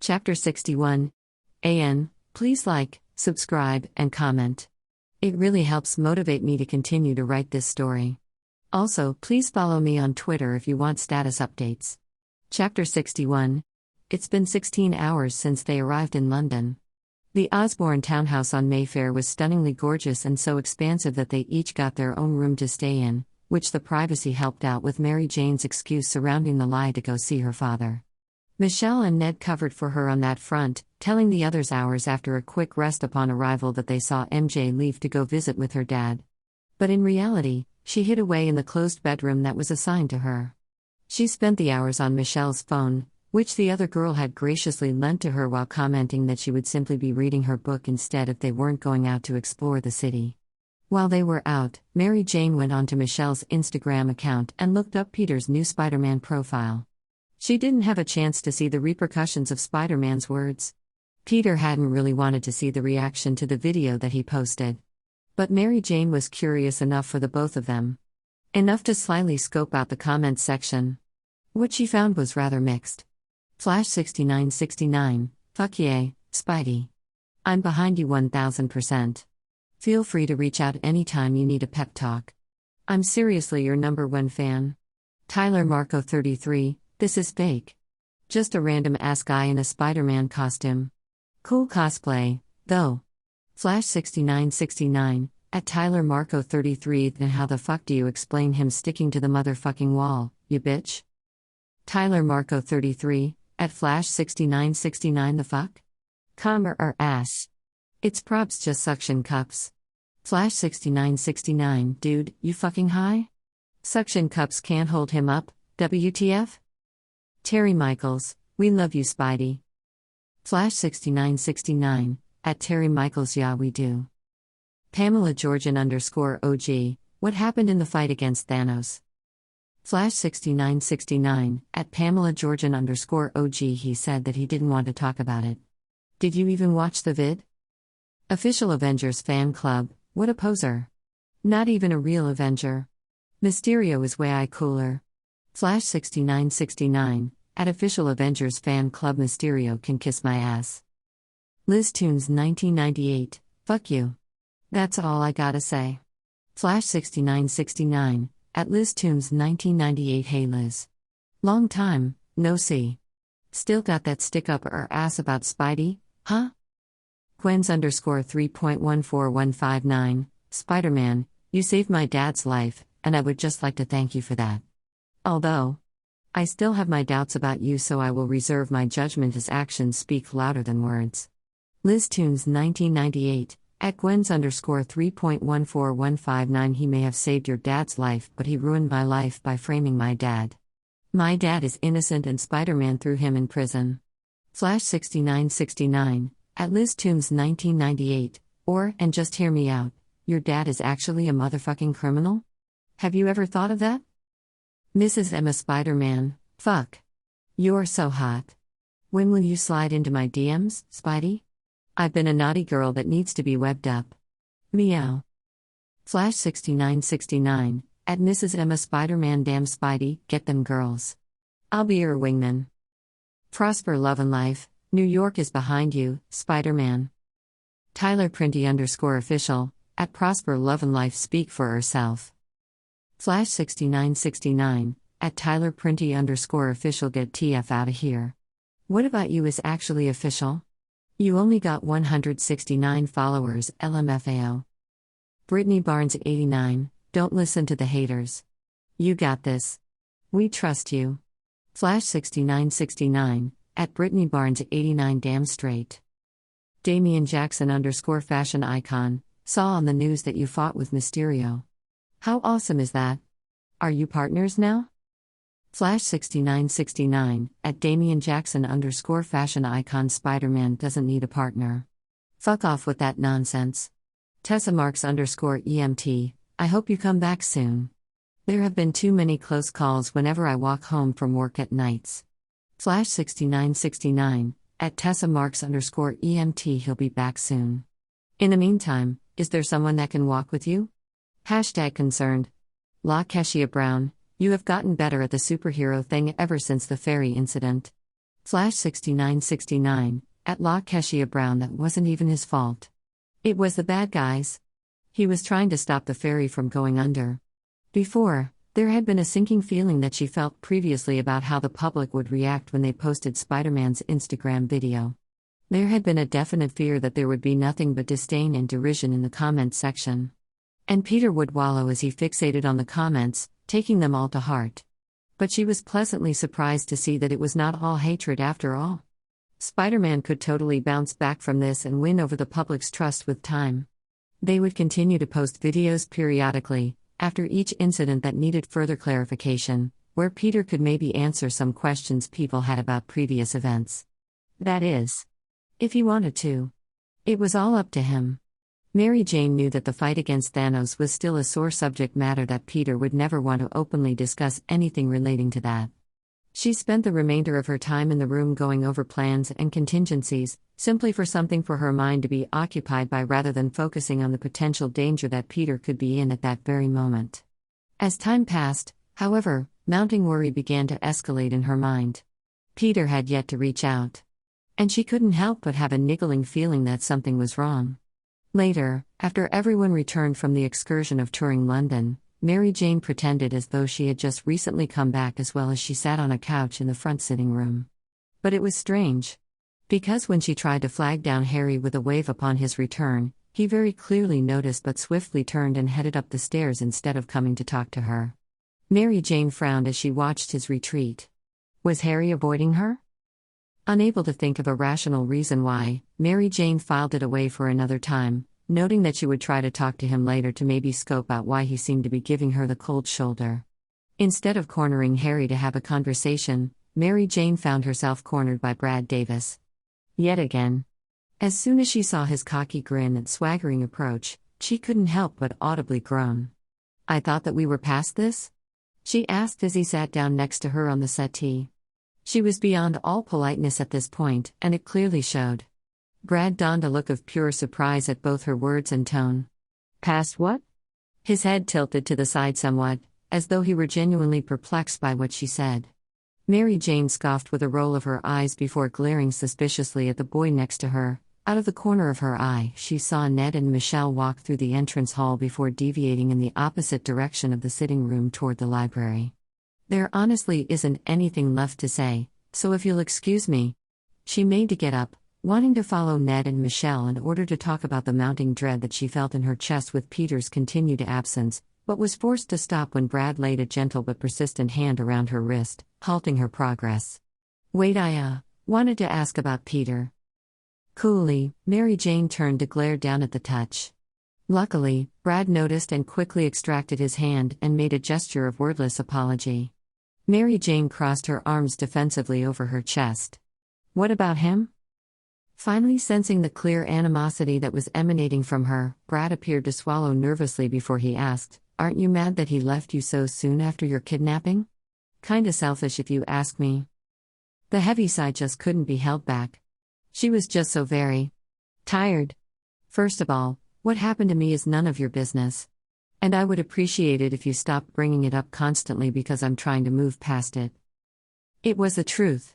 Chapter 61. Please like, subscribe, and comment. It really helps motivate me to continue to write this story. Also, please follow me on Twitter if you want status updates. Chapter 61. It's been 16 hours since they arrived in London. The Osborne townhouse on Mayfair was stunningly gorgeous and so expansive that they each got their own room to stay in, which the privacy helped out with Mary Jane's excuse surrounding the lie to go see her father. Michelle and Ned covered for her on that front, telling the others hours after a quick rest upon arrival that they saw MJ leave to go visit with her dad. But in reality, she hid away in the closed bedroom that was assigned to her. She spent the hours on Michelle's phone, which the other girl had graciously lent to her while commenting that she would simply be reading her book instead if they weren't going out to explore the city. While they were out, Mary Jane went onto Michelle's Instagram account and looked up Peter's new Spider-Man profile. She didn't have a chance to see the repercussions of Spider-Man's words. Peter hadn't really wanted to see the reaction to the video that he posted. But Mary Jane was curious enough for the both of them. Enough to slyly scope out the comments section. What she found was rather mixed. Flash 6969, fuck yeah, Spidey. I'm behind you 1000%. Feel free to reach out anytime you need a pep talk. I'm seriously your #1 fan. Tyler Marco 33, this is fake. Just a random ass guy in a Spider-Man costume. Cool cosplay, though. Flash 6969, at Tyler Marco 33, then how the fuck do you explain him sticking to the motherfucking wall, you bitch? Tyler Marco 33, at Flash 6969, the fuck? Cum or ass? It's props just suction cups. Flash 6969, dude, you fucking high? Suction cups can't hold him up, WTF? Terry Michaels, we love you Spidey. Flash 6969, at Terry Michaels, yeah we do. Pamela Georgian _OG, what happened in the fight against Thanos? Flash 6969, at Pamela Georgian _OG, he said that he didn't want to talk about it. Did you even watch the vid? Official Avengers Fan Club, what a poser. Not even a real Avenger. Mysterio is way cooler. Flash 6969, at Official Avengers Fan Club, Mysterio can kiss my ass. Liz Tunes 1998, fuck you. That's all I gotta say. Flash 6969, at Liz Tunes 1998, hey Liz. Long time, no see. Still got that stick up her ass about Spidey, huh? Gwen's _3.14159, Spider-Man, you saved my dad's life, and I would just like to thank you for that. Although, I still have my doubts about you, so I will reserve my judgment as actions speak louder than words. Liz Tunes 1998, at Gwen's _3.14159, he may have saved your dad's life, but he ruined my life by framing my dad. My dad is innocent and Spider-Man threw him in prison. Flash 6969, at Liz Tunes 1998, and just hear me out, your dad is actually a motherfucking criminal? Have you ever thought of that? Mrs. Emma Spider-Man, fuck. You're so hot. When will you slide into my DMs, Spidey? I've been a naughty girl that needs to be webbed up. Meow. Flash 6969, at Mrs. Emma Spider-Man, damn Spidey, get them girls. I'll be your wingman. Prosper love and life, New York is behind you, Spider-Man. Tyler Printy _official, at Prosper love and life speak for herself. Flash 6969, at Tyler Printy _official, get TF out of here. What about you is actually official? You only got 169 followers, LMFAO. Brittany Barnes 89, don't listen to the haters. You got this. We trust you. Flash 6969, at Brittany Barnes 89, damn straight. Damian Jackson _fashion icon, saw on the news that you fought with Mysterio. How awesome is that? Are you partners now? Flash 6969, at Damian Jackson _fashion icon, Spider-Man doesn't need a partner. Fuck off with that nonsense. Tessa Marks _EMT, I hope you come back soon. There have been too many close calls whenever I walk home from work at nights. Flash 6969, at Tessa Marks _EMT, he'll be back soon. In the meantime, is there someone that can walk with you? #concerned. La Keshia Brown, you have gotten better at the superhero thing ever since the ferry incident. Flash 6969, at La Keshia Brown, that wasn't even his fault. It was the bad guys. He was trying to stop the ferry from going under. Before, there had been a sinking feeling that she felt previously about how the public would react when they posted Spider-Man's Instagram video. There had been a definite fear that there would be nothing but disdain and derision in the comments section. And Peter would wallow as he fixated on the comments, taking them all to heart. But she was pleasantly surprised to see that it was not all hatred after all. Spider-Man could totally bounce back from this and win over the public's trust with time. They would continue to post videos periodically, after each incident that needed further clarification, where Peter could maybe answer some questions people had about previous events. That is, if he wanted to. It was all up to him. Mary Jane knew that the fight against Thanos was still a sore subject matter, that Peter would never want to openly discuss anything relating to that. She spent the remainder of her time in the room going over plans and contingencies, simply for something for her mind to be occupied by rather than focusing on the potential danger that Peter could be in at that very moment. As time passed, however, mounting worry began to escalate in her mind. Peter had yet to reach out. And she couldn't help but have a niggling feeling that something was wrong. Later, after everyone returned from the excursion of touring London, Mary Jane pretended as though she had just recently come back as well as she sat on a couch in the front sitting room. But it was strange. Because when she tried to flag down Harry with a wave upon his return, he very clearly noticed but swiftly turned and headed up the stairs instead of coming to talk to her. Mary Jane frowned as she watched his retreat. Was Harry avoiding her? Unable to think of a rational reason why, Mary Jane filed it away for another time, noting that she would try to talk to him later to maybe scope out why he seemed to be giving her the cold shoulder. Instead of cornering Harry to have a conversation, Mary Jane found herself cornered by Brad Davis. Yet again. As soon as she saw his cocky grin and swaggering approach, she couldn't help but audibly groan. "I thought that we were past this?" she asked as he sat down next to her on the settee. She was beyond all politeness at this point, and it clearly showed. Brad donned a look of pure surprise at both her words and tone. "Past what?" His head tilted to the side somewhat, as though he were genuinely perplexed by what she said. Mary Jane scoffed with a roll of her eyes before glaring suspiciously at the boy next to her. Out of the corner of her eye, she saw Ned and Michelle walk through the entrance hall before deviating in the opposite direction of the sitting room toward the library. "There honestly isn't anything left to say, so if you'll excuse me." She made to get up, wanting to follow Ned and Michelle in order to talk about the mounting dread that she felt in her chest with Peter's continued absence, but was forced to stop when Brad laid a gentle but persistent hand around her wrist, halting her progress. "Wait, I wanted to ask about Peter." Coolly, Mary Jane turned to glare down at the touch. Luckily, Brad noticed and quickly extracted his hand and made a gesture of wordless apology. Mary Jane crossed her arms defensively over her chest. "What about him?" Finally sensing the clear animosity that was emanating from her, Brad appeared to swallow nervously before he asked, "Aren't you mad that he left you so soon after your kidnapping?" "Kinda selfish if you ask me." The heavy sigh just couldn't be held back. She was just so very tired. "First of all, what happened to me is none of your business. And I would appreciate it if you stopped bringing it up constantly because I'm trying to move past it." It was the truth.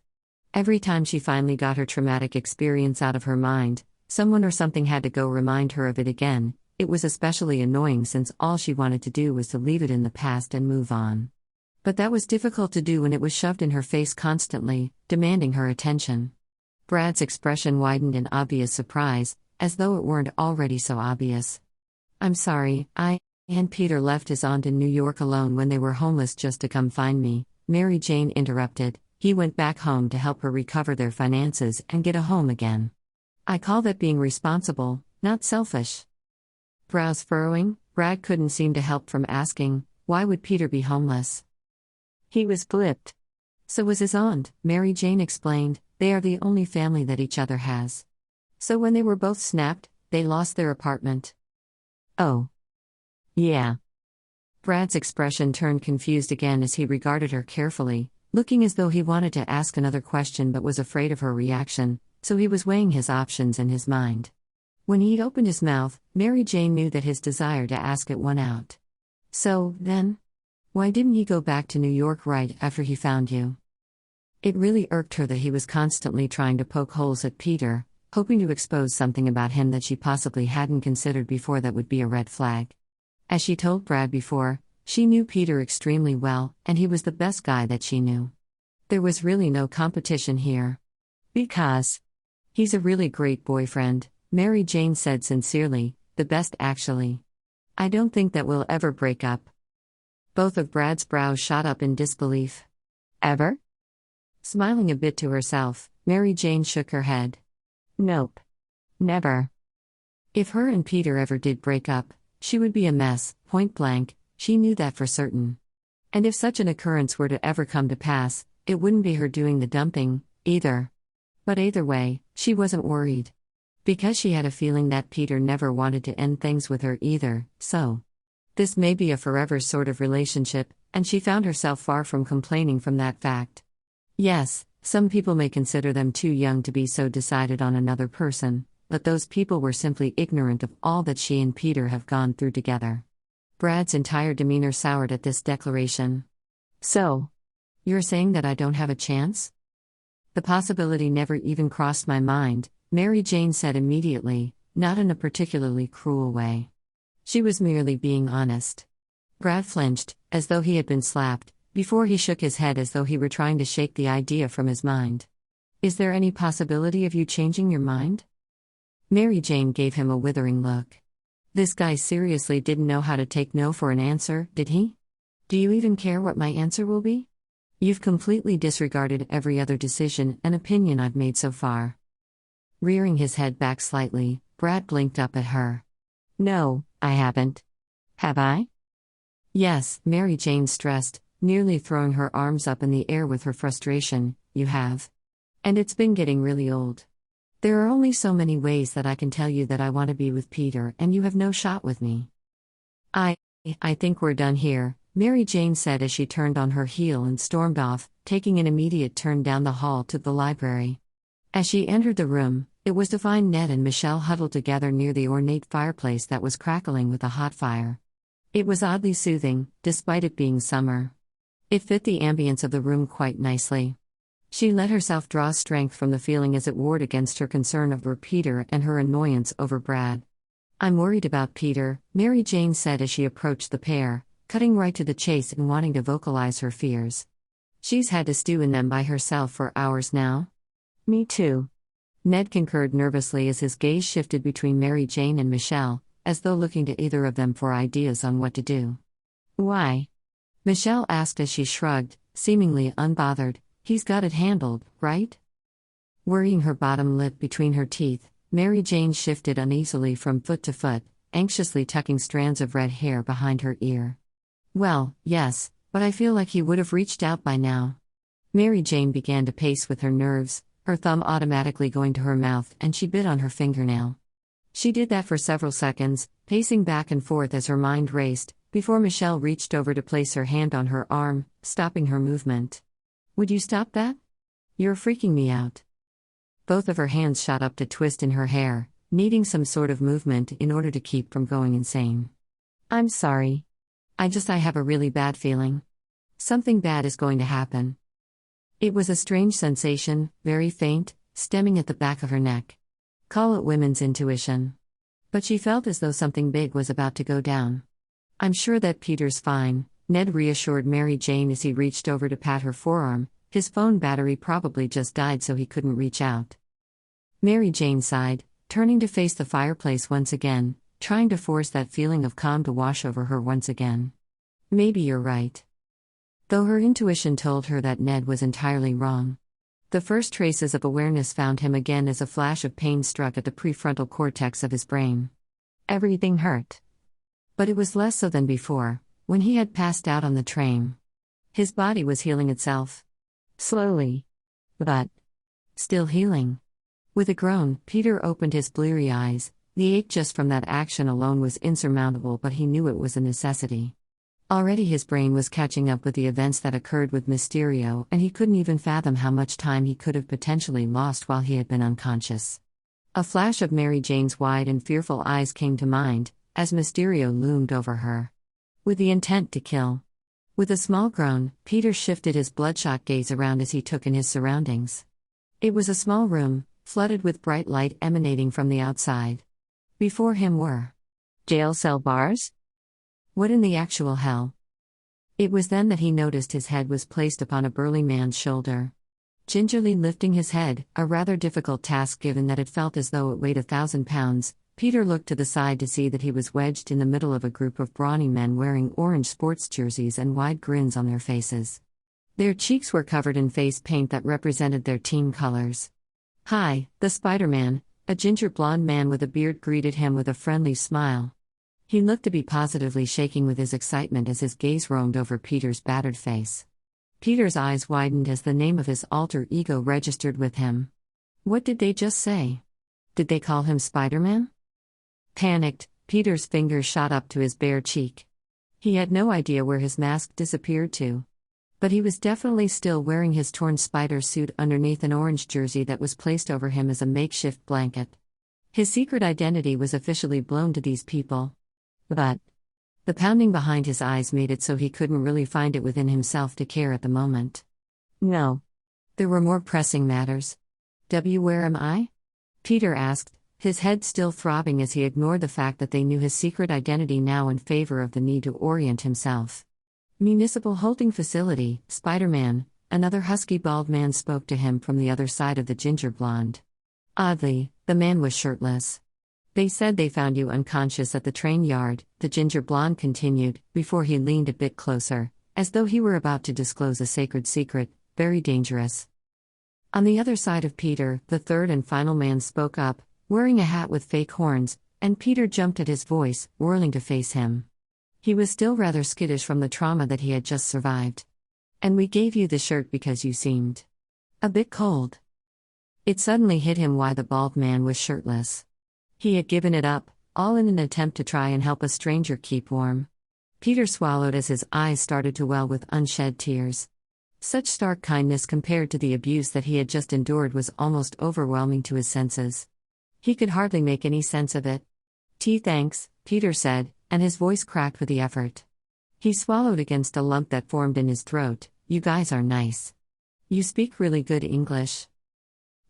Every time she finally got her traumatic experience out of her mind, someone or something had to go remind her of it again. It was especially annoying since all she wanted to do was to leave it in the past and move on. But that was difficult to do when it was shoved in her face constantly, demanding her attention. Brad's expression widened in obvious surprise, as though it weren't already so obvious. "I'm sorry, I and Peter left his aunt in New York alone when they were homeless just to come find me," Mary Jane interrupted. "He went back home to help her recover their finances and get a home again. I call that being responsible, not selfish." Brows furrowing, Brad couldn't seem to help from asking, why would Peter be homeless? He was flipped. "So was his aunt," Mary Jane explained. "They are the only family that each other has. So when they were both snapped, they lost their apartment." "Oh. Yeah." Brad's expression turned confused again as he regarded her carefully, looking as though he wanted to ask another question but was afraid of her reaction, so he was weighing his options in his mind. When he opened his mouth, Mary Jane knew that his desire to ask it won out. "So, then? Why didn't he go back to New York right after he found you?" It really irked her that he was constantly trying to poke holes at Peter, hoping to expose something about him that she possibly hadn't considered before that would be a red flag. As she told Brad before, she knew Peter extremely well, and he was the best guy that she knew. There was really no competition here. Because he's a really great boyfriend, Mary Jane said sincerely, the best actually. I don't think that we'll ever break up. Both of Brad's brows shot up in disbelief. Ever? Smiling a bit to herself, Mary Jane shook her head. Nope. Never. If her and Peter ever did break up, she would be a mess, point blank, she knew that for certain. And if such an occurrence were to ever come to pass, it wouldn't be her doing the dumping, either. But either way, she wasn't worried. Because she had a feeling that Peter never wanted to end things with her either, so. This may be a forever sort of relationship, and she found herself far from complaining from that fact. Yes, some people may consider them too young to be so decided on another person, but those people were simply ignorant of all that she and Peter have gone through together. Brad's entire demeanor soured at this declaration. So, you're saying that I don't have a chance? The possibility never even crossed my mind, Mary Jane said immediately, not in a particularly cruel way. She was merely being honest. Brad flinched, as though he had been slapped, before he shook his head as though he were trying to shake the idea from his mind. Is there any possibility of you changing your mind? Mary Jane gave him a withering look. This guy seriously didn't know how to take no for an answer, did he? Do you even care what my answer will be? You've completely disregarded every other decision and opinion I've made so far. Rearing his head back slightly, Brad blinked up at her. No, I haven't. Have I? Yes, Mary Jane stressed, nearly throwing her arms up in the air with her frustration, you have. And it's been getting really old. There are only so many ways that I can tell you that I want to be with Peter and you have no shot with me. I think we're done here, Mary Jane said as she turned on her heel and stormed off, taking an immediate turn down the hall to the library. As she entered the room, it was to find Ned and Michelle huddled together near the ornate fireplace that was crackling with a hot fire. It was oddly soothing, despite it being summer. It fit the ambience of the room quite nicely. She let herself draw strength from the feeling as it warred against her concern over Peter and her annoyance over Brad. I'm worried about Peter, Mary Jane said as she approached the pair, cutting right to the chase and wanting to vocalize her fears. She's had to stew in them by herself for hours now. Me too. Ned concurred nervously as his gaze shifted between Mary Jane and Michelle, as though looking to either of them for ideas on what to do. Why? Michelle asked as she shrugged, seemingly unbothered. He's got it handled, right? Worrying her bottom lip between her teeth, Mary Jane shifted uneasily from foot to foot, anxiously tucking strands of red hair behind her ear. Well, yes, but I feel like he would have reached out by now. Mary Jane began to pace with her nerves, her thumb automatically going to her mouth, and she bit on her fingernail. She did that for several seconds, pacing back and forth as her mind raced, before Michelle reached over to place her hand on her arm, stopping her movement. Would you stop that? You're freaking me out. Both of her hands shot up to twist in her hair, needing some sort of movement in order to keep from going insane. I'm sorry. I have a really bad feeling. Something bad is going to happen. It was a strange sensation, very faint, stemming at the back of her neck. Call it women's intuition. But she felt as though something big was about to go down. I'm sure that Peter's fine, Ned reassured Mary Jane as he reached over to pat her forearm. His phone battery probably just died so he couldn't reach out. Mary Jane sighed, turning to face the fireplace once again, trying to force that feeling of calm to wash over her once again. Maybe you're right. Though her intuition told her that Ned was entirely wrong. The first traces of awareness found him again as a flash of pain struck at the prefrontal cortex of his brain. Everything hurt. But it was less so than before, when he had passed out on the train. His body was healing itself. Slowly. But still healing. With a groan, Peter opened his bleary eyes. The ache just from that action alone was insurmountable, but he knew it was a necessity. Already his brain was catching up with the events that occurred with Mysterio, and he couldn't even fathom how much time he could have potentially lost while he had been unconscious. A flash of Mary Jane's wide and fearful eyes came to mind, as Mysterio loomed over her. With the intent to kill. With a small groan, Peter shifted his bloodshot gaze around as he took in his surroundings. It was a small room, flooded with bright light emanating from the outside. Before him were jail cell bars? What in the actual hell? It was then that he noticed his head was placed upon a burly man's shoulder. Gingerly lifting his head, a rather difficult task given that it felt as though it weighed 1,000 pounds, Peter looked to the side to see that he was wedged in the middle of a group of brawny men wearing orange sports jerseys and wide grins on their faces. Their cheeks were covered in face paint that represented their team colors. "Hi, the Spider-Man," a ginger blonde man with a beard greeted him with a friendly smile. He looked to be positively shaking with his excitement as his gaze roamed over Peter's battered face. Peter's eyes widened as the name of his alter ego registered with him. What did they just say? Did they call him Spider-Man? Panicked, Peter's fingers shot up to his bare cheek. He had no idea where his mask disappeared to. But he was definitely still wearing his torn spider suit underneath an orange jersey that was placed over him as a makeshift blanket. His secret identity was officially blown to these people. But the pounding behind his eyes made it so he couldn't really find it within himself to care at the moment. No. There were more pressing matters. Where am I? Peter asked, his head still throbbing as he ignored the fact that they knew his secret identity now in favor of the need to orient himself. Municipal Holding Facility, Spider-Man, another husky bald man spoke to him from the other side of the ginger blonde. Oddly, the man was shirtless. They said they found you unconscious at the train yard, the ginger blonde continued, before he leaned a bit closer, as though he were about to disclose a sacred secret, very dangerous. On the other side of Peter, the third and final man spoke up, wearing a hat with fake horns, and Peter jumped at his voice, whirling to face him. He was still rather skittish from the trauma that he had just survived. "And we gave you the shirt because you seemed a bit cold." It suddenly hit him why the bald man was shirtless. He had given it up, all in an attempt to try and help a stranger keep warm. Peter swallowed as his eyes started to well with unshed tears. Such stark kindness compared to the abuse that he had just endured was almost overwhelming to his senses. He could hardly make any sense of it. Thanks," Peter said, and his voice cracked with the effort. He swallowed against a lump that formed in his throat. "You guys are nice. You speak really good English."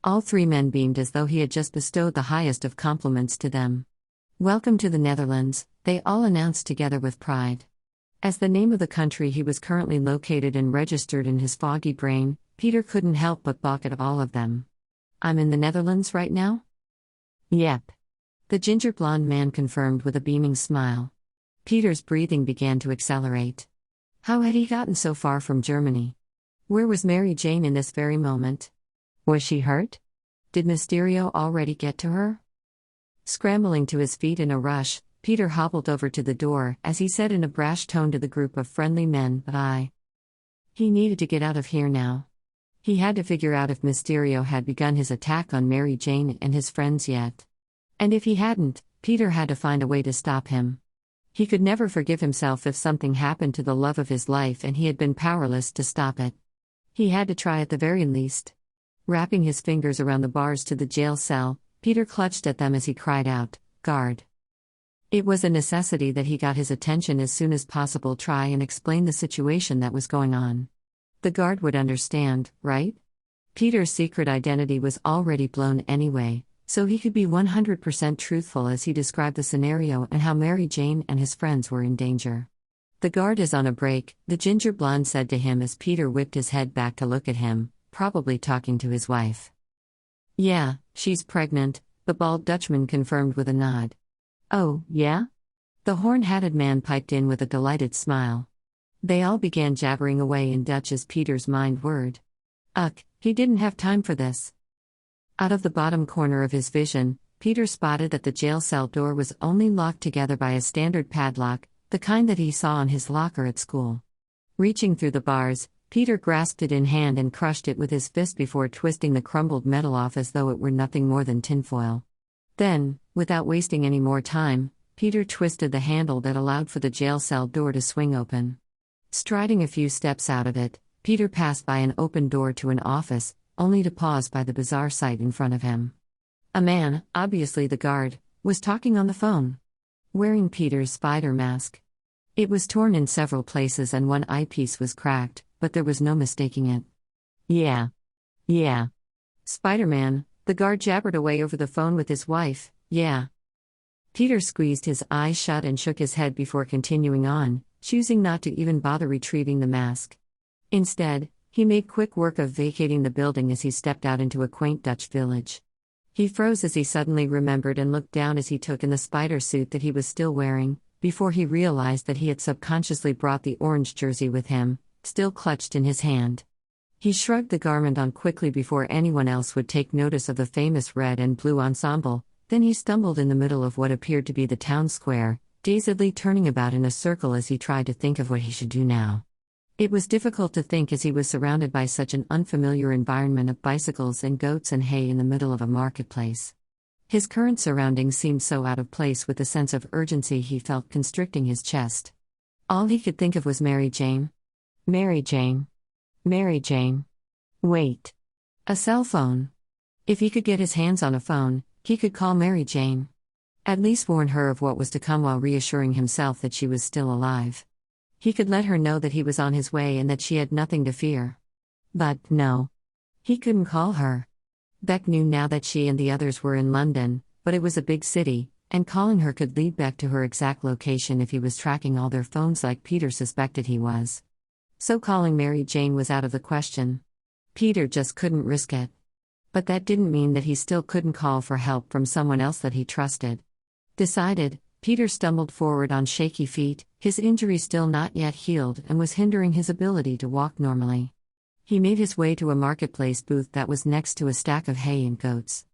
All three men beamed as though he had just bestowed the highest of compliments to them. "Welcome to the Netherlands," they all announced together with pride. As the name of the country he was currently located in registered in his foggy brain, Peter couldn't help but balk at all of them. "I'm in the Netherlands right now?" "Yep," the ginger blonde man confirmed with a beaming smile. Peter's breathing began to accelerate. How had he gotten so far from Germany? Where was Mary Jane in this very moment? Was she hurt? Did Mysterio already get to her? Scrambling to his feet in a rush, Peter hobbled over to the door as he said in a brash tone to the group of friendly men, "Bye." He needed to get out of here now. He had to figure out if Mysterio had begun his attack on Mary Jane and his friends yet. And if he hadn't, Peter had to find a way to stop him. He could never forgive himself if something happened to the love of his life and he had been powerless to stop it. He had to try at the very least. Wrapping his fingers around the bars to the jail cell, Peter clutched at them as he cried out, "Guard." It was a necessity that he got his attention as soon as possible, try and explain the situation that was going on. The guard would understand, right? Peter's secret identity was already blown anyway, so he could be 100% truthful as he described the scenario and how Mary Jane and his friends were in danger. "The guard is on a break," the ginger blonde said to him as Peter whipped his head back to look at him, probably talking to his wife. "Yeah, she's pregnant," the bald Dutchman confirmed with a nod. "Oh, yeah?" The horn-hatted man piped in with a delighted smile. They all began jabbering away in Dutch as Peter's mind whirred. He didn't have time for this. Out of the bottom corner of his vision, Peter spotted that the jail cell door was only locked together by a standard padlock, the kind that he saw on his locker at school. Reaching through the bars, Peter grasped it in hand and crushed it with his fist before twisting the crumbled metal off as though it were nothing more than tinfoil. Then, without wasting any more time, Peter twisted the handle that allowed for the jail cell door to swing open. Striding a few steps out of it, Peter passed by an open door to an office, only to pause by the bizarre sight in front of him. A man, obviously the guard, was talking on the phone. Wearing Peter's spider mask. It was torn in several places and one eyepiece was cracked, but there was no mistaking it. Yeah. Yeah. Spider-Man, the guard jabbered away over the phone with his wife. Yeah. Peter squeezed his eyes shut and shook his head before continuing on, choosing not to even bother retrieving the mask. Instead, he made quick work of vacating the building as he stepped out into a quaint Dutch village. He froze as he suddenly remembered and looked down as he took in the spider suit that he was still wearing, before he realized that he had subconsciously brought the orange jersey with him, still clutched in his hand. He shrugged the garment on quickly before anyone else would take notice of the famous red and blue ensemble, then he stumbled in the middle of what appeared to be the town square, dazedly turning about in a circle as he tried to think of what he should do now. It was difficult to think as he was surrounded by such an unfamiliar environment of bicycles and goats and hay in the middle of a marketplace. His current surroundings seemed so out of place with the sense of urgency he felt constricting his chest. All he could think of was Mary Jane. Mary Jane. Mary Jane. Wait. A cell phone. If he could get his hands on a phone, he could call Mary Jane. At least warn her of what was to come while reassuring himself that she was still alive. He could let her know that he was on his way and that she had nothing to fear. But, no. He couldn't call her. Beck knew now that she and the others were in London, but it was a big city, and calling her could lead Beck to her exact location if he was tracking all their phones like Peter suspected he was. So calling Mary Jane was out of the question. Peter just couldn't risk it. But that didn't mean that he still couldn't call for help from someone else that he trusted. Decided, Peter stumbled forward on shaky feet, his injury still not yet healed and was hindering his ability to walk normally. He made his way to a marketplace booth that was next to a stack of hay and goats.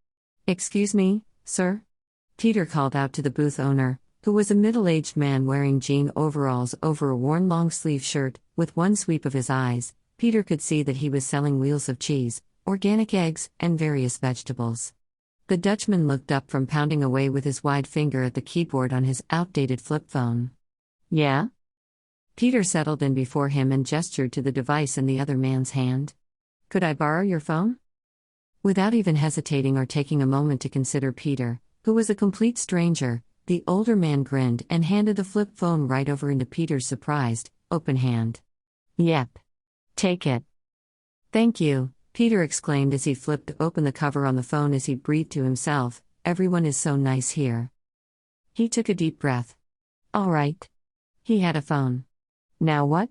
"Excuse me, sir?" Peter called out to the booth owner, who was a middle-aged man wearing jean overalls over a worn long-sleeve shirt. With one sweep of his eyes, Peter could see that he was selling wheels of cheese, organic eggs, and various vegetables. The Dutchman looked up from pounding away with his wide finger at the keyboard on his outdated flip phone. "Yeah?" Peter settled in before him and gestured to the device in the other man's hand. "Could I borrow your phone?" Without even hesitating or taking a moment to consider Peter, who was a complete stranger, the older man grinned and handed the flip phone right over into Peter's surprised, open hand. "Yep. Take it." "Thank you," Peter exclaimed as he flipped open the cover on the phone as he breathed to himself, "Everyone is so nice here." He took a deep breath. All right. He had a phone. Now what?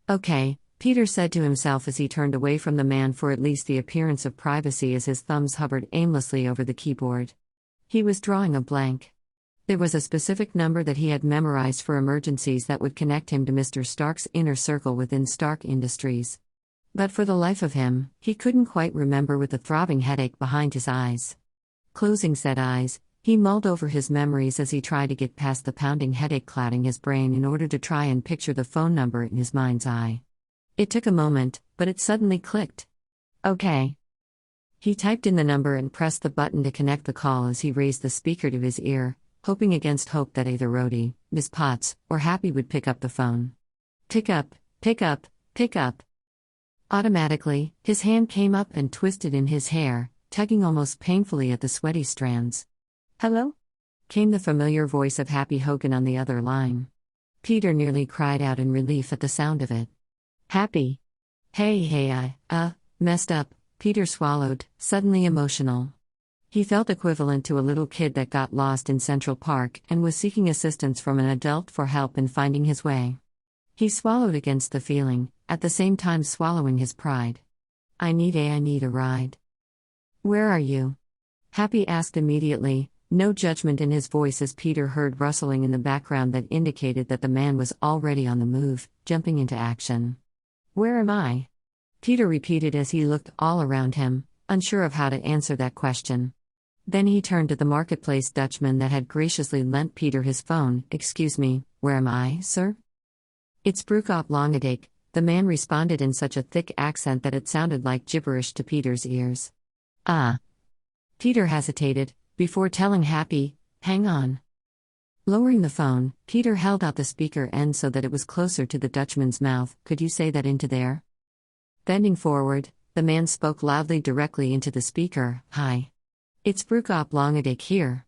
Okay, Peter said to himself as he turned away from the man for at least the appearance of privacy as his thumbs hovered aimlessly over the keyboard. He was drawing a blank. There was a specific number that he had memorized for emergencies that would connect him to Mr. Stark's inner circle within Stark Industries. But for the life of him, he couldn't quite remember with the throbbing headache behind his eyes. Closing said eyes, he mulled over his memories as he tried to get past the pounding headache clouding his brain in order to try and picture the phone number in his mind's eye. It took a moment, but it suddenly clicked. Okay. He typed in the number and pressed the button to connect the call as he raised the speaker to his ear, hoping against hope that either Rhodey, Miss Potts, or Happy would pick up the phone. Pick up, pick up, pick up. Automatically, his hand came up and twisted in his hair, tugging almost painfully at the sweaty strands. "Hello?" came the familiar voice of Happy Hogan on the other line. Peter nearly cried out in relief at the sound of it. "Happy. Hey, I messed up," Peter swallowed, suddenly emotional. He felt equivalent to a little kid that got lost in Central Park and was seeking assistance from an adult for help in finding his way. He swallowed against the feeling, at the same time swallowing his pride. I need a ride." "Where are you?" Happy asked immediately, no judgment in his voice as Peter heard rustling in the background that indicated that the man was already on the move, jumping into action. "Where am I?" Peter repeated as he looked all around him, unsure of how to answer that question. Then he turned to the marketplace Dutchman that had graciously lent Peter his phone. "Excuse me, where am I, sir?" "It's Broekop Longadijk," the man responded in such a thick accent that it sounded like gibberish to Peter's ears. "Ah." Peter hesitated, before telling Happy, "Hang on." Lowering the phone, Peter held out the speaker end so that it was closer to the Dutchman's mouth. "Could you say that into there?" Bending forward, the man spoke loudly directly into the speaker. "Hi. It's Broekop Longadijk here."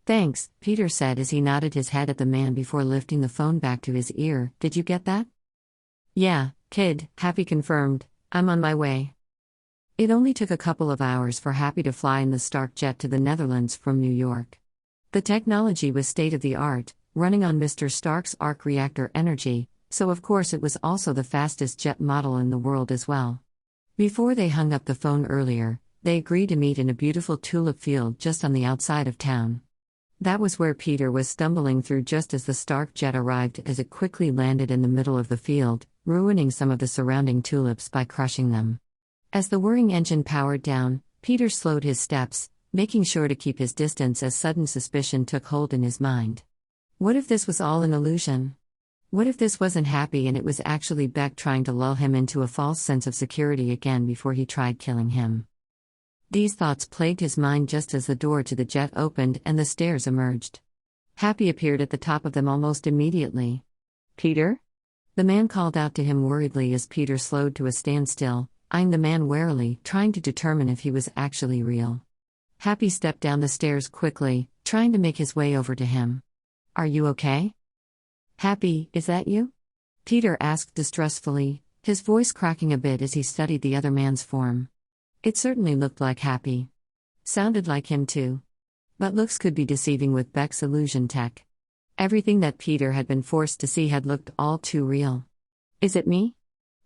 Thanks, Peter said as he nodded his head at the man before lifting the phone back to his ear. Did you get that? Yeah, kid, Happy confirmed. I'm on my way. It only took a couple of hours for Happy to fly in the Stark jet to the Netherlands from New York. The technology was state-of-the-art, running on Mr. Stark's arc reactor energy, so of course it was also the fastest jet model in the world as well. Before they hung up the phone earlier, they agreed to meet in a beautiful tulip field just on the outside of town. That was where Peter was stumbling through just as the Stark jet arrived, as it quickly landed in the middle of the field, ruining some of the surrounding tulips by crushing them. As the whirring engine powered down, Peter slowed his steps, making sure to keep his distance as sudden suspicion took hold in his mind. What if this was all an illusion? What if this wasn't Happy and it was actually Beck trying to lull him into a false sense of security again before he tried killing him? These thoughts plagued his mind just as the door to the jet opened and the stairs emerged. Happy appeared at the top of them almost immediately. "Peter?" The man called out to him worriedly as Peter slowed to a standstill, eyeing the man warily, trying to determine if he was actually real. Happy stepped down the stairs quickly, trying to make his way over to him. "Are you okay?" "Happy, is that you?" Peter asked distrustfully, his voice cracking a bit as he studied the other man's form. It certainly looked like Happy. Sounded like him too. But looks could be deceiving with Beck's illusion tech. Everything that Peter had been forced to see had looked all too real. "Is it me?"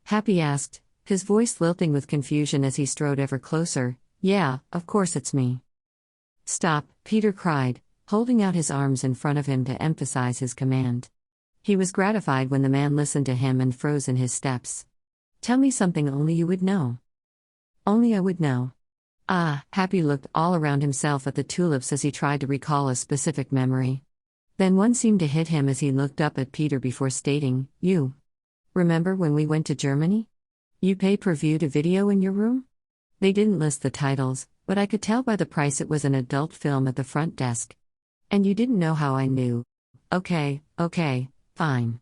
Happy asked, his voice lilting with confusion as he strode ever closer. "Yeah, of course it's me." "Stop," Peter cried, holding out his arms in front of him to emphasize his command. He was gratified when the man listened to him and froze in his steps. "Tell me something only you would know." "Only I would know." Happy looked all around himself at the tulips as he tried to recall a specific memory. Then one seemed to hit him as he looked up at Peter before stating, "You remember when we went to Germany? You pay-per-view to video in your room?" They didn't list the titles, but I could tell by the price it was an adult film at the front desk. "And you didn't know how I knew." Okay, fine.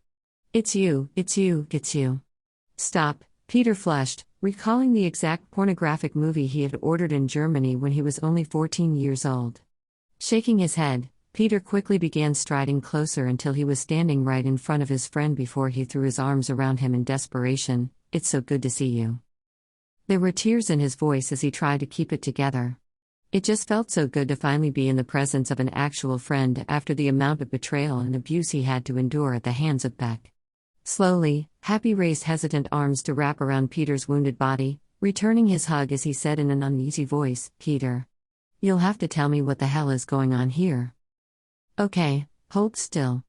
It's you. Stop, Peter flushed, recalling the exact pornographic movie he had ordered in Germany when he was only 14 years old. Shaking his head, Peter quickly began striding closer until he was standing right in front of his friend before he threw his arms around him in desperation. "It's so good to see you." There were tears in his voice as he tried to keep it together. It just felt so good to finally be in the presence of an actual friend after the amount of betrayal and abuse he had to endure at the hands of Beck. Slowly, Happy raised hesitant arms to wrap around Peter's wounded body, returning his hug as he said in an uneasy voice, "Peter, you'll have to tell me what the hell is going on here." "Okay, hold still."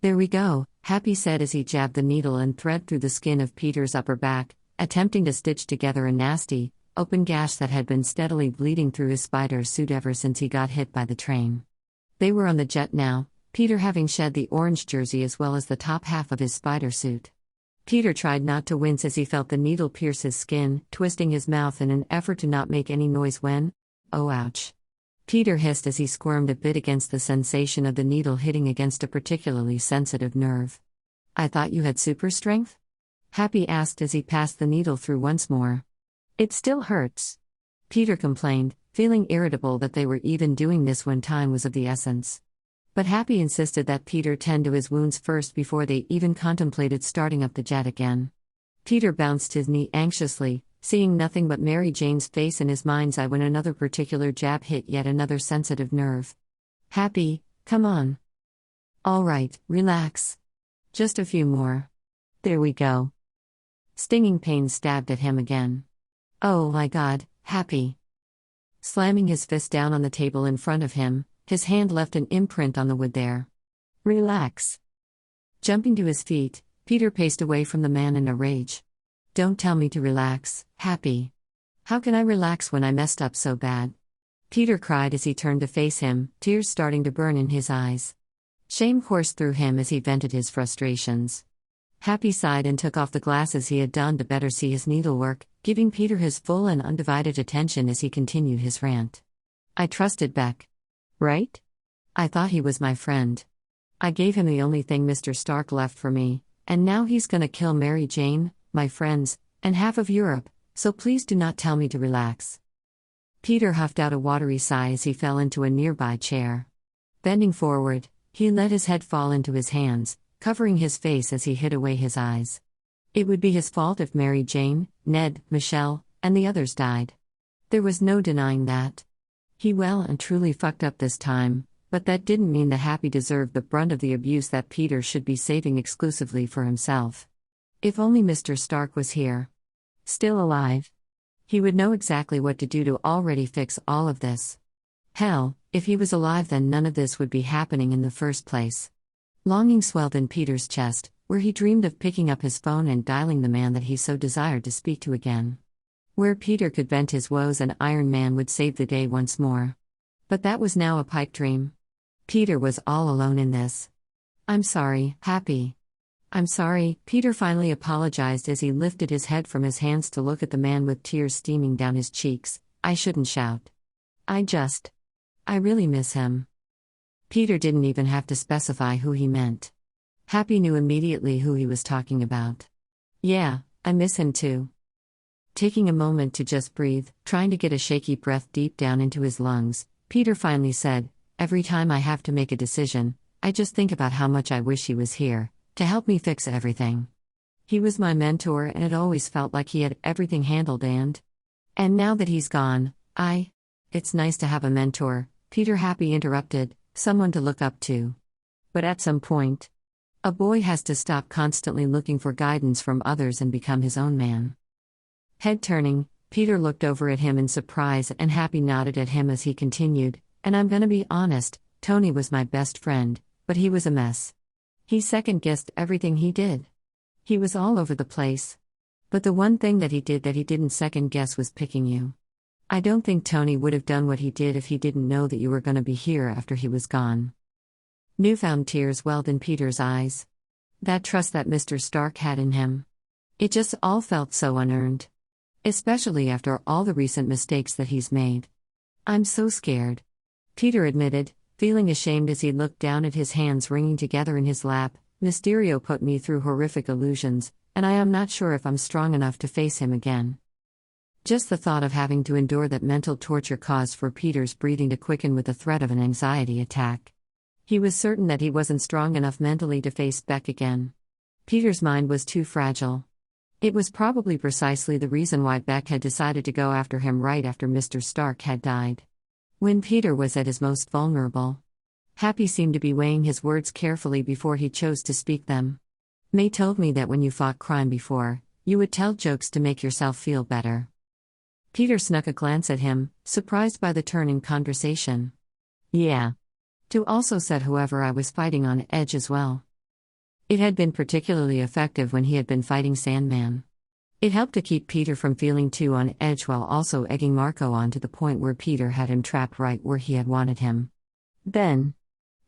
"There we go," Happy said as he jabbed the needle and thread through the skin of Peter's upper back, attempting to stitch together a nasty, open gash that had been steadily bleeding through his spider suit ever since he got hit by the train. They were on the jet now, Peter having shed the orange jersey as well as the top half of his spider suit. Peter tried not to wince as he felt the needle pierce his skin, twisting his mouth in an effort to not make any noise when, "Oh ouch." Peter hissed as he squirmed a bit against the sensation of the needle hitting against a particularly sensitive nerve. "I thought you had super strength?" Happy asked as he passed the needle through once more. "It still hurts," Peter complained, feeling irritable that they were even doing this when time was of the essence. But Happy insisted that Peter tend to his wounds first before they even contemplated starting up the jet again. Peter bounced his knee anxiously, seeing nothing but Mary Jane's face in his mind's eye when another particular jab hit yet another sensitive nerve. "Happy, come on." "All right, relax. Just a few more. There we go." Stinging pain stabbed at him again. "Oh my God, Happy." Slamming his fist down on the table in front of him, his hand left an imprint on the wood there. "Relax." Jumping to his feet, Peter paced away from the man in a rage. "Don't tell me to relax, Happy. How can I relax when I messed up so bad?" Peter cried as he turned to face him, tears starting to burn in his eyes. Shame coursed through him as he vented his frustrations. Happy sighed and took off the glasses he had donned to better see his needlework, giving Peter his full and undivided attention as he continued his rant. "I trusted Beck. Right? I thought he was my friend. I gave him the only thing Mr. Stark left for me, and now he's gonna kill Mary Jane, my friends, and half of Europe, so please do not tell me to relax." Peter huffed out a watery sigh as he fell into a nearby chair. Bending forward, he let his head fall into his hands, covering his face as he hid away his eyes. It would be his fault if Mary Jane, Ned, Michelle, and the others died. There was no denying that. He well and truly fucked up this time, but that didn't mean that Happy deserved the brunt of the abuse that Peter should be saving exclusively for himself. If only Mr. Stark was here. Still alive. He would know exactly what to do to already fix all of this. Hell, if he was alive, then none of this would be happening in the first place. Longing swelled in Peter's chest, where he dreamed of picking up his phone and dialing the man that he so desired to speak to again. Where Peter could vent his woes and Iron Man would save the day once more. But that was now a pipe dream. Peter was all alone in this. "I'm sorry, Happy. I'm sorry," Peter finally apologized as he lifted his head from his hands to look at the man with tears steaming down his cheeks. "I shouldn't shout. I really miss him." Peter didn't even have to specify who he meant. Happy knew immediately who he was talking about. "Yeah, I miss him too." Taking a moment to just breathe, trying to get a shaky breath deep down into his lungs, Peter finally said, "Every time I have to make a decision, I just think about how much I wish he was here, to help me fix everything. He was my mentor and it always felt like he had everything handled and now that he's gone, It's nice to have a mentor," Peter Happy interrupted, "someone to look up to. But at some point, a boy has to stop constantly looking for guidance from others and become his own man." Head turning, Peter looked over at him in surprise and Happy nodded at him as he continued, "And I'm gonna be honest, Tony was my best friend, but he was a mess. He second-guessed everything he did. He was all over the place. But the one thing that he did that he didn't second-guess was picking you. I don't think Tony would have done what he did if he didn't know that you were gonna be here after he was gone." Newfound tears welled in Peter's eyes. That trust that Mr. Stark had in him. It just all felt so unearned. Especially after all the recent mistakes that he's made. "I'm so scared," Peter admitted, feeling ashamed as he looked down at his hands wringing together in his lap. "Mysterio put me through horrific illusions, and I am not sure if I'm strong enough to face him again." Just the thought of having to endure that mental torture caused for Peter's breathing to quicken with the threat of an anxiety attack. He was certain that he wasn't strong enough mentally to face Beck again. Peter's mind was too fragile. It was probably precisely the reason why Beck had decided to go after him right after Mr. Stark had died. When Peter was at his most vulnerable. Happy seemed to be weighing his words carefully before he chose to speak them. "May told me that when you fought crime before, you would tell jokes to make yourself feel better." Peter snuck a glance at him, surprised by the turn in conversation. "Yeah. To also said whoever I was fighting on edge as well." It had been particularly effective when he had been fighting Sandman. It helped to keep Peter from feeling too on edge while also egging Marco on to the point where Peter had him trapped right where he had wanted him. "Then,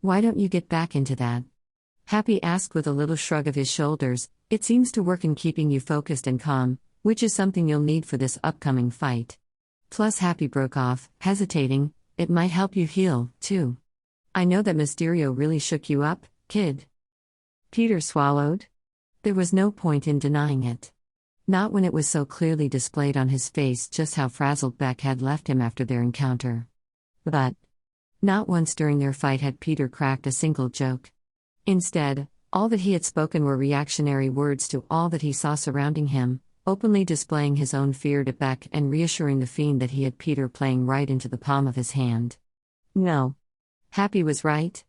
why don't you get back into that?" Happy asked with a little shrug of his shoulders. "It seems to work in keeping you focused and calm, which is something you'll need for this upcoming fight. Plus," Happy broke off, hesitating, "it might help you heal, too. I know that Mysterio really shook you up, kid." Peter swallowed. There was no point in denying it. Not when it was so clearly displayed on his face just how frazzled Beck had left him after their encounter. But not once during their fight had Peter cracked a single joke. Instead, all that he had spoken were reactionary words to all that he saw surrounding him, openly displaying his own fear to Beck and reassuring the fiend that he had Peter playing right into the palm of his hand. No. Happy was right.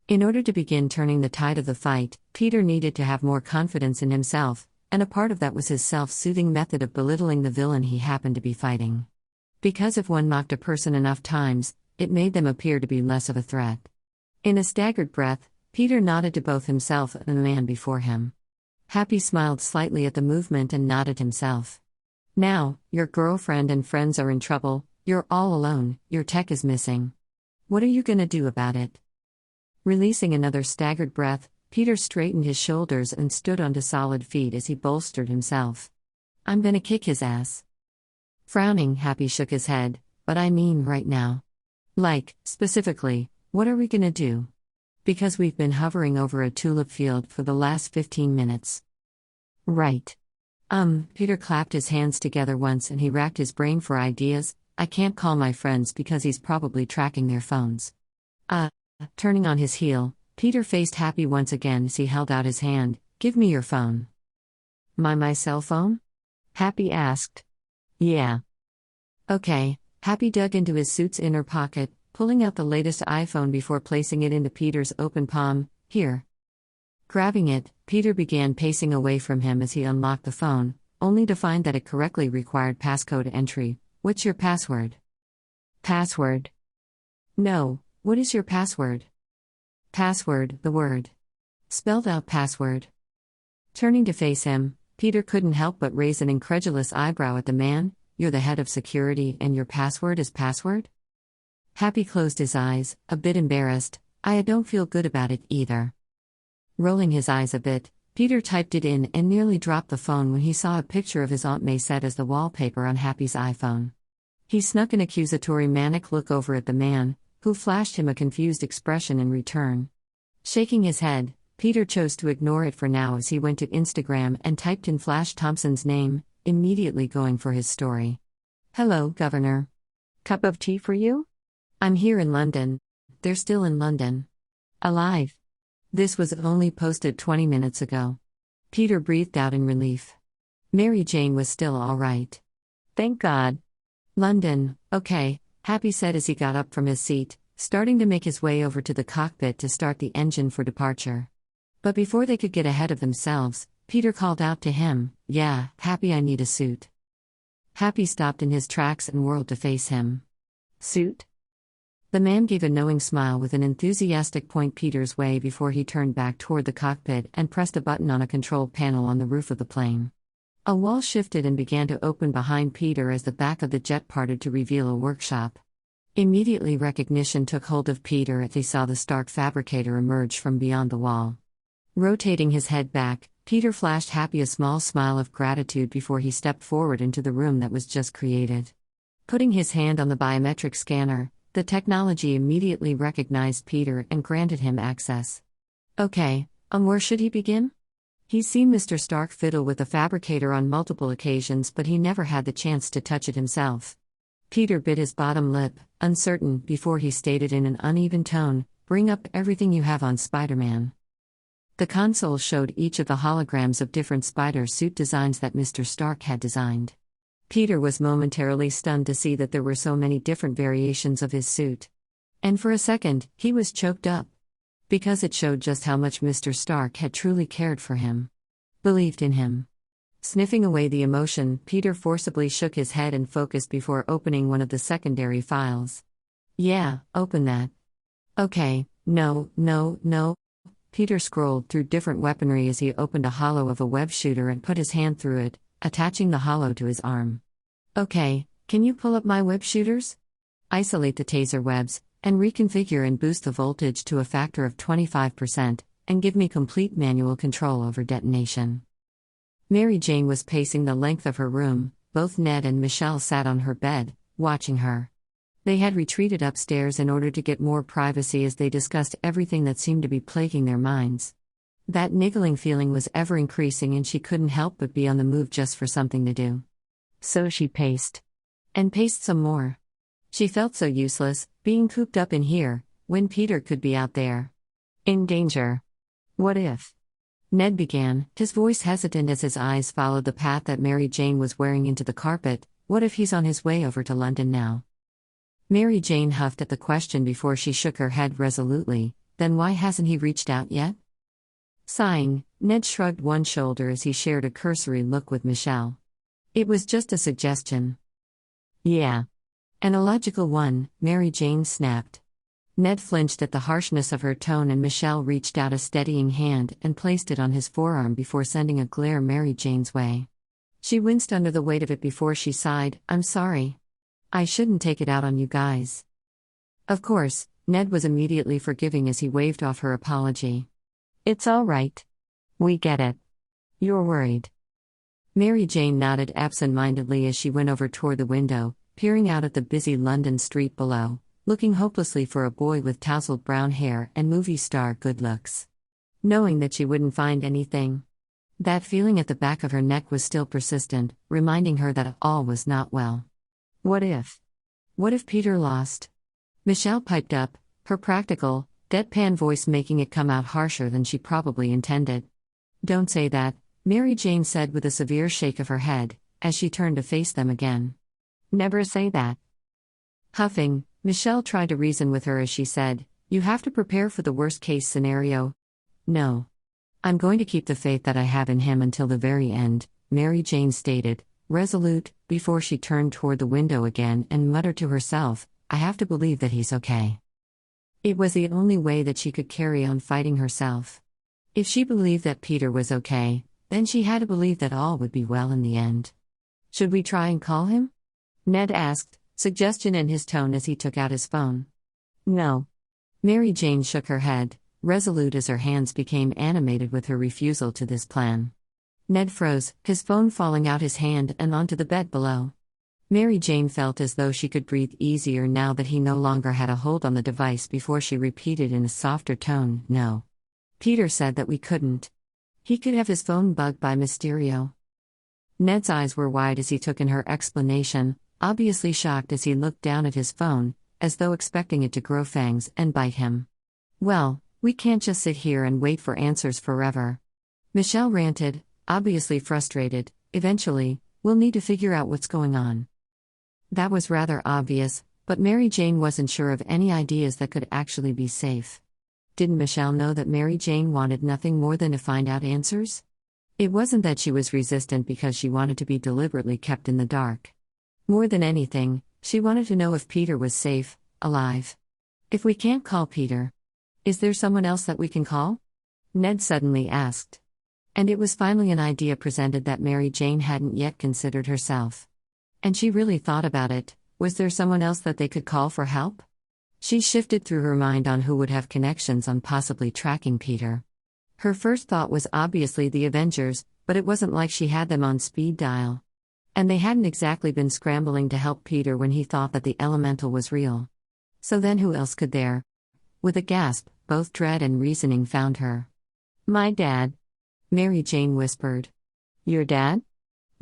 In order to begin turning the tide of the fight, Peter needed to have more confidence in himself, and a part of that was his self-soothing method of belittling the villain he happened to be fighting. Because if one mocked a person enough times, it made them appear to be less of a threat. In a staggered breath, Peter nodded to both himself and the man before him. Happy smiled slightly at the movement and nodded himself. "Now, your girlfriend and friends are in trouble, you're all alone, your tech is missing. What are you gonna do about it?" Releasing another staggered breath, Peter straightened his shoulders and stood onto solid feet as he bolstered himself. "I'm gonna kick his ass." Frowning, Happy shook his head, "But I mean right now. Like, specifically, what are we gonna do? Because we've been hovering over a tulip field for the last 15 minutes. Right. Peter clapped his hands together once and he racked his brain for ideas. "I can't call my friends because he's probably tracking their phones. Turning on his heel, Peter faced Happy once again as he held out his hand. Give me your phone. My cell phone? Happy asked. Yeah. Okay. Happy dug into his suit's inner pocket, pulling out the latest iPhone before placing it into Peter's open palm. Here. Grabbing it, Peter began pacing away from him as he unlocked the phone, only to find that it correctly required passcode entry. What's your password? Password? No, what is your password? Password, the word. Spelled out password. Turning to face him, Peter couldn't help but raise an incredulous eyebrow at the man. You're the head of security and your password is password? Happy closed his eyes, a bit embarrassed. I don't feel good about it either. Rolling his eyes a bit, Peter typed it in and nearly dropped the phone when he saw a picture of his Aunt May set as the wallpaper on Happy's iPhone. He snuck an accusatory manic look over at the man, who flashed him a confused expression in return. Shaking his head, Peter chose to ignore it for now as he went to Instagram and typed in Flash Thompson's name, immediately going for his story. Hello, Governor. Cup of tea for you? I'm here in London. They're still in London. Alive. This was only posted 20 minutes ago. Peter breathed out in relief. Mary Jane was still all right. Thank God. London, okay, Happy said as he got up from his seat, starting to make his way over to the cockpit to start the engine for departure. But before they could get ahead of themselves, Peter called out to him, Yeah, Happy, I need a suit. Happy stopped in his tracks and whirled to face him. Suit? The man gave a knowing smile with an enthusiastic point Peter's way before he turned back toward the cockpit and pressed a button on a control panel on the roof of the plane. A wall shifted and began to open behind Peter as the back of the jet parted to reveal a workshop. Immediately recognition took hold of Peter as he saw the Stark fabricator emerge from beyond the wall. Rotating his head back, Peter flashed Happy a small smile of gratitude before he stepped forward into the room that was just created. Putting his hand on the biometric scanner, the technology immediately recognized Peter and granted him access. Okay, where should he begin? He's seen Mr. Stark fiddle with the fabricator on multiple occasions, but he never had the chance to touch it himself. Peter bit his bottom lip, uncertain, before he stated in an uneven tone, Bring up everything you have on Spider-Man. The console showed each of the holograms of different spider suit designs that Mr. Stark had designed. Peter was momentarily stunned to see that there were so many different variations of his suit. And for a second, he was choked up. Because it showed just how much Mr. Stark had truly cared for him. Believed in him. Sniffing away the emotion, Peter forcibly shook his head and focused before opening one of the secondary files. Yeah, open that. Okay, no. Peter scrolled through different weaponry as he opened a hollow of a web shooter and put his hand through it, attaching the hollow to his arm. Okay, can you pull up my web shooters? Isolate the taser webs, and reconfigure and boost the voltage to a factor of 25%, and give me complete manual control over detonation. Mary Jane was pacing the length of her room. Both Ned and Michelle sat on her bed, watching her. They had retreated upstairs in order to get more privacy as they discussed everything that seemed to be plaguing their minds. That niggling feeling was ever increasing and she couldn't help but be on the move just for something to do. So she paced. And paced some more. She felt so useless, being cooped up in here, when Peter could be out there. In danger. What if? Ned began, his voice hesitant as his eyes followed the path that Mary Jane was wearing into the carpet. What if he's on his way over to London now? Mary Jane huffed at the question before she shook her head resolutely. Then why hasn't he reached out yet? Sighing, Ned shrugged one shoulder as he shared a cursory look with Michelle. It was just a suggestion. Yeah. An illogical one, Mary Jane snapped. Ned flinched at the harshness of her tone and Michelle reached out a steadying hand and placed it on his forearm before sending a glare Mary Jane's way. She winced under the weight of it before she sighed, I'm sorry. I shouldn't take it out on you guys. Of course, Ned was immediately forgiving as he waved off her apology. It's all right. We get it. You're worried. Mary Jane nodded absent-mindedly as she went over toward the window, peering out at the busy London street below, looking hopelessly for a boy with tousled brown hair and movie star good looks. Knowing that she wouldn't find anything. That feeling at the back of her neck was still persistent, reminding her that all was not well. What if? What if Peter lost? Michelle piped up, her practical, deadpan voice making it come out harsher than she probably intended. "Don't say that," Mary Jane said with a severe shake of her head, as she turned to face them again. "Never say that." Huffing, Michelle tried to reason with her as she said, "You have to prepare for the worst-case scenario." "No. I'm going to keep the faith that I have in him until the very end," Mary Jane stated, resolute, before she turned toward the window again and muttered to herself, "I have to believe that he's okay." It was the only way that she could carry on fighting herself. If she believed that Peter was okay, then she had to believe that all would be well in the end. "Should we try and call him?" Ned asked, suggestion in his tone as he took out his phone. "No." Mary Jane shook her head, resolute as her hands became animated with her refusal to this plan. Ned froze, his phone falling out his hand and onto the bed below. Mary Jane felt as though she could breathe easier now that he no longer had a hold on the device before she repeated in a softer tone, "No. Peter said that we couldn't. He could have his phone bugged by Mysterio." Ned's eyes were wide as he took in her explanation, obviously shocked as he looked down at his phone, as though expecting it to grow fangs and bite him. "Well, we can't just sit here and wait for answers forever," Michelle ranted, obviously frustrated. "Eventually, we'll need to figure out what's going on." That was rather obvious, but Mary Jane wasn't sure of any ideas that could actually be safe. Didn't Michelle know that Mary Jane wanted nothing more than to find out answers? It wasn't that she was resistant because she wanted to be deliberately kept in the dark. More than anything, she wanted to know if Peter was safe, alive. "If we can't call Peter, is there someone else that we can call?" Ned suddenly asked. And it was finally an idea presented that Mary Jane hadn't yet considered herself. And she really thought about it. Was there someone else that they could call for help? She shifted through her mind on who would have connections on possibly tracking Peter. Her first thought was obviously the Avengers, but it wasn't like she had them on speed dial. And they hadn't exactly been scrambling to help Peter when he thought that the elemental was real. So then who else could there? With a gasp, both dread and reasoning found her. "My dad," Mary Jane whispered. "Your dad?"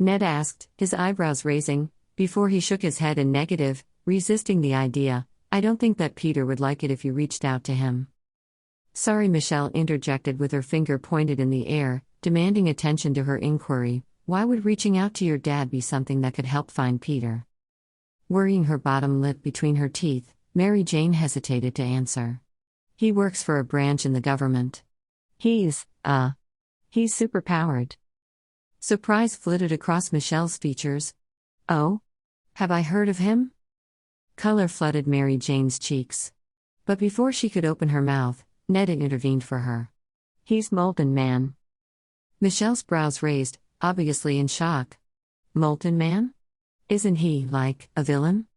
Ned asked, his eyebrows raising, before he shook his head in negative, resisting the idea. "I don't think that Peter would like it if you reached out to him." "Sorry," Michelle interjected with her finger pointed in the air, demanding attention to her inquiry. "Why would reaching out to your dad be something that could help find Peter?" Worrying her bottom lip between her teeth, Mary Jane hesitated to answer. "He works for a branch in the government. He's superpowered." Surprise flitted across Michelle's features. "Oh? Have I heard of him?" Color flooded Mary Jane's cheeks. But before she could open her mouth, Ned intervened for her. "He's Molten Man." Michelle's brows raised, obviously in shock. "Molten Man? Isn't he, like, a villain?"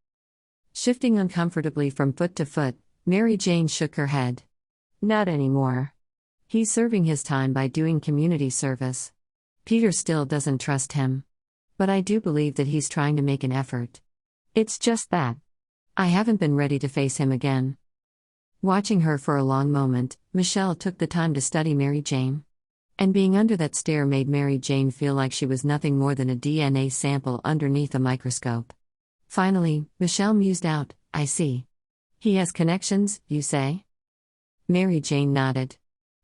Shifting uncomfortably from foot to foot, Mary Jane shook her head. "Not anymore. He's serving his time by doing community service. Peter still doesn't trust him. But I do believe that he's trying to make an effort. It's just that I haven't been ready to face him again." Watching her for a long moment, Michelle took the time to study Mary Jane. And being under that stare made Mary Jane feel like she was nothing more than a DNA sample underneath a microscope. Finally, Michelle mused out, "I see. He has connections, you say?" Mary Jane nodded.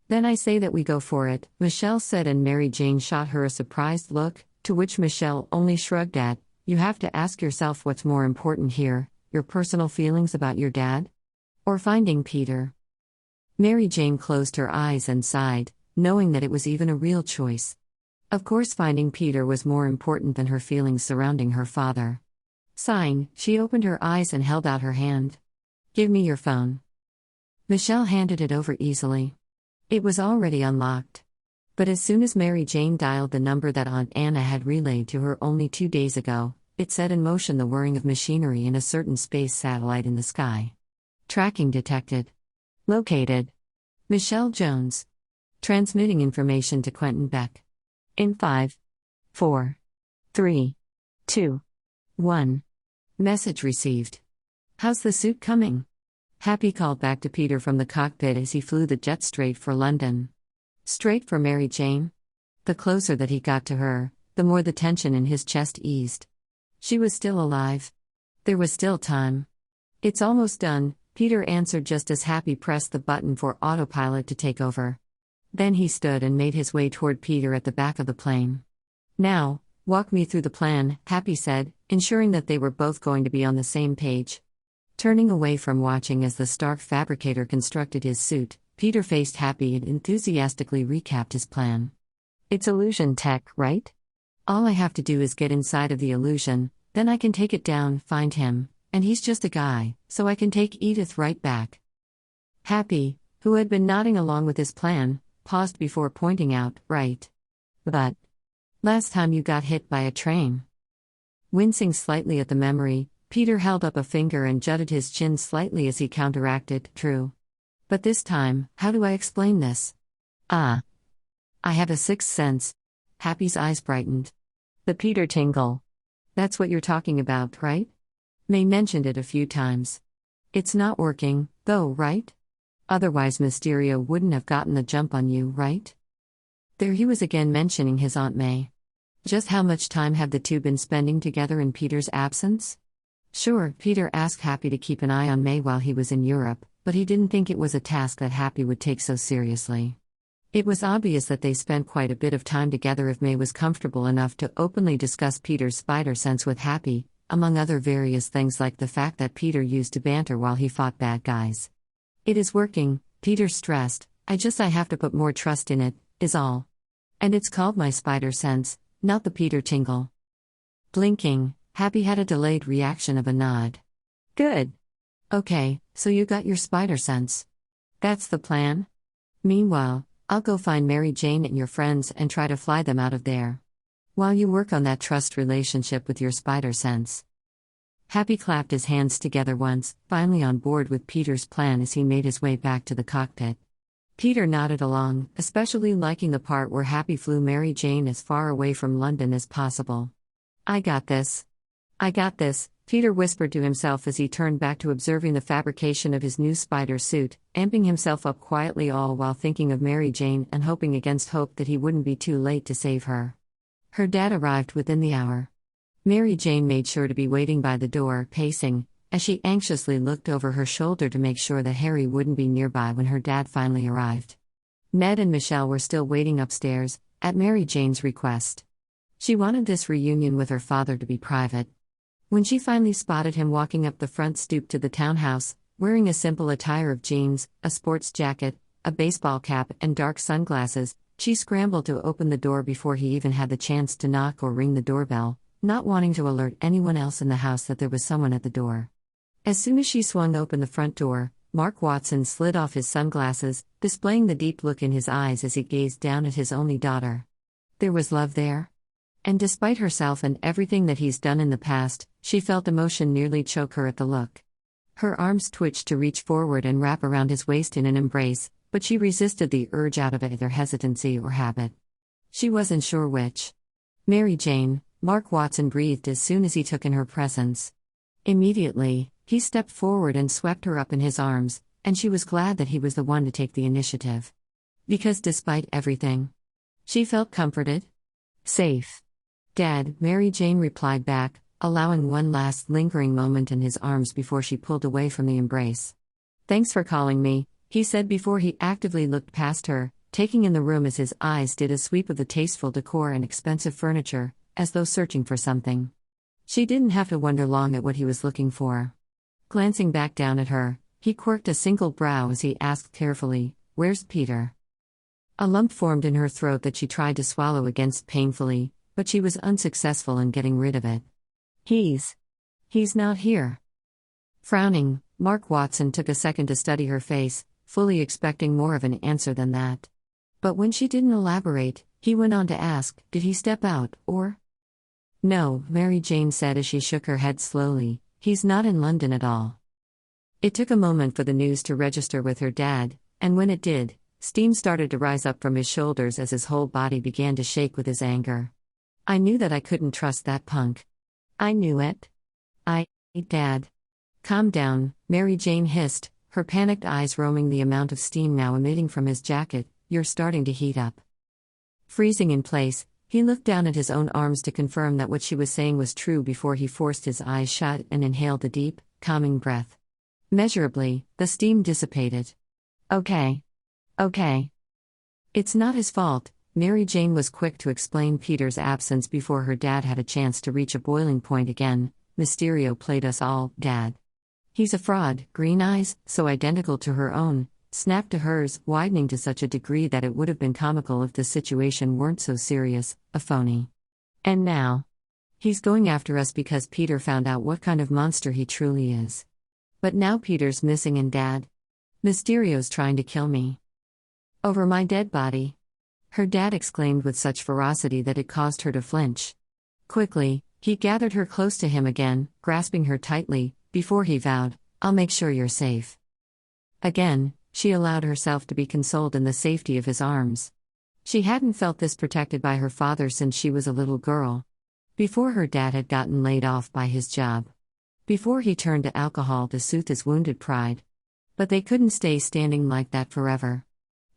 "Then I say that we go for it," Michelle said, and Mary Jane shot her a surprised look, to which Michelle only shrugged at. "You have to ask yourself what's more important here, your personal feelings about your dad? Or finding Peter?" Mary Jane closed her eyes and sighed, knowing that it was even a real choice. Of course, finding Peter was more important than her feelings surrounding her father. Sighing, she opened her eyes and held out her hand. "Give me your phone." Michelle handed it over easily. It was already unlocked. But as soon as Mary Jane dialed the number that Aunt Anna had relayed to her only 2 days ago, it set in motion the whirring of machinery in a certain space satellite in the sky. Tracking detected. Located. Michelle Jones. Transmitting information to Quentin Beck. In 5, 4, 3, 2, 1. Message received. "How's the suit coming?" Happy called back to Peter from the cockpit as he flew the jet straight for London. Straight for Mary Jane? The closer that he got to her, the more the tension in his chest eased. She was still alive. There was still time. "It's almost done," Peter answered just as Happy pressed the button for autopilot to take over. Then he stood and made his way toward Peter at the back of the plane. "Now, walk me through the plan," Happy said, ensuring that they were both going to be on the same page. Turning away from watching as the Stark fabricator constructed his suit, Peter faced Happy and enthusiastically recapped his plan. "It's illusion tech, right? All I have to do is get inside of the illusion, then I can take it down, find him, and he's just a guy, so I can take Edith right back." Happy, who had been nodding along with his plan, paused before pointing out, "Right. But last time you got hit by a train." Wincing slightly at the memory, Peter held up a finger and jutted his chin slightly as he counteracted, "True. But this time, how do I explain this?" "I have a sixth sense." Happy's eyes brightened. "The Peter tingle. That's what you're talking about, right? May mentioned it a few times. It's not working, though, right? Otherwise Mysterio wouldn't have gotten the jump on you, right?" There he was again mentioning his Aunt May. Just how much time have the two been spending together in Peter's absence? Sure, Peter asked Happy to keep an eye on May while he was in Europe, but he didn't think it was a task that Happy would take so seriously. It was obvious that they spent quite a bit of time together if May was comfortable enough to openly discuss Peter's spider sense with Happy, among other various things like the fact that Peter used to banter while he fought bad guys. "It is working," Peter stressed, I have to put more trust in it, is all. And it's called my spider sense, not the Peter tingle." Blinking, Happy had a delayed reaction of a nod. "Good. Okay, so you got your spider sense. That's the plan? Meanwhile, I'll go find Mary Jane and your friends and try to fly them out of there. While you work on that trust relationship with your spider sense." Happy clapped his hands together once, finally on board with Peter's plan as he made his way back to the cockpit. Peter nodded along, especially liking the part where Happy flew Mary Jane as far away from London as possible. "I got this. I got this," Peter whispered to himself as he turned back to observing the fabrication of his new spider suit, amping himself up quietly all while thinking of Mary Jane and hoping against hope that he wouldn't be too late to save her. Her dad arrived within the hour. Mary Jane made sure to be waiting by the door, pacing, as she anxiously looked over her shoulder to make sure that Harry wouldn't be nearby when her dad finally arrived. Ned and Michelle were still waiting upstairs, at Mary Jane's request. She wanted this reunion with her father to be private. When she finally spotted him walking up the front stoop to the townhouse, wearing a simple attire of jeans, a sports jacket, a baseball cap, and dark sunglasses, she scrambled to open the door before he even had the chance to knock or ring the doorbell, not wanting to alert anyone else in the house that there was someone at the door. As soon as she swung open the front door, Mark Watson slid off his sunglasses, displaying the deep look in his eyes as he gazed down at his only daughter. There was love there. And despite herself and everything that he's done in the past, she felt emotion nearly choke her at the look. Her arms twitched to reach forward and wrap around his waist in an embrace, but she resisted the urge out of either hesitancy or habit. She wasn't sure which. "Mary Jane," Mark Watson breathed as soon as he took in her presence. Immediately, he stepped forward and swept her up in his arms, and she was glad that he was the one to take the initiative. Because despite everything, she felt comforted. Safe. "Dad," Mary Jane replied back, allowing one last lingering moment in his arms before she pulled away from the embrace. "Thanks for calling me," he said before he actively looked past her, taking in the room as his eyes did a sweep of the tasteful decor and expensive furniture, as though searching for something. She didn't have to wonder long at what he was looking for. Glancing back down at her, he quirked a single brow as he asked carefully, "Where's Peter?" A lump formed in her throat that she tried to swallow against painfully, but she was unsuccessful in getting rid of it. He's not here." Frowning, Mark Watson took a second to study her face, fully expecting more of an answer than that. But when she didn't elaborate, he went on to ask, "Did he step out, or?" "No," Mary Jane said as she shook her head slowly, "he's not in London at all." It took a moment for the news to register with her dad, and when it did, steam started to rise up from his shoulders as his whole body began to shake with his anger. "I knew that I couldn't trust that punk. I knew it. Dad." "Calm down," Mary Jane hissed, her panicked eyes roaming the amount of steam now emitting from his jacket. "You're starting to heat up." Freezing in place, he looked down at his own arms to confirm that what she was saying was true before he forced his eyes shut and inhaled a deep, calming breath. Measurably, the steam dissipated. Okay. Okay. It's not his fault, Mary Jane was quick to explain Peter's absence before her dad had a chance to reach a boiling point again. Mysterio played us all, Dad. He's a fraud, green eyes, so identical to her own, snapped to hers, widening to such a degree that it would have been comical if the situation weren't so serious, a phony. And now? He's going after us because Peter found out what kind of monster he truly is. But now Peter's missing and Dad. Mysterio's trying to kill me. Over my dead body. Her dad exclaimed with such ferocity that it caused her to flinch. Quickly, he gathered her close to him again, grasping her tightly, before he vowed, "I'll make sure you're safe." Again, she allowed herself to be consoled in the safety of his arms. She hadn't felt this protected by her father since she was a little girl. Before her dad had gotten laid off by his job. Before he turned to alcohol to soothe his wounded pride. But they couldn't stay standing like that forever.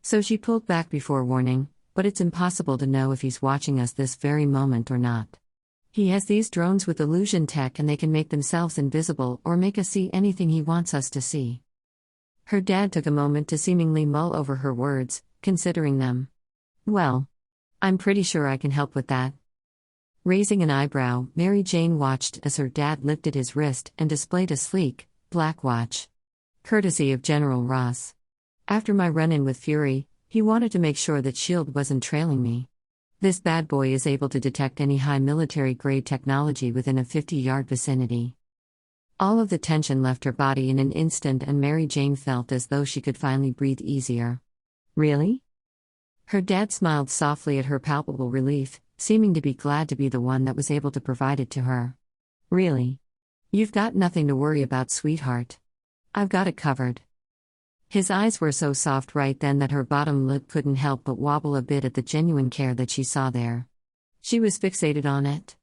So she pulled back before warning, but it's impossible to know if he's watching us this very moment or not. He has these drones with illusion tech and they can make themselves invisible or make us see anything he wants us to see. Her dad took a moment to seemingly mull over her words, considering them. Well, I'm pretty sure I can help with that. Raising an eyebrow, Mary Jane watched as her dad lifted his wrist and displayed a sleek, black watch. Courtesy of General Ross. After my run-in with Fury, he wanted to make sure that S.H.I.E.L.D. wasn't trailing me. This bad boy is able to detect any high military-grade technology within a 50-yard vicinity. All of the tension left her body in an instant and Mary Jane felt as though she could finally breathe easier. Really? Her dad smiled softly at her palpable relief, seeming to be glad to be the one that was able to provide it to her. Really? You've got nothing to worry about, sweetheart. I've got it covered. His eyes were so soft right then that her bottom lip couldn't help but wobble a bit at the genuine care that she saw there. She was fixated on it.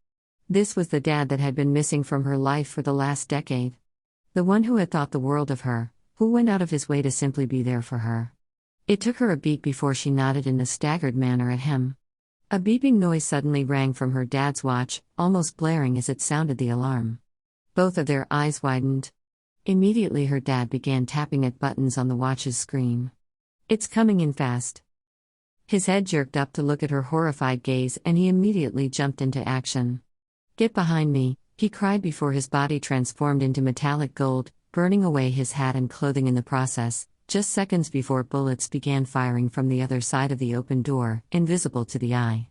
This was the dad that had been missing from her life for the last decade. The one who had thought the world of her, who went out of his way to simply be there for her. It took her a beat before she nodded in a staggered manner at him. A beeping noise suddenly rang from her dad's watch, almost blaring as it sounded the alarm. Both of their eyes widened. Immediately her dad began tapping at buttons on the watch's screen. It's coming in fast. His head jerked up to look at her horrified gaze and he immediately jumped into action. Get behind me, he cried before his body transformed into metallic gold, burning away his hat and clothing in the process, just seconds before bullets began firing from the other side of the open door, invisible to the eye.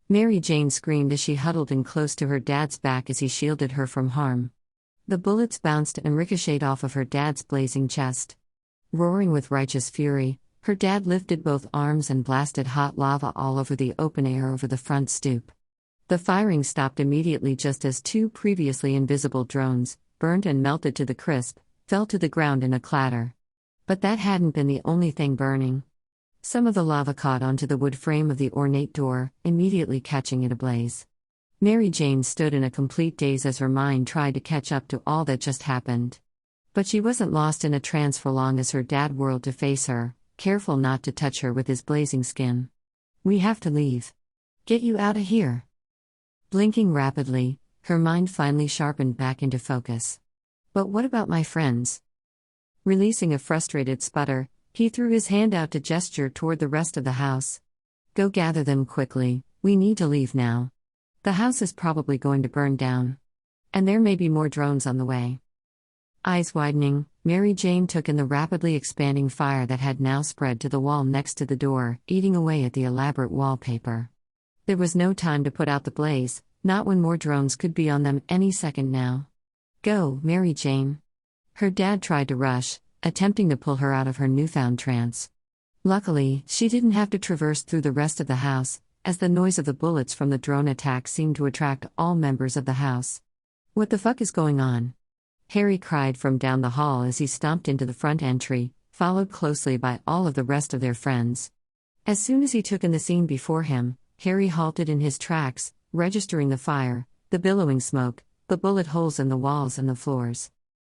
Mary Jane screamed as she huddled in close to her dad's back as he shielded her from harm. The bullets bounced and ricocheted off of her dad's blazing chest. Roaring with righteous fury, her dad lifted both arms and blasted hot lava all over the open air over the front stoop. The firing stopped immediately just as two previously invisible drones, burnt and melted to the crisp, fell to the ground in a clatter. But that hadn't been the only thing burning. Some of the lava caught onto the wood frame of the ornate door, immediately catching it ablaze. Mary Jane stood in a complete daze as her mind tried to catch up to all that just happened. But she wasn't lost in a trance for long as her dad whirled to face her, careful not to touch her with his blazing skin. We have to leave. Get you out of here. Blinking rapidly, her mind finally sharpened back into focus. But what about my friends? Releasing a frustrated sputter, he threw his hand out to gesture toward the rest of the house. Go gather them quickly, we need to leave now. The house is probably going to burn down. And there may be more drones on the way. Eyes widening, Mary Jane took in the rapidly expanding fire that had now spread to the wall next to the door, eating away at the elaborate wallpaper. There was no time to put out the blaze, not when more drones could be on them any second now. Go, Mary Jane. Her dad tried to rush, attempting to pull her out of her newfound trance. Luckily, she didn't have to traverse through the rest of the house, as the noise of the bullets from the drone attack seemed to attract all members of the house. What the fuck is going on? Harry cried from down the hall as he stomped into the front entry, followed closely by all of the rest of their friends. As soon as he took in the scene before him, Harry halted in his tracks, registering the fire, the billowing smoke, the bullet holes in the walls and the floors.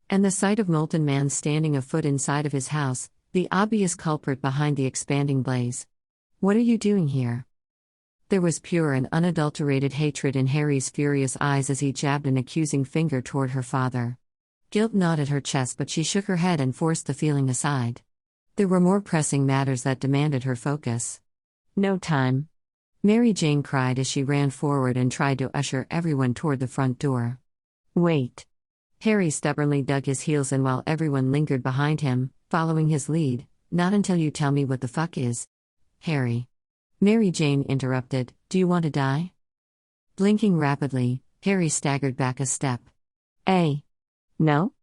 And the sight of molten man standing a foot inside of his house, the obvious culprit behind the expanding blaze. What are you doing here? There was pure and unadulterated hatred in Harry's furious eyes as he jabbed an accusing finger toward her father. Guilt gnawed at her chest, but she shook her head and forced the feeling aside. There were more pressing matters that demanded her focus. No time. Mary Jane cried as she ran forward and tried to usher everyone toward the front door. Wait. Harry stubbornly dug his heels in while everyone lingered behind him, following his lead. Not until you tell me what the fuck is. Harry. Mary Jane interrupted, do you want to die? Blinking rapidly, Harry staggered back a step. No?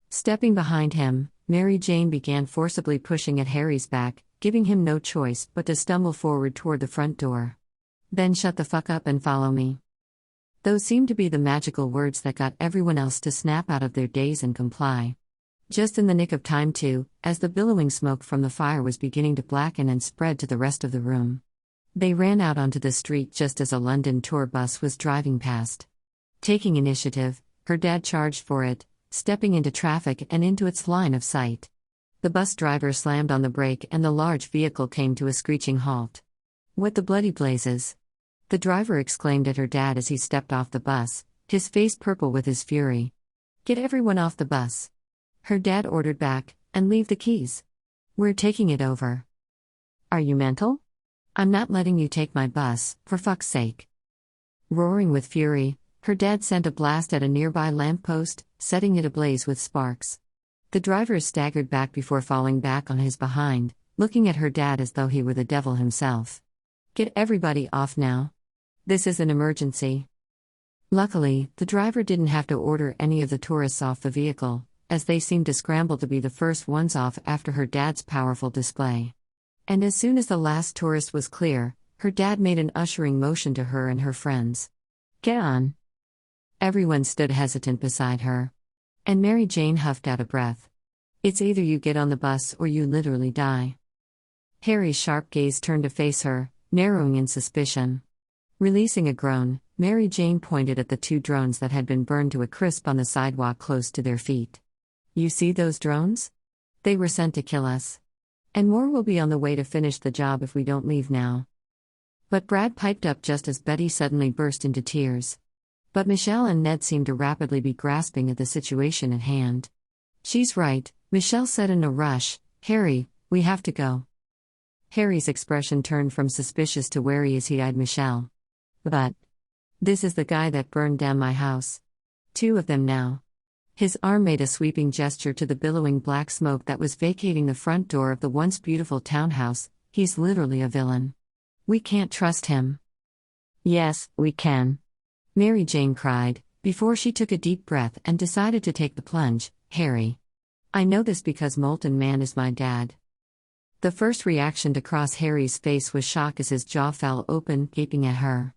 Stepping behind him, Mary Jane began forcibly pushing at Harry's back, giving him no choice but to stumble forward toward the front door. Then shut the fuck up and follow me. Those seemed to be the magical words that got everyone else to snap out of their daze and comply. Just in the nick of time too, as the billowing smoke from the fire was beginning to blacken and spread to the rest of the room. They ran out onto the street just as a London tour bus was driving past. Taking initiative, her dad charged for it, stepping into traffic and into its line of sight. The bus driver slammed on the brake and the large vehicle came to a screeching halt. What the bloody blazes? The driver exclaimed at her dad as he stepped off the bus, his face purple with his fury. Get everyone off the bus. Her dad ordered back, and leave the keys. We're taking it over. Are you mental? I'm not letting you take my bus, for fuck's sake. Roaring with fury, her dad sent a blast at a nearby lamppost, setting it ablaze with sparks. The driver staggered back before falling back on his behind, looking at her dad as though he were the devil himself. Get everybody off now. This is an emergency. Luckily, the driver didn't have to order any of the tourists off the vehicle, as they seemed to scramble to be the first ones off after her dad's powerful display. And as soon as the last tourist was clear, her dad made an ushering motion to her and her friends. Get on. Everyone stood hesitant beside her. And Mary Jane huffed out a breath. It's either you get on the bus or you literally die. Harry's sharp gaze turned to face her, narrowing in suspicion. Releasing a groan, Mary Jane pointed at the two drones that had been burned to a crisp on the sidewalk close to their feet. You see those drones? They were sent to kill us. And more will be on the way to finish the job if we don't leave now. But Brad piped up just as Betty suddenly burst into tears. But Michelle and Ned seemed to rapidly be grasping at the situation at hand. She's right, Michelle said in a rush. Harry, we have to go. Harry's expression turned from suspicious to wary as he eyed Michelle. But this is the guy that burned down my house. Two of them now. His arm made a sweeping gesture to the billowing black smoke that was vacating the front door of the once beautiful townhouse. He's literally a villain. We can't trust him. Yes, we can. Mary Jane cried, before she took a deep breath and decided to take the plunge. Harry. I know this because Molten Man is my dad. The first reaction to cross Harry's face was shock as his jaw fell open, gaping at her.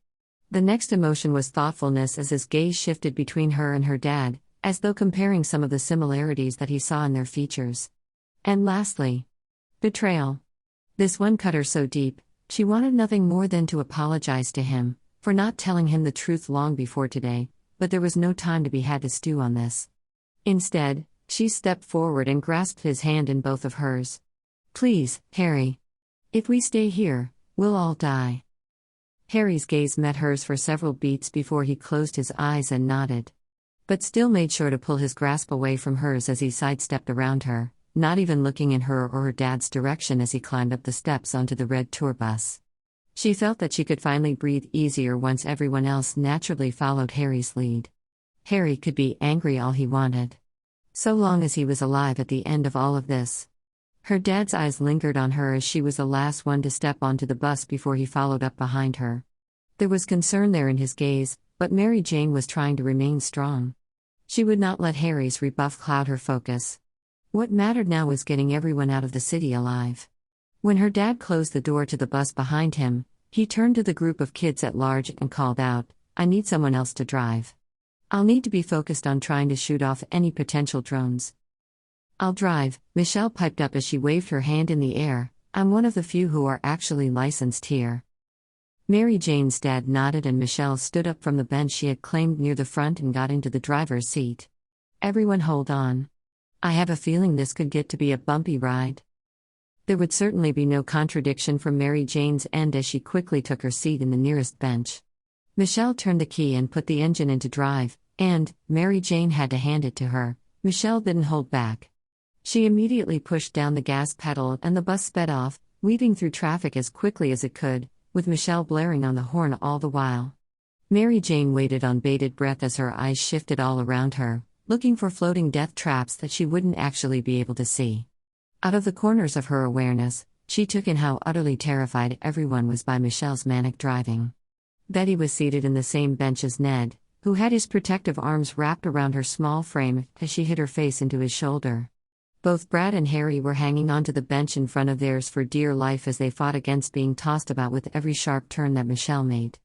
The next emotion was thoughtfulness as his gaze shifted between her and her dad, as though comparing some of the similarities that he saw in their features. And lastly, betrayal. This one cut her so deep, she wanted nothing more than to apologize to him, for not telling him the truth long before today, but there was no time to be had to stew on this. Instead, she stepped forward and grasped his hand in both of hers. Please, Harry. If we stay here, we'll all die. Harry's gaze met hers for several beats before he closed his eyes and nodded. But still made sure to pull his grasp away from hers as he sidestepped around her, not even looking in her or her dad's direction as he climbed up the steps onto the red tour bus. She felt that she could finally breathe easier once everyone else naturally followed Harry's lead. Harry could be angry all he wanted. So long as he was alive at the end of all of this. Her dad's eyes lingered on her as she was the last one to step onto the bus before he followed up behind her. There was concern there in his gaze, but Mary Jane was trying to remain strong. She would not let Harry's rebuff cloud her focus. What mattered now was getting everyone out of the city alive. When her dad closed the door to the bus behind him, he turned to the group of kids at large and called out, I need someone else to drive. I'll need to be focused on trying to shoot off any potential drones. I'll drive, Michelle piped up as she waved her hand in the air. I'm one of the few who are actually licensed here. Mary Jane's dad nodded and Michelle stood up from the bench she had claimed near the front and got into the driver's seat. Everyone hold on. I have a feeling this could get to be a bumpy ride. There would certainly be no contradiction from Mary Jane's end as she quickly took her seat in the nearest bench. Michelle turned the key and put the engine into drive, and Mary Jane had to hand it to her. Michelle didn't hold back. She immediately pushed down the gas pedal and the bus sped off, weaving through traffic as quickly as it could, with Michelle blaring on the horn all the while. Mary Jane waited on bated breath as her eyes shifted all around her, looking for floating death traps that she wouldn't actually be able to see. Out of the corners of her awareness, she took in how utterly terrified everyone was by Michelle's manic driving. Betty was seated in the same bench as Ned, who had his protective arms wrapped around her small frame as she hid her face into his shoulder. Both Brad and Harry were hanging onto the bench in front of theirs for dear life as they fought against being tossed about with every sharp turn that Michelle made.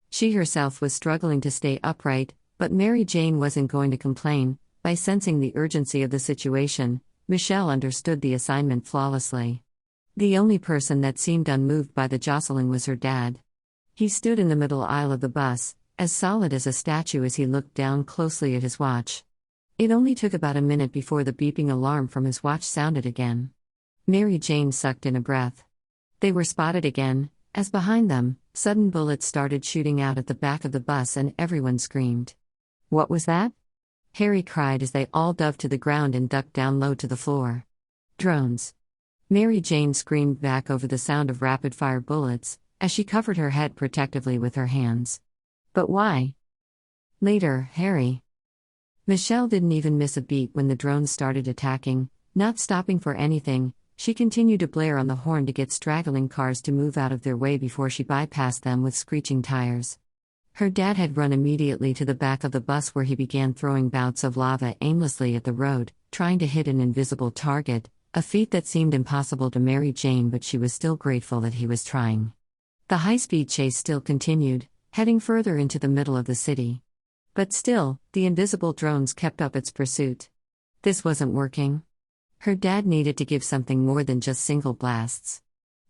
She herself was struggling to stay upright, but Mary Jane wasn't going to complain. By sensing the urgency of the situation, Michelle understood the assignment flawlessly. The only person that seemed unmoved by the jostling was her dad. He stood in the middle aisle of the bus, as solid as a statue as he looked down closely at his watch. It only took about a minute before the beeping alarm from his watch sounded again. Mary Jane sucked in a breath. They were spotted again, as behind them, sudden bullets started shooting out at the back of the bus and everyone screamed. "What was that?" Harry cried as they all dove to the ground and ducked down low to the floor. "Drones." Mary Jane screamed back over the sound of rapid-fire bullets, as she covered her head protectively with her hands. "But why?" "Later, Harry." Michelle didn't even miss a beat when the drones started attacking, not stopping for anything. She continued to blare on the horn to get straggling cars to move out of their way before she bypassed them with screeching tires. Her dad had run immediately to the back of the bus where he began throwing bouts of lava aimlessly at the road, trying to hit an invisible target, a feat that seemed impossible to Mary Jane, but she was still grateful that he was trying. The high-speed chase still continued, heading further into the middle of the city. But still, the invisible drones kept up its pursuit. This wasn't working. Her dad needed to give something more than just single blasts.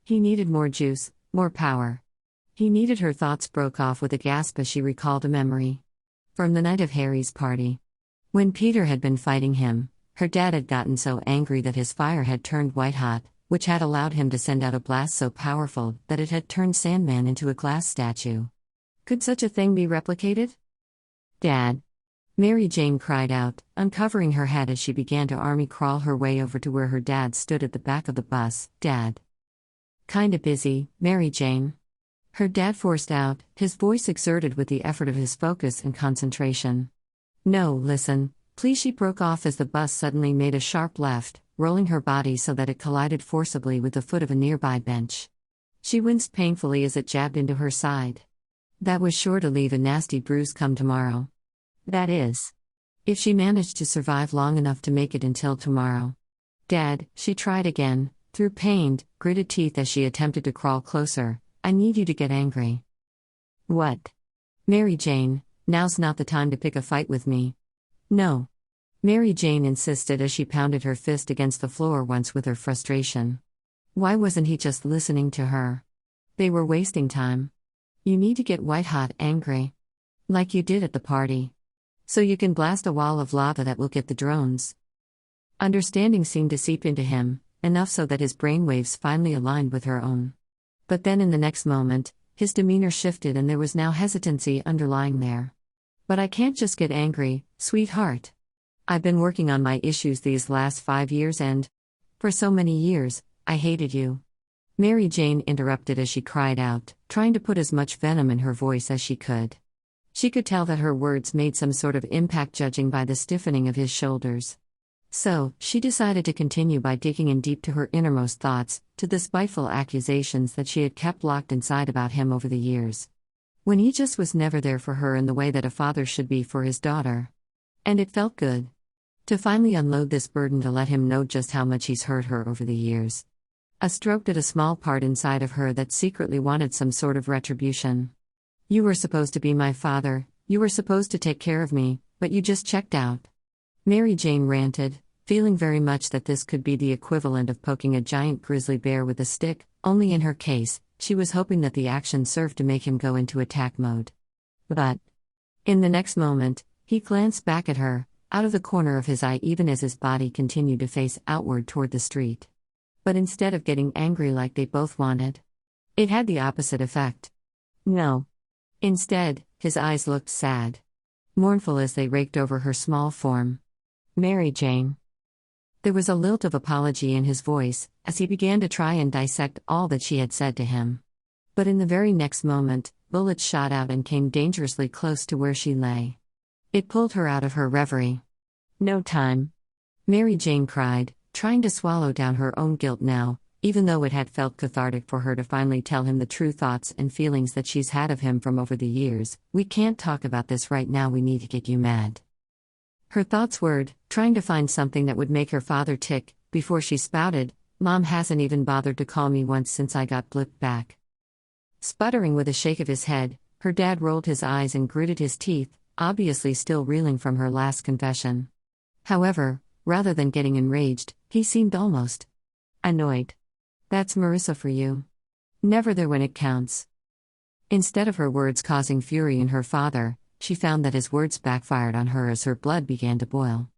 He needed more juice, more power. He needed. Her thoughts broke off with a gasp as she recalled a memory from the night of Harry's party. When Peter had been fighting him, her dad had gotten so angry that his fire had turned white-hot, which had allowed him to send out a blast so powerful that it had turned Sandman into a glass statue. Could such a thing be replicated? "Dad!" Mary Jane cried out, uncovering her head as she began to army crawl her way over to where her dad stood at the back of the bus. "Dad." "Kinda busy, Mary Jane." Her dad forced out, his voice exerted with the effort of his focus and concentration. "No, listen, please." She broke off as the bus suddenly made a sharp left, rolling her body so that it collided forcibly with the foot of a nearby bench. She winced painfully as it jabbed into her side. That was sure to leave a nasty bruise come tomorrow. That is, if she managed to survive long enough to make it until tomorrow. "Dad," she tried again, through pained, gritted teeth as she attempted to crawl closer, "I need you to get angry." "What?" "Mary Jane, now's not the time to pick a fight with me." "No." Mary Jane insisted as she pounded her fist against the floor once with her frustration. Why wasn't he just listening to her? They were wasting time. "You need to get white-hot angry. Like you did at the party. So you can blast a wall of lava that will get the drones." Understanding seemed to seep into him, enough so that his brainwaves finally aligned with her own. But then in the next moment, his demeanor shifted and there was now hesitancy underlying there. "But I can't just get angry, sweetheart. I've been working on my issues these last 5 years and, for so many years, I hated you." Mary Jane interrupted as she cried out, trying to put as much venom in her voice as she could. She could tell that her words made some sort of impact, judging by the stiffening of his shoulders. So, she decided to continue by digging in deep to her innermost thoughts, to the spiteful accusations that she had kept locked inside about him over the years. When he just was never there for her in the way that a father should be for his daughter. And it felt good to finally unload this burden, to let him know just how much he's hurt her over the years. A stroke did a small part inside of her that secretly wanted some sort of retribution. "You were supposed to be my father, you were supposed to take care of me, but you just checked out." Mary Jane ranted, feeling very much that this could be the equivalent of poking a giant grizzly bear with a stick, only in her case, she was hoping that the action served to make him go into attack mode. But in the next moment, he glanced back at her, out of the corner of his eye, even as his body continued to face outward toward the street. But instead of getting angry like they both wanted, it had the opposite effect. No. Instead, his eyes looked sad, mournful as they raked over her small form. Mary Jane. There was a lilt of apology in his voice as he began to try and dissect all that she had said to him. But in the very next moment, bullets shot out and came dangerously close to where she lay. It pulled her out of her reverie. "No time." Mary Jane cried, trying to swallow down her own guilt now, even though it had felt cathartic for her to finally tell him the true thoughts and feelings that she's had of him from over the years. "We can't talk about this right now, we need to get you mad." Her thoughts whirred, trying to find something that would make her father tick, before she spouted, "Mom hasn't even bothered to call me once since I got blipped back." Sputtering with a shake of his head, her dad rolled his eyes and gritted his teeth, obviously still reeling from her last confession. However, rather than getting enraged, he seemed almost annoyed. "That's Marissa for you. Never there when it counts." Instead of her words causing fury in her father, she found that his words backfired on her as her blood began to boil.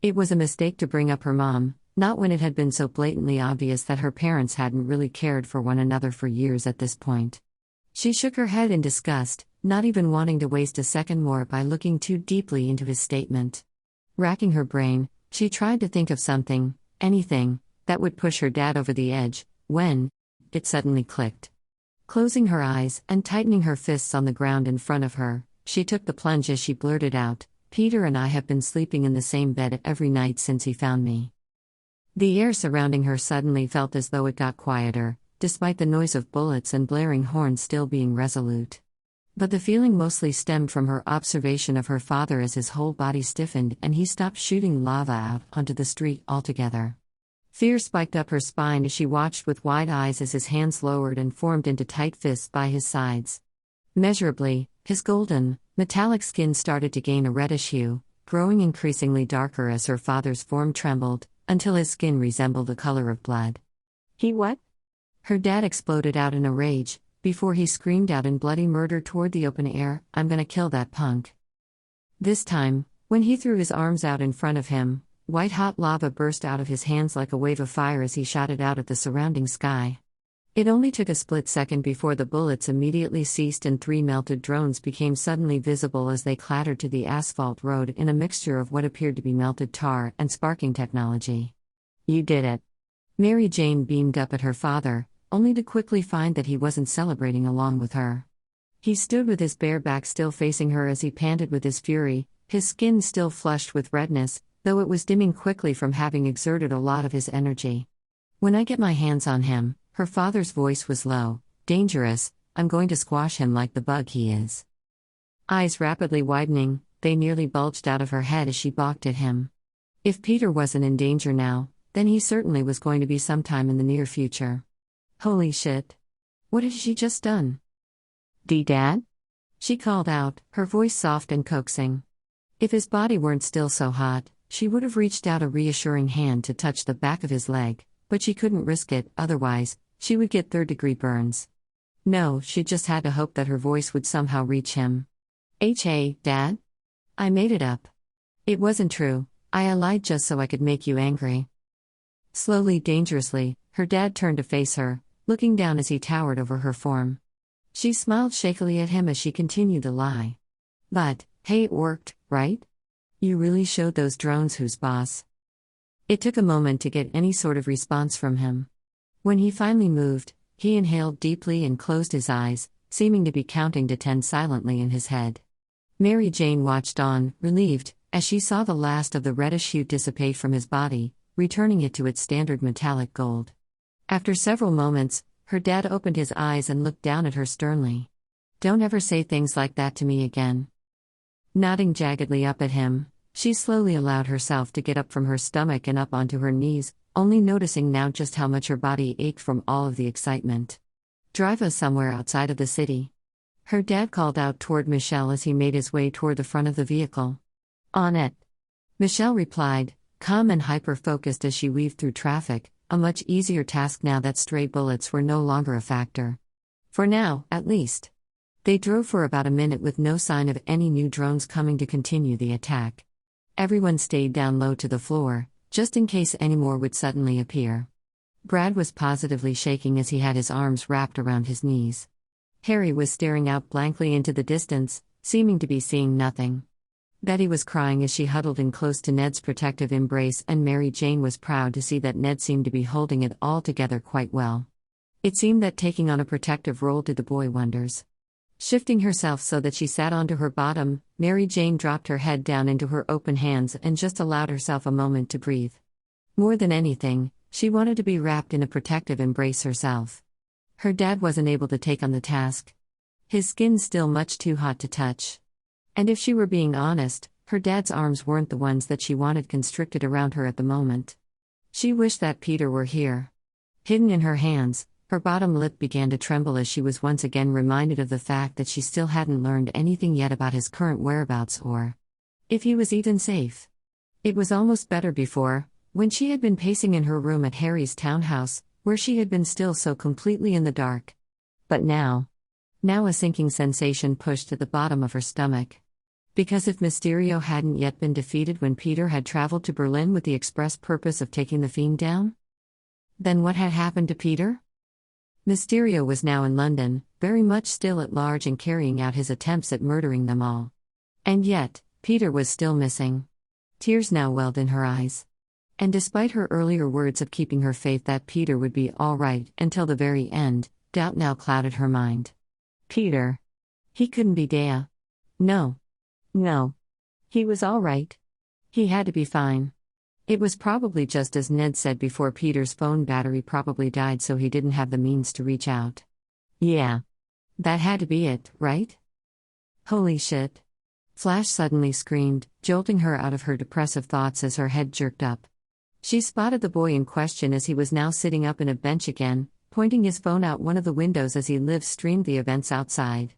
It was a mistake to bring up her mom, not when it had been so blatantly obvious that her parents hadn't really cared for one another for years at this point. She shook her head in disgust, not even wanting to waste a second more by looking too deeply into his statement. Racking her brain, she tried to think of something, anything, that would push her dad over the edge, when it suddenly clicked. Closing her eyes and tightening her fists on the ground in front of her, she took the plunge as she blurted out, "Peter and I have been sleeping in the same bed every night since he found me." The air surrounding her suddenly felt as though it got quieter, despite the noise of bullets and blaring horns still being resolute. But the feeling mostly stemmed from her observation of her father as his whole body stiffened and he stopped shooting lava out onto the street altogether. Fear spiked up her spine as she watched with wide eyes as his hands lowered and formed into tight fists by his sides. Measurably, his golden, metallic skin started to gain a reddish hue, growing increasingly darker as her father's form trembled, until his skin resembled the color of blood. "He what?" Her dad exploded out in a rage, before he screamed out in bloody murder toward the open air, "I'm gonna kill that punk." This time, when he threw his arms out in front of him, white-hot lava burst out of his hands like a wave of fire as he shot it out at the surrounding sky. It only took a split second before the bullets immediately ceased and 3 melted drones became suddenly visible as they clattered to the asphalt road in a mixture of what appeared to be melted tar and sparking technology. "You did it." Mary Jane beamed up at her father, only to quickly find that he wasn't celebrating along with her. He stood with his bare back still facing her as he panted with his fury, his skin still flushed with redness, though it was dimming quickly from having exerted a lot of his energy. "When I get my hands on him," her father's voice was low, "dangerous, I'm going to squash him like the bug he is." Eyes rapidly widening, they nearly bulged out of her head as she balked at him. If Peter wasn't in danger now, then he certainly was going to be sometime in the near future. Holy shit. What had she just done? "Dad?" She called out, her voice soft and coaxing. If his body weren't still so hot, she would have reached out a reassuring hand to touch the back of his leg, but she couldn't risk it, otherwise, she would get third-degree burns. No, she just had to hope that her voice would somehow reach him. "Hey, Dad? I made it up. It wasn't true, I lied just so I could make you angry." Slowly, dangerously, her dad turned to face her, looking down as he towered over her form. She smiled shakily at him as she continued to lie. "But, hey, it worked, right? You really showed those drones who's boss." It took a moment to get any sort of response from him. When he finally moved, he inhaled deeply and closed his eyes, seeming to be counting to 10 silently in his head. Mary Jane watched on, relieved, as she saw the last of the reddish hue dissipate from his body, returning it to its standard metallic gold. After several moments, her dad opened his eyes and looked down at her sternly. "Don't ever say things like that to me again." Nodding jaggedly up at him, she slowly allowed herself to get up from her stomach and up onto her knees, only noticing now just how much her body ached from all of the excitement. "Drive us somewhere outside of the city." Her dad called out toward Michelle as he made his way toward the front of the vehicle. "On it." Michelle replied, calm and hyper-focused as she weaved through traffic, a much easier task now that stray bullets were no longer a factor. For now, at least. They drove for about a minute with no sign of any new drones coming to continue the attack. Everyone stayed down low to the floor, just in case any more would suddenly appear. Brad was positively shaking as he had his arms wrapped around his knees. Harry was staring out blankly into the distance, seeming to be seeing nothing. Betty was crying as she huddled in close to Ned's protective embrace, and Mary Jane was proud to see that Ned seemed to be holding it all together quite well. It seemed that taking on a protective role did the boy wonders. Shifting herself so that she sat onto her bottom, Mary Jane dropped her head down into her open hands and just allowed herself a moment to breathe. More than anything, she wanted to be wrapped in a protective embrace herself. Her dad wasn't able to take on the task. His skin's still much too hot to touch. And if she were being honest, her dad's arms weren't the ones that she wanted constricted around her at the moment. She wished that Peter were here. Hidden in her hands, her bottom lip began to tremble as she was once again reminded of the fact that she still hadn't learned anything yet about his current whereabouts or if he was even safe. It was almost better before, when she had been pacing in her room at Harry's townhouse, where she had been still so completely in the dark. But now a sinking sensation pushed at the bottom of her stomach. Because if Mysterio hadn't yet been defeated when Peter had traveled to Berlin with the express purpose of taking the Fiend down, then what had happened to Peter? Mysterio was now in London, very much still at large and carrying out his attempts at murdering them all. And yet, Peter was still missing. Tears now welled in her eyes. And despite her earlier words of keeping her faith that Peter would be all right until the very end, doubt now clouded her mind. Peter. He couldn't be Dea. No. He was all right. He had to be fine. It was probably just as Ned said before, Peter's phone battery probably died, so he didn't have the means to reach out. Yeah. That had to be it, right? Holy shit. Flash suddenly screamed, jolting her out of her depressive thoughts as her head jerked up. She spotted the boy in question as he was now sitting up in a bench again, pointing his phone out one of the windows as he live streamed the events outside.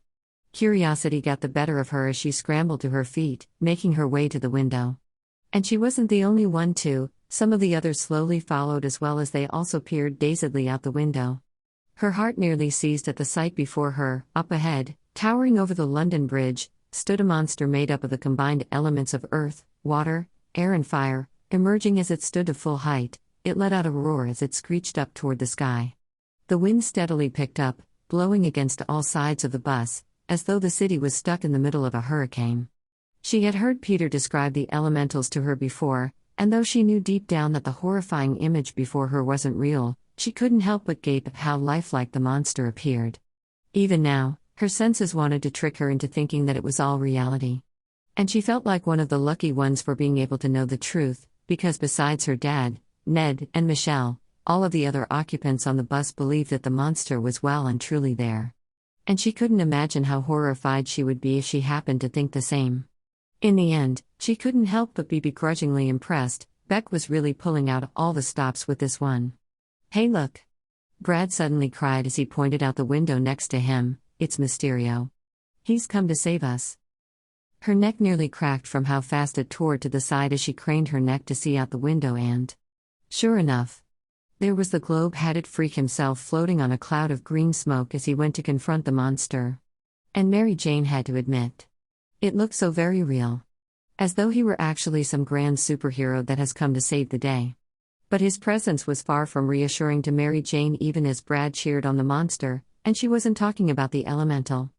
Curiosity got the better of her as she scrambled to her feet, making her way to the window. And she wasn't the only one to, some of the others slowly followed as well as they also peered dazedly out the window. Her heart nearly seized at the sight before her. Up ahead, towering over the London Bridge, stood a monster made up of the combined elements of earth, water, air and fire. Emerging as it stood to full height, it let out a roar as it screeched up toward the sky. The wind steadily picked up, blowing against all sides of the bus, as though the city was stuck in the middle of a hurricane. She had heard Peter describe the elementals to her before, and though she knew deep down that the horrifying image before her wasn't real, she couldn't help but gape at how lifelike the monster appeared. Even now, her senses wanted to trick her into thinking that it was all reality. And she felt like one of the lucky ones for being able to know the truth, because besides her dad, Ned, and Michelle, all of the other occupants on the bus believed that the monster was well and truly there. And she couldn't imagine how horrified she would be if she happened to think the same. In the end, she couldn't help but be begrudgingly impressed. Beck was really pulling out all the stops with this one. Hey look! Brad suddenly cried as he pointed out the window next to him. It's Mysterio. He's come to save us. Her neck nearly cracked from how fast it tore to the side as she craned her neck to see out the window and, sure enough, there was the globe-hatted freak himself floating on a cloud of green smoke as he went to confront the monster. And Mary Jane had to admit, it looked so very real. As though he were actually some grand superhero that has come to save the day. But his presence was far from reassuring to Mary Jane even as Brad cheered on the monster, and she wasn't talking about the elemental.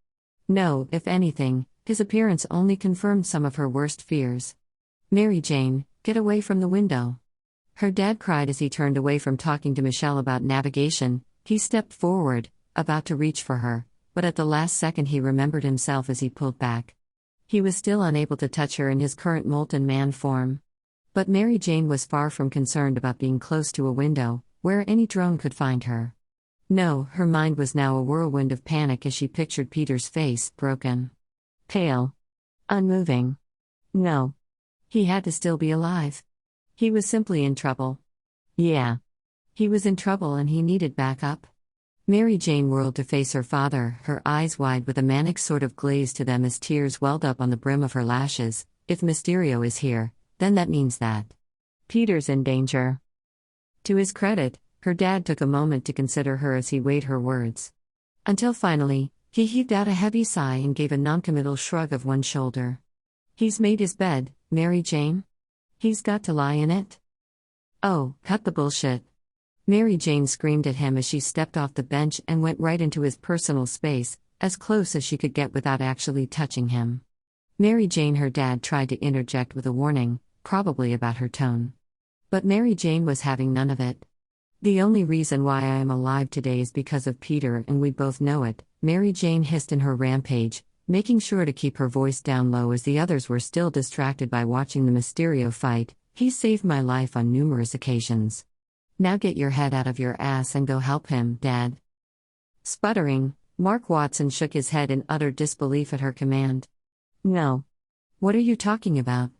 No, if anything, his appearance only confirmed some of her worst fears. Mary Jane, get away from the window. Her dad cried as he turned away from talking to Michelle about navigation. He stepped forward, about to reach for her, but at the last second he remembered himself as he pulled back. He was still unable to touch her in his current molten man form. But Mary Jane was far from concerned about being close to a window, where any drone could find her. No, her mind was now a whirlwind of panic as she pictured Peter's face, broken. Pale. Unmoving. No. He had to still be alive. He was simply in trouble. Yeah. He was in trouble and he needed backup. Mary Jane whirled to face her father, her eyes wide with a manic sort of glaze to them as tears welled up on the brim of her lashes. If Mysterio is here, then that means that Peter's in danger. To his credit, her dad took a moment to consider her as he weighed her words. Until finally, he heaved out a heavy sigh and gave a noncommittal shrug of one shoulder. He's made his bed, Mary Jane. He's got to lie in it. Oh, cut the bullshit. Mary Jane screamed at him as she stepped off the bench and went right into his personal space, as close as she could get without actually touching him. Mary Jane, her dad, tried to interject with a warning, probably about her tone. But Mary Jane was having none of it. The only reason why I am alive today is because of Peter, and we both know it, Mary Jane hissed in her rampage, making sure to keep her voice down low as the others were still distracted by watching the Mysterio fight. He saved my life on numerous occasions. Now get your head out of your ass and go help him, Dad. Sputtering, Mark Watson shook his head in utter disbelief at her command. No. What are you talking about?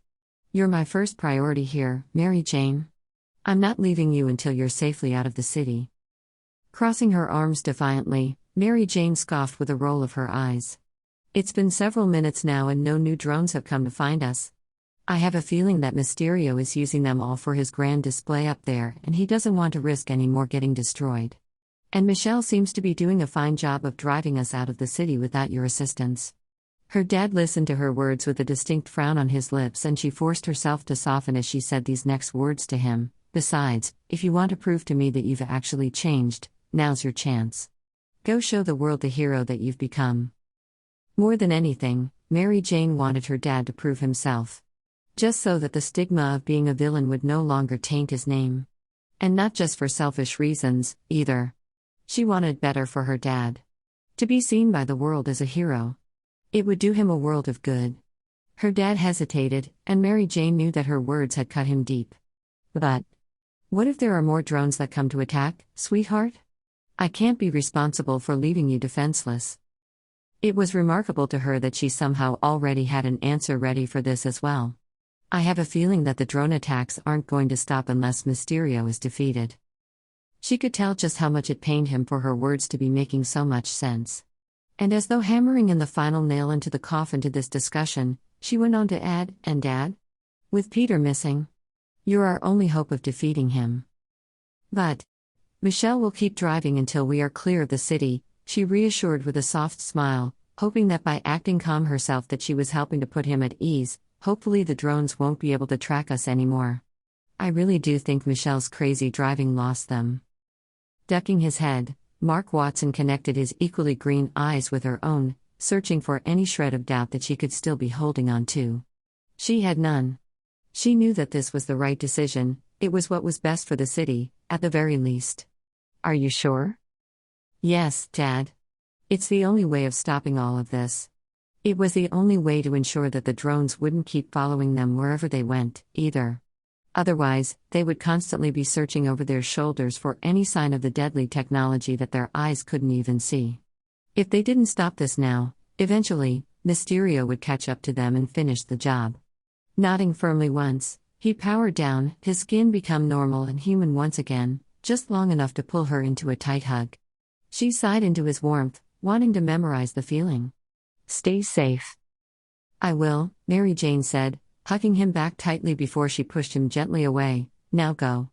You're my first priority here, Mary Jane. I'm not leaving you until you're safely out of the city. Crossing her arms defiantly, Mary Jane scoffed with a roll of her eyes. It's been several minutes now and no new drones have come to find us. I have a feeling that Mysterio is using them all for his grand display up there and he doesn't want to risk any more getting destroyed. And Michelle seems to be doing a fine job of driving us out of the city without your assistance. Her dad listened to her words with a distinct frown on his lips, and she forced herself to soften as she said these next words to him. Besides, if you want to prove to me that you've actually changed, now's your chance. Go show the world the hero that you've become. More than anything, Mary Jane wanted her dad to prove himself. Just so that the stigma of being a villain would no longer taint his name. And not just for selfish reasons, either. She wanted better for her dad. To be seen by the world as a hero. It would do him a world of good. Her dad hesitated, and Mary Jane knew that her words had cut him deep. But what if there are more drones that come to attack, sweetheart? I can't be responsible for leaving you defenseless. It was remarkable to her that she somehow already had an answer ready for this as well. I have a feeling that the drone attacks aren't going to stop unless Mysterio is defeated. She could tell just how much it pained him for her words to be making so much sense. And as though hammering in the final nail into the coffin to this discussion, she went on to add, and Dad? With Peter missing, you're our only hope of defeating him. But Michelle will keep driving until we are clear of the city, she reassured with a soft smile, hoping that by acting calm herself that she was helping to put him at ease. Hopefully the drones won't be able to track us anymore. I really do think Michelle's crazy driving lost them. Ducking his head, Mark Watson connected his equally green eyes with her own, searching for any shred of doubt that she could still be holding on to. She had none. She knew that this was the right decision, it was what was best for the city, at the very least. Are you sure? Yes, Dad. It's the only way of stopping all of this. It was the only way to ensure that the drones wouldn't keep following them wherever they went, either. Otherwise, they would constantly be searching over their shoulders for any sign of the deadly technology that their eyes couldn't even see. If they didn't stop this now, eventually, Mysterio would catch up to them and finish the job. Nodding firmly once, he powered down, his skin become normal and human once again, just long enough to pull her into a tight hug. She sighed into his warmth, wanting to memorize the feeling. Stay safe. I will, Mary Jane said, hugging him back tightly before she pushed him gently away. Now go.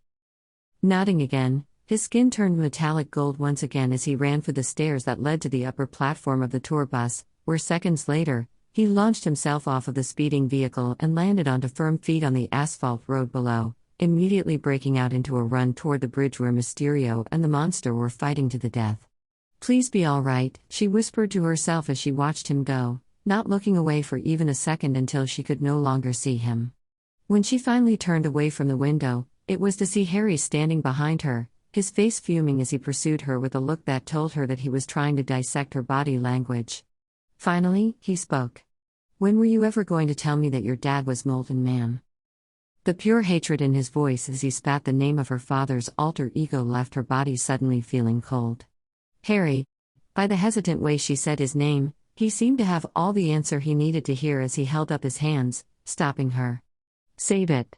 Nodding again, his skin turned metallic gold once again as he ran for the stairs that led to the upper platform of the tour bus, where seconds later, he launched himself off of the speeding vehicle and landed onto firm feet on the asphalt road below, immediately breaking out into a run toward the bridge where Mysterio and the monster were fighting to the death. Please be all right, she whispered to herself as she watched him go, not looking away for even a second until she could no longer see him. When she finally turned away from the window, it was to see Harry standing behind her, his face fuming as he pursued her with a look that told her that he was trying to dissect her body language. Finally, he spoke. When were you ever going to tell me that your dad was Molten Man? The pure hatred in his voice as he spat the name of her father's alter ego left her body suddenly feeling cold. Harry. By the hesitant way she said his name, he seemed to have all the answer he needed to hear as he held up his hands, stopping her. Save it.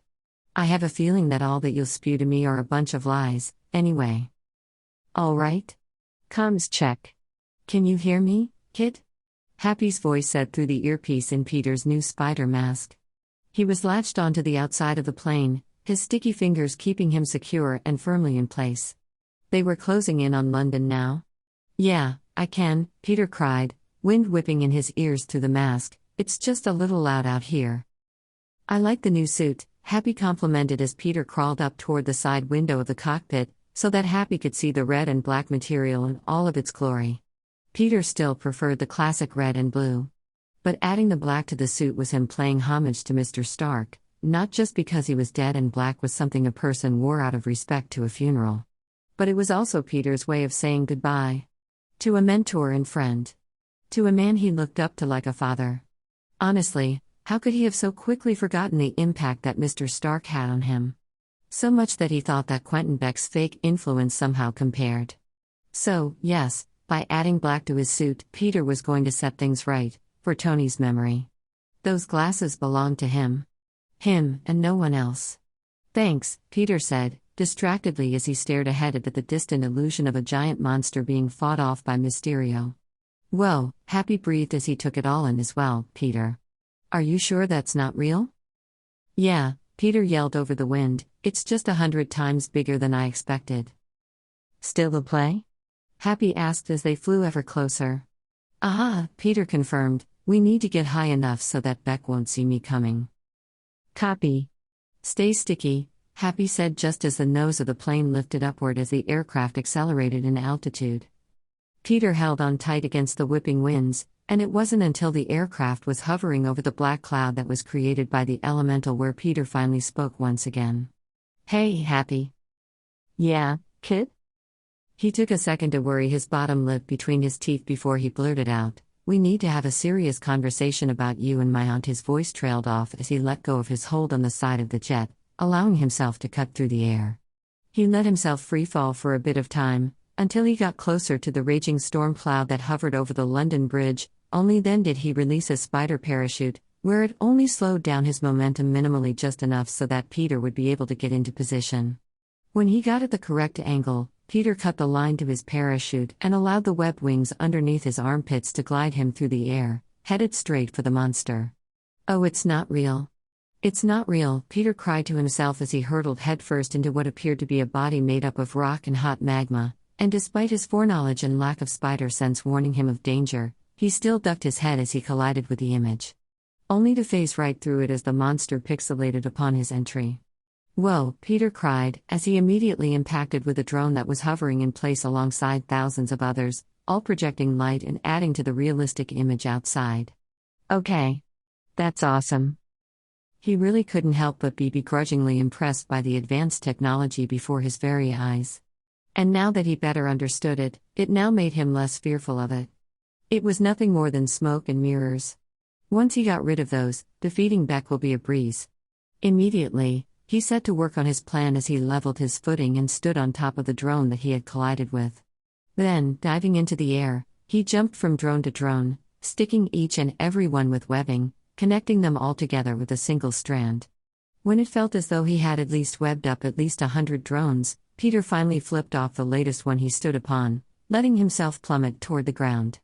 I have a feeling that all that you'll spew to me are a bunch of lies, anyway. All right? Comms check. Can you hear me, kid? Happy's voice said through the earpiece in Peter's new spider mask. He was latched onto the outside of the plane, his sticky fingers keeping him secure and firmly in place. They were closing in on London now. Yeah, I can, Peter cried, wind whipping in his ears through the mask. It's just a little loud out here. I like the new suit, Happy complimented as Peter crawled up toward the side window of the cockpit, so that Happy could see the red and black material in all of its glory. Peter still preferred the classic red and blue. But adding the black to the suit was him paying homage to Mr. Stark, not just because he was dead and black was something a person wore out of respect to a funeral. But it was also Peter's way of saying goodbye. To a mentor and friend. To a man he looked up to like a father. Honestly, how could he have so quickly forgotten the impact that Mr. Stark had on him? So much that he thought that Quentin Beck's fake influence somehow compared. So, yes, by adding black to his suit, Peter was going to set things right, for Tony's memory. Those glasses belonged to him. Him, and no one else. Thanks, Peter said, distractedly as he stared ahead at the distant illusion of a giant monster being fought off by Mysterio. Whoa, Happy breathed as he took it all in as well, Peter. Are you sure that's not real? Yeah, Peter yelled over the wind, it's just 100 times bigger than I expected. Still a play? Happy asked as they flew ever closer. Aha, Peter confirmed, we need to get high enough so that Beck won't see me coming. Copy. Stay sticky, Happy said just as the nose of the plane lifted upward as the aircraft accelerated in altitude. Peter held on tight against the whipping winds, and it wasn't until the aircraft was hovering over the black cloud that was created by the elemental where Peter finally spoke once again. Hey, Happy. Yeah, kid? He took a second to worry his bottom lip between his teeth before he blurted out, we need to have a serious conversation about you and my aunt. His voice trailed off as he let go of his hold on the side of the jet, allowing himself to cut through the air. He let himself free fall for a bit of time, until he got closer to the raging storm cloud that hovered over the London Bridge. Only then did he release his spider parachute, where it only slowed down his momentum minimally just enough so that Peter would be able to get into position. When he got at the correct angle, Peter cut the line to his parachute and allowed the webbed wings underneath his armpits to glide him through the air, headed straight for the monster. Oh, it's not real. It's not real, Peter cried to himself as he hurtled headfirst into what appeared to be a body made up of rock and hot magma, and despite his foreknowledge and lack of spider sense warning him of danger, he still ducked his head as he collided with the image. Only to phase right through it as the monster pixelated upon his entry. Whoa, Peter cried, as he immediately impacted with a drone that was hovering in place alongside thousands of others, all projecting light and adding to the realistic image outside. Okay. That's awesome. He really couldn't help but be begrudgingly impressed by the advanced technology before his very eyes. And now that he better understood it, it now made him less fearful of it. It was nothing more than smoke and mirrors. Once he got rid of those, defeating Beck will be a breeze. Immediately, he set to work on his plan as he leveled his footing and stood on top of the drone that he had collided with. Then, diving into the air, he jumped from drone to drone, sticking each and every one with webbing, connecting them all together with a single strand. When it felt as though he had at least webbed up at least 100 drones, Peter finally flipped off the latest one he stood upon, letting himself plummet toward the ground.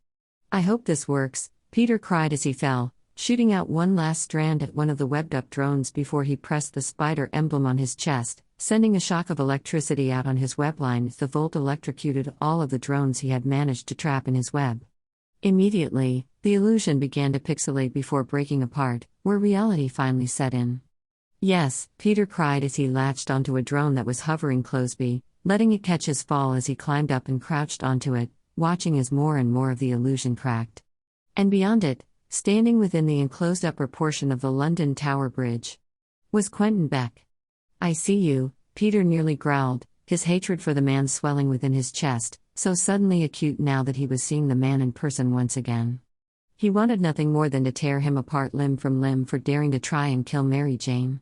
I hope this works, Peter cried as he fell, shooting out one last strand at one of the webbed-up drones before he pressed the spider emblem on his chest, sending a shock of electricity out on his web line as the volt electrocuted all of the drones he had managed to trap in his web. Immediately, the illusion began to pixelate before breaking apart, where reality finally set in. Yes, Peter cried as he latched onto a drone that was hovering close by, letting it catch his fall as he climbed up and crouched onto it, watching as more and more of the illusion cracked. And beyond it, standing within the enclosed upper portion of the London Tower Bridge, was Quentin Beck. I see you, Peter nearly growled, his hatred for the man swelling within his chest, so suddenly acute now that he was seeing the man in person once again. He wanted nothing more than to tear him apart limb from limb for daring to try and kill Mary Jane.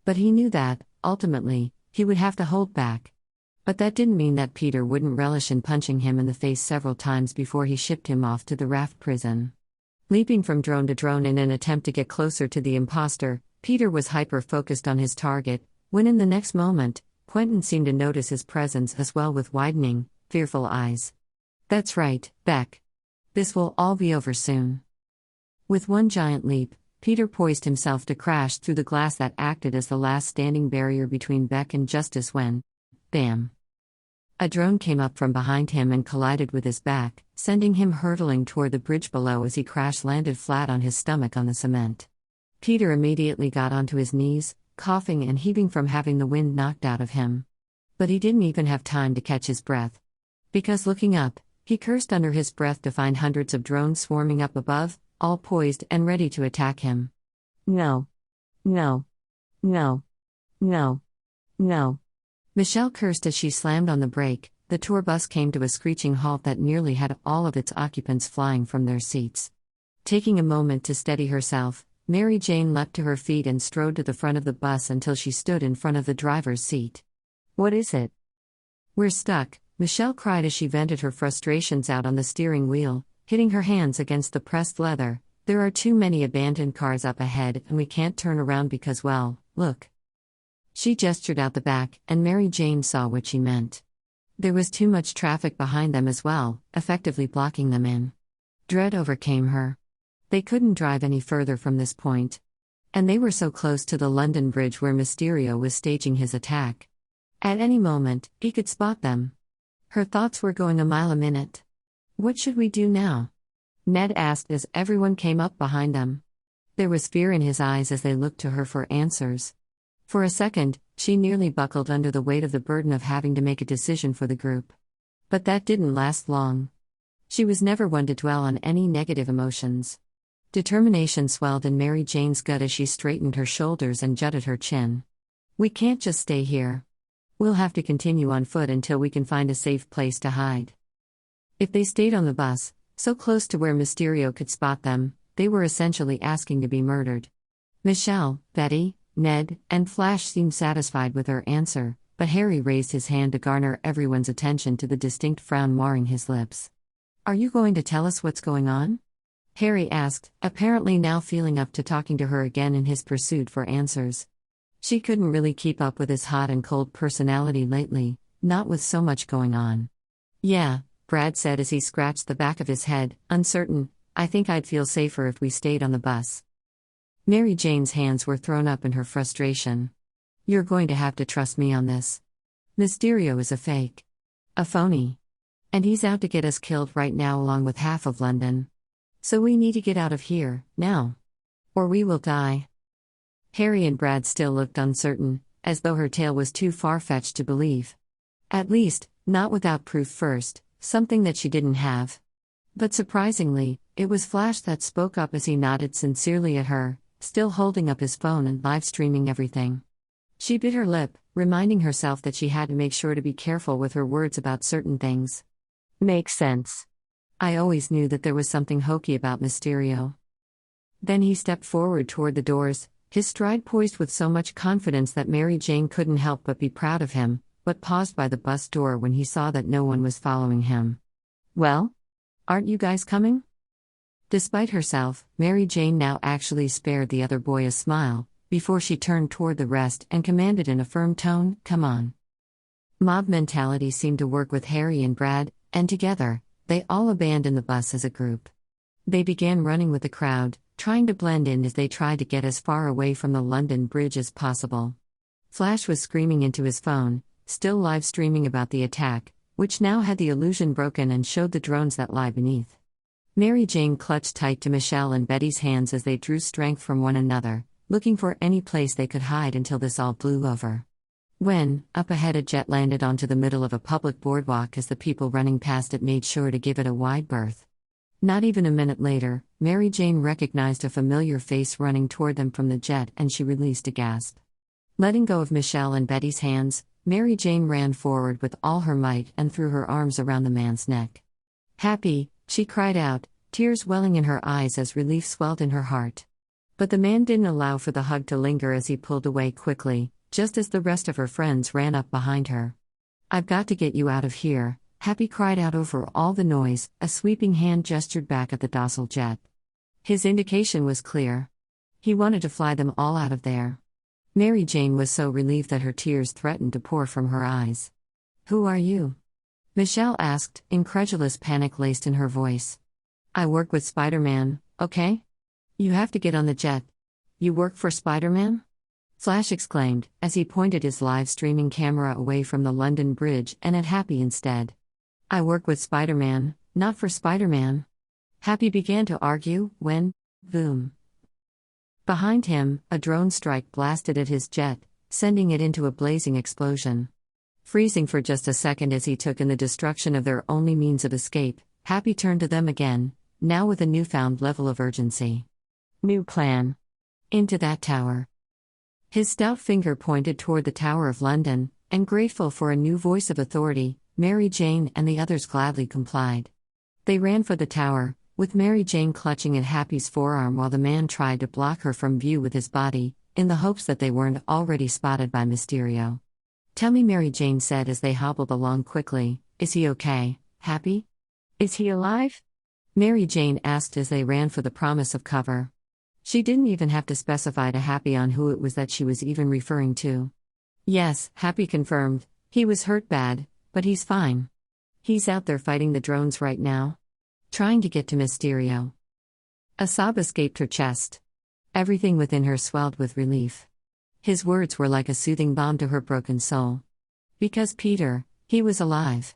But he knew that, ultimately, he would have to hold back. But that didn't mean that Peter wouldn't relish in punching him in the face several times before he shipped him off to the raft prison. Leaping from drone to drone in an attempt to get closer to the imposter, Peter was hyper-focused on his target, when in the next moment, Quentin seemed to notice his presence as well with widening, fearful eyes. That's right, Beck. This will all be over soon. With one giant leap, Peter poised himself to crash through the glass that acted as the last standing barrier between Beck and justice when, bam! A drone came up from behind him and collided with his back, sending him hurtling toward the bridge below as he crash-landed flat on his stomach on the cement. Peter immediately got onto his knees, coughing and heaving from having the wind knocked out of him. But he didn't even have time to catch his breath. Because looking up, he cursed under his breath to find hundreds of drones swarming up above, all poised and ready to attack him. No. No. No. No. No. Michelle cursed as she slammed on the brake. The tour bus came to a screeching halt that nearly had all of its occupants flying from their seats. Taking a moment to steady herself, Mary Jane leapt to her feet and strode to the front of the bus until she stood in front of the driver's seat. "What is it?" "We're stuck," Michelle cried as she vented her frustrations out on the steering wheel, hitting her hands against the pressed leather. "There are too many abandoned cars up ahead and we can't turn around because, well, look." She gestured out the back, and Mary Jane saw what she meant. There was too much traffic behind them as well, effectively blocking them in. Dread overcame her. They couldn't drive any further from this point. And they were so close to the London Bridge where Mysterio was staging his attack. At any moment, he could spot them. Her thoughts were going a mile a minute. "What should we do now?" Ned asked as everyone came up behind them. There was fear in his eyes as they looked to her for answers. For a second, she nearly buckled under the weight of the burden of having to make a decision for the group. But that didn't last long. She was never one to dwell on any negative emotions. Determination swelled in Mary Jane's gut as she straightened her shoulders and jutted her chin. "We can't just stay here. We'll have to continue on foot until we can find a safe place to hide." If they stayed on the bus, so close to where Mysterio could spot them, they were essentially asking to be murdered. Michelle, Betty, Ned, and Flash seemed satisfied with her answer, but Harry raised his hand to garner everyone's attention to the distinct frown marring his lips. "Are you going to tell us what's going on?" Harry asked, apparently now feeling up to talking to her again in his pursuit for answers. She couldn't really keep up with his hot and cold personality lately, not with so much going on. "Yeah," Brad said as he scratched the back of his head, uncertain. "I think I'd feel safer if we stayed on the bus." Mary Jane's hands were thrown up in her frustration. "You're going to have to trust me on this. Mysterio is a fake. A phony. And he's out to get us killed right now along with half of London. So we need to get out of here, now. Or we will die." Harry and Brad still looked uncertain, as though her tale was too far-fetched to believe. At least, not without proof first, something that she didn't have. But surprisingly, it was Flash that spoke up as he nodded sincerely at her, still holding up his phone and live-streaming everything. She bit her lip, reminding herself that she had to make sure to be careful with her words about certain things. "Makes sense. I always knew that there was something hokey about Mysterio." Then he stepped forward toward the doors, his stride poised with so much confidence that Mary Jane couldn't help but be proud of him, but paused by the bus door when he saw that no one was following him. "Well? Aren't you guys coming?" Despite herself, Mary Jane now actually spared the other boy a smile, before she turned toward the rest and commanded in a firm tone, "Come on." Mob mentality seemed to work with Harry and Brad, and together, they all abandoned the bus as a group. They began running with the crowd, trying to blend in as they tried to get as far away from the London Bridge as possible. Flash was screaming into his phone, still live streaming about the attack, which now had the illusion broken and showed the drones that lie beneath. Mary Jane clutched tight to Michelle and Betty's hands as they drew strength from one another, looking for any place they could hide until this all blew over. When, up ahead, a jet landed onto the middle of a public boardwalk as the people running past it made sure to give it a wide berth. Not even a minute later, Mary Jane recognized a familiar face running toward them from the jet and she released a gasp. Letting go of Michelle and Betty's hands, Mary Jane ran forward with all her might and threw her arms around the man's neck. "Happy," she cried out, tears welling in her eyes as relief swelled in her heart. But the man didn't allow for the hug to linger as he pulled away quickly, just as the rest of her friends ran up behind her. "I've got to get you out of here," Happy cried out over all the noise. A sweeping hand gestured back at the docile jet. His indication was clear. He wanted to fly them all out of there. Mary Jane was so relieved that her tears threatened to pour from her eyes. "Who are you?" Michelle asked, incredulous panic laced in her voice. "I work with Spider-Man, okay? You have to get on the jet." "You work for Spider-Man?" Flash exclaimed, as he pointed his live-streaming camera away from the London Bridge and at Happy instead. "I work with Spider-Man, not for Spider-Man." Happy began to argue, when, boom. Behind him, a drone strike blasted at his jet, sending it into a blazing explosion. Freezing for just a second as he took in the destruction of their only means of escape, Happy turned to them again, now with a newfound level of urgency. New plan. Into that tower. His stout finger pointed toward the Tower of London, and grateful for a new voice of authority, Mary Jane and the others gladly complied. They ran for the tower, with Mary Jane clutching at Happy's forearm while the man tried to block her from view with his body, in the hopes that they weren't already spotted by Mysterio. "Tell me," Mary Jane said as they hobbled along quickly, "is he okay, Happy? Is he alive?" Mary Jane asked as they ran for the promise of cover. She didn't even have to specify to Happy on who it was that she was even referring to. "Yes," Happy confirmed, "he was hurt bad, but he's fine. He's out there fighting the drones right now. Trying to get to Mysterio." A sob escaped her chest. Everything within her swelled with relief. His words were like a soothing balm to her broken soul. Because Peter, he was alive.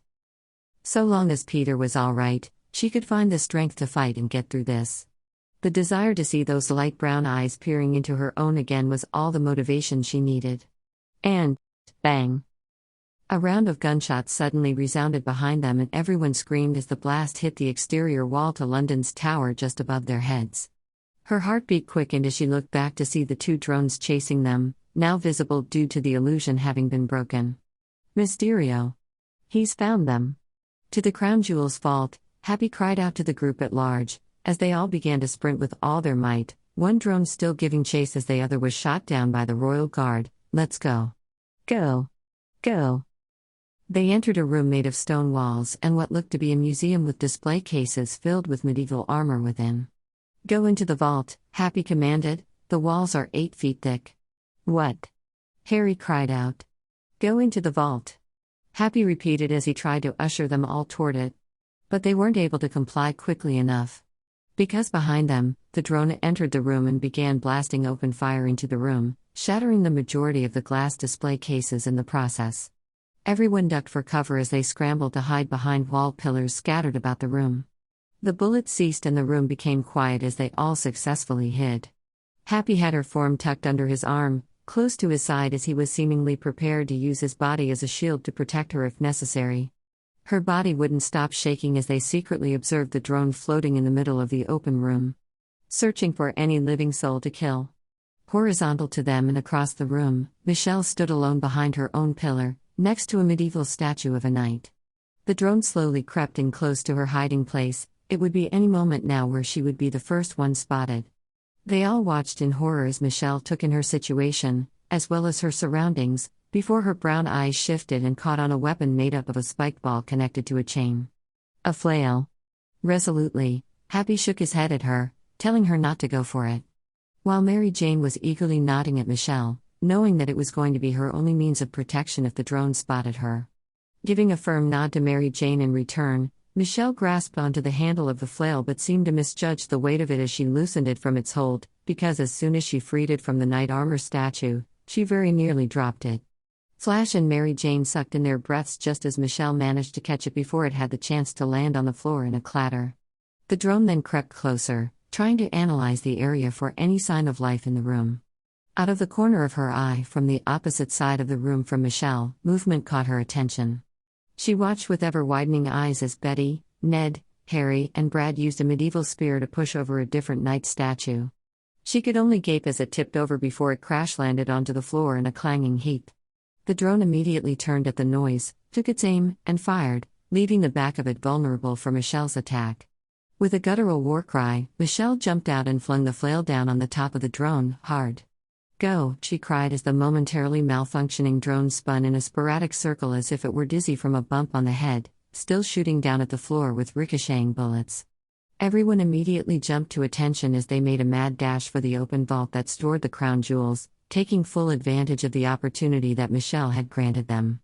So long as Peter was all right, she could find the strength to fight and get through this. The desire to see those light brown eyes peering into her own again was all the motivation she needed. And, bang! A round of gunshots suddenly resounded behind them and everyone screamed as the blast hit the exterior wall to London's tower just above their heads. Her heartbeat quickened as she looked back to see the two drones chasing them, now visible due to the illusion having been broken. Mysterio. He's found them. To the crown jewel's vault, Happy cried out to the group at large, as they all began to sprint with all their might, one drone still giving chase as the other was shot down by the royal guard. "Let's go. Go. Go." They entered a room made of stone walls and what looked to be a museum with display cases filled with medieval armor within. "Go into the vault," Happy commanded, "the walls are 8 feet thick." "What?" Harry cried out. "Go into the vault," Happy repeated as he tried to usher them all toward it. But they weren't able to comply quickly enough. Because behind them, the drone entered the room and began blasting open fire into the room, shattering the majority of the glass display cases in the process. Everyone ducked for cover as they scrambled to hide behind wall pillars scattered about the room. The bullets ceased and the room became quiet as they all successfully hid. Happy had her form tucked under his arm, close to his side as he was seemingly prepared to use his body as a shield to protect her if necessary. Her body wouldn't stop shaking as they secretly observed the drone floating in the middle of the open room, searching for any living soul to kill. Horizontal to them and across the room, Michelle stood alone behind her own pillar, next to a medieval statue of a knight. The drone slowly crept in close to her hiding place. It would be any moment now where she would be the first one spotted. They all watched in horror as Michelle took in her situation, as well as her surroundings, before her brown eyes shifted and caught on a weapon made up of a spiked ball connected to a chain. A flail. Resolutely, Happy shook his head at her, telling her not to go for it. While Mary Jane was eagerly nodding at Michelle, knowing that it was going to be her only means of protection if the drone spotted her. Giving a firm nod to Mary Jane in return, Michelle grasped onto the handle of the flail but seemed to misjudge the weight of it as she loosened it from its hold, because as soon as she freed it from the knight armor statue, she very nearly dropped it. Flash and Mary Jane sucked in their breaths just as Michelle managed to catch it before it had the chance to land on the floor in a clatter. The drone then crept closer, trying to analyze the area for any sign of life in the room. Out of the corner of her eye, from the opposite side of the room from Michelle, movement caught her attention. She watched with ever-widening eyes as Betty, Ned, Harry, and Brad used a medieval spear to push over a different knight statue. She could only gape as it tipped over before it crash-landed onto the floor in a clanging heap. The drone immediately turned at the noise, took its aim, and fired, leaving the back of it vulnerable for Michelle's attack. With a guttural war cry, Michelle jumped out and flung the flail down on the top of the drone, hard. "Go," she cried as the momentarily malfunctioning drone spun in a sporadic circle as if it were dizzy from a bump on the head, still shooting down at the floor with ricocheting bullets. Everyone immediately jumped to attention as they made a mad dash for the open vault that stored the crown jewels, taking full advantage of the opportunity that Michelle had granted them.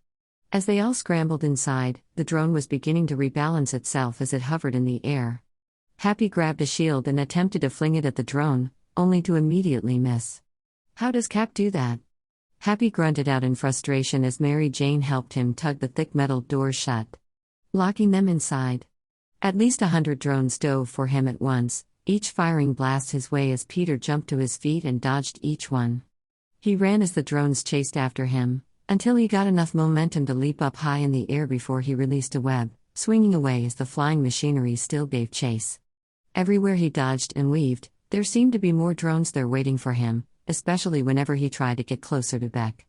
As they all scrambled inside, the drone was beginning to rebalance itself as it hovered in the air. Happy grabbed a shield and attempted to fling it at the drone, only to immediately miss. "How does Cap do that?" Happy grunted out in frustration as Mary Jane helped him tug the thick metal doors shut, locking them inside. At least 100 drones dove for him at once, each firing blasts his way as Peter jumped to his feet and dodged each one. He ran as the drones chased after him, until he got enough momentum to leap up high in the air before he released a web, swinging away as the flying machinery still gave chase. Everywhere he dodged and weaved, there seemed to be more drones there waiting for him, especially whenever he tried to get closer to Beck.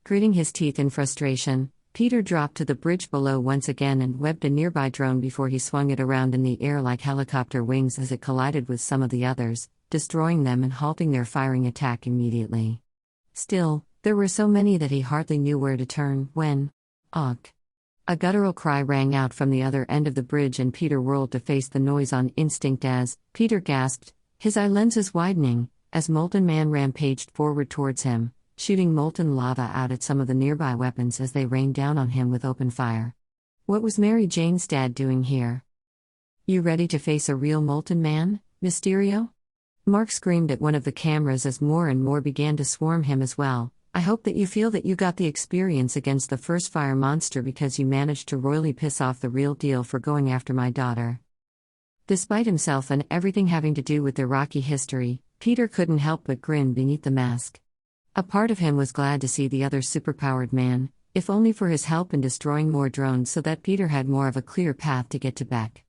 Gritting his teeth in frustration, Peter dropped to the bridge below once again and webbed a nearby drone before he swung it around in the air like helicopter wings as it collided with some of the others, destroying them and halting their firing attack immediately. Still, there were so many that he hardly knew where to turn when, "Ogh!" A guttural cry rang out from the other end of the bridge and Peter whirled to face the noise on instinct as, Peter gasped, his eye lenses widening, as Molten Man rampaged forward towards him, shooting molten lava out at some of the nearby weapons as they rained down on him with open fire. What was Mary Jane's dad doing here? "You ready to face a real Molten Man, Mysterio?" Mark screamed at one of the cameras as more and more began to swarm him as well. "I hope that you feel that you got the experience against the first fire monster because you managed to royally piss off the real deal for going after my daughter." Despite himself and everything having to do with their rocky history, Peter couldn't help but grin beneath the mask. A part of him was glad to see the other superpowered man, if only for his help in destroying more drones so that Peter had more of a clear path to get to Beck.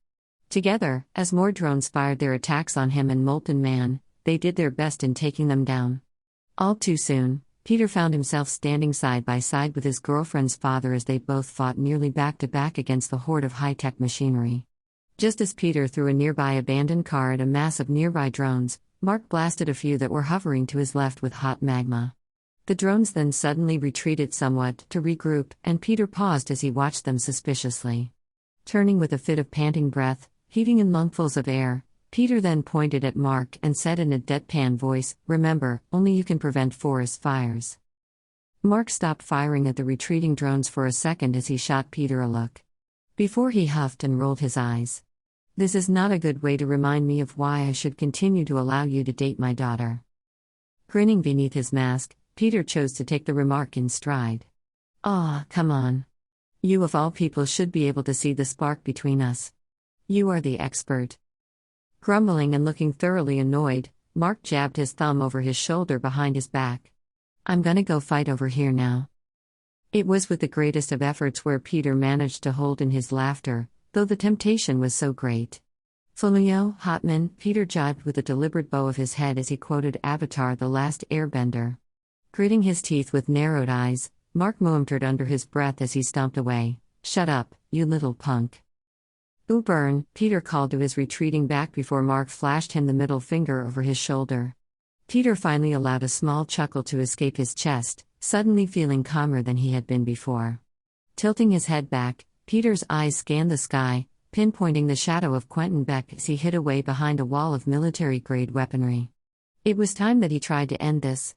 Together, as more drones fired their attacks on him and Molten Man, they did their best in taking them down. All too soon, Peter found himself standing side by side with his girlfriend's father as they both fought nearly back to back against the horde of high-tech machinery. Just as Peter threw a nearby abandoned car at a mass of nearby drones, Mark blasted a few that were hovering to his left with hot magma. The drones then suddenly retreated somewhat to regroup, and Peter paused as he watched them suspiciously. Turning with a fit of panting breath, heaving in lungfuls of air, Peter then pointed at Mark and said in a deadpan voice, "Remember, only you can prevent forest fires." Mark stopped firing at the retreating drones for a second as he shot Peter a look. Before he huffed and rolled his eyes. "This is not a good way to remind me of why I should continue to allow you to date my daughter." Grinning beneath his mask, Peter chose to take the remark in stride. "Ah, come on. You of all people should be able to see the spark between us. You are the expert." Grumbling and looking thoroughly annoyed, Mark jabbed his thumb over his shoulder behind his back. "I'm gonna go fight over here now." It was with the greatest of efforts where Peter managed to hold in his laughter, though the temptation was so great. "Folio, Hotman," Peter jibed with a deliberate bow of his head as he quoted Avatar: The Last Airbender. Gritting his teeth with narrowed eyes, Mark mumbled under his breath as he stomped away, "Shut up, you little punk." "Ooh, burn," Peter called to his retreating back before Mark flashed him the middle finger over his shoulder. Peter finally allowed a small chuckle to escape his chest, suddenly feeling calmer than he had been before. Tilting his head back, Peter's eyes scanned the sky, pinpointing the shadow of Quentin Beck as he hid away behind a wall of military-grade weaponry. It was time that he tried to end this.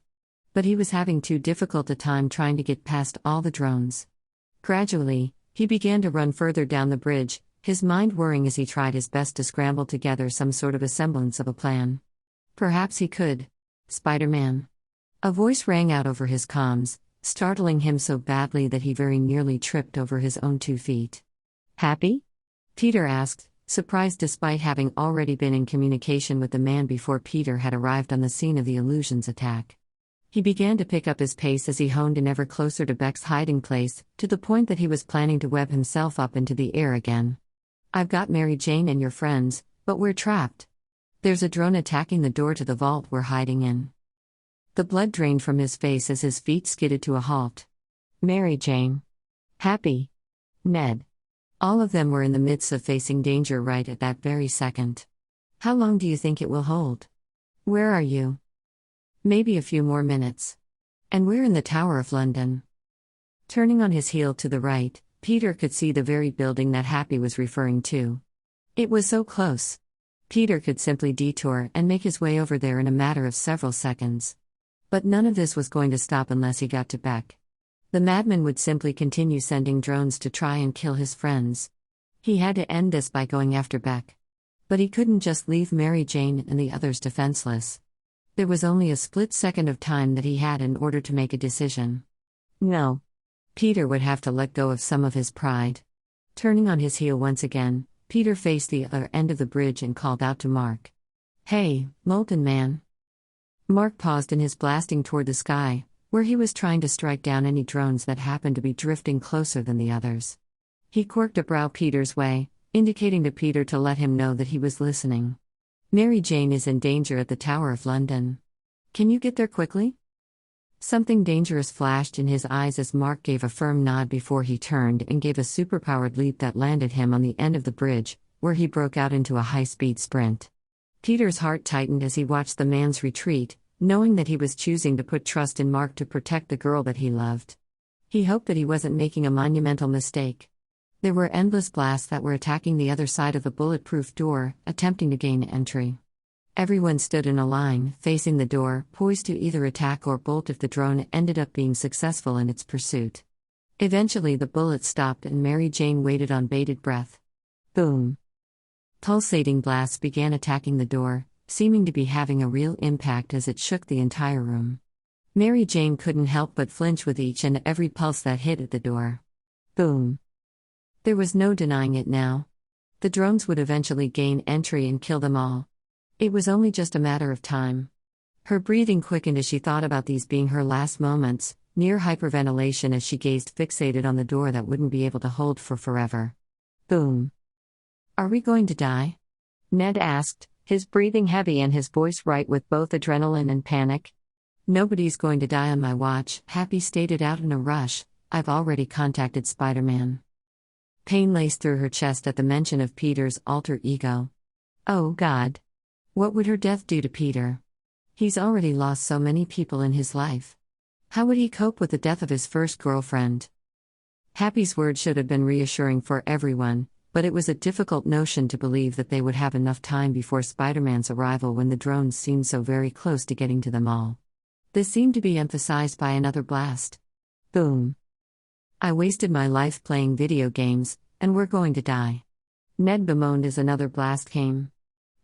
But he was having too difficult a time trying to get past all the drones. Gradually, he began to run further down the bridge, his mind whirring as he tried his best to scramble together some sort of a semblance of a plan. Perhaps he could. "Spider-Man." A voice rang out over his comms, startling him so badly that he very nearly tripped over his own 2 feet. "Happy?" Peter asked, surprised despite having already been in communication with the man before Peter had arrived on the scene of the illusion's attack. He began to pick up his pace as he honed in ever closer to Beck's hiding place, to the point that he was planning to web himself up into the air again. "I've got Mary Jane and your friends, but we're trapped. There's a drone attacking the door to the vault we're hiding in." The blood drained from his face as his feet skidded to a halt. Mary Jane. Happy. Ned. All of them were in the midst of facing danger right at that very second. "How long do you think it will hold? Where are you?" "Maybe a few more minutes. And we're in the Tower of London." Turning on his heel to the right, Peter could see the very building that Happy was referring to. It was so close. Peter could simply detour and make his way over there in a matter of several seconds. But none of this was going to stop unless he got to Beck. The madman would simply continue sending drones to try and kill his friends. He had to end this by going after Beck. But he couldn't just leave Mary Jane and the others defenseless. There was only a split second of time that he had in order to make a decision. No. Peter would have to let go of some of his pride. Turning on his heel once again, Peter faced the other end of the bridge and called out to Mark. "Hey, Molten Man." Mark paused in his blasting toward the sky, where he was trying to strike down any drones that happened to be drifting closer than the others. He quirked a brow Peter's way, indicating to Peter to let him know that he was listening. Mary Jane is in danger at the Tower of London. Can you get there quickly? Something dangerous flashed in his eyes as Mark gave a firm nod before he turned and gave a superpowered leap that landed him on the end of the bridge, where he broke out into a high-speed sprint. Peter's heart tightened as he watched the man's retreat, knowing that he was choosing to put trust in Mark to protect the girl that he loved. He hoped that he wasn't making a monumental mistake. There were endless blasts that were attacking the other side of the bulletproof door, attempting to gain entry. Everyone stood in a line, facing the door, poised to either attack or bolt if the drone ended up being successful in its pursuit. Eventually the bullets stopped and Mary Jane waited on bated breath. Boom! Pulsating blasts began attacking the door, seeming to be having a real impact as it shook the entire room. Mary Jane couldn't help but flinch with each and every pulse that hit at the door. Boom! There was no denying it now. The drones would eventually gain entry and kill them all. It was only just a matter of time. Her breathing quickened as she thought about these being her last moments, near hyperventilation as she gazed fixated on the door that wouldn't be able to hold for forever. Boom! Are we going to die? Ned asked, his breathing heavy and his voice right with both adrenaline and panic. Nobody's going to die on my watch, Happy stated out in a rush. I've already contacted Spider-Man. Pain laced through her chest at the mention of Peter's alter ego. Oh God! What would her death do to Peter? He's already lost so many people in his life. How would he cope with the death of his first girlfriend? Happy's words should have been reassuring for everyone, but it was a difficult notion to believe that they would have enough time before Spider-Man's arrival when the drones seemed so very close to getting to them all. This seemed to be emphasized by another blast. Boom! I wasted my life playing video games, and we're going to die. Ned bemoaned as another blast came.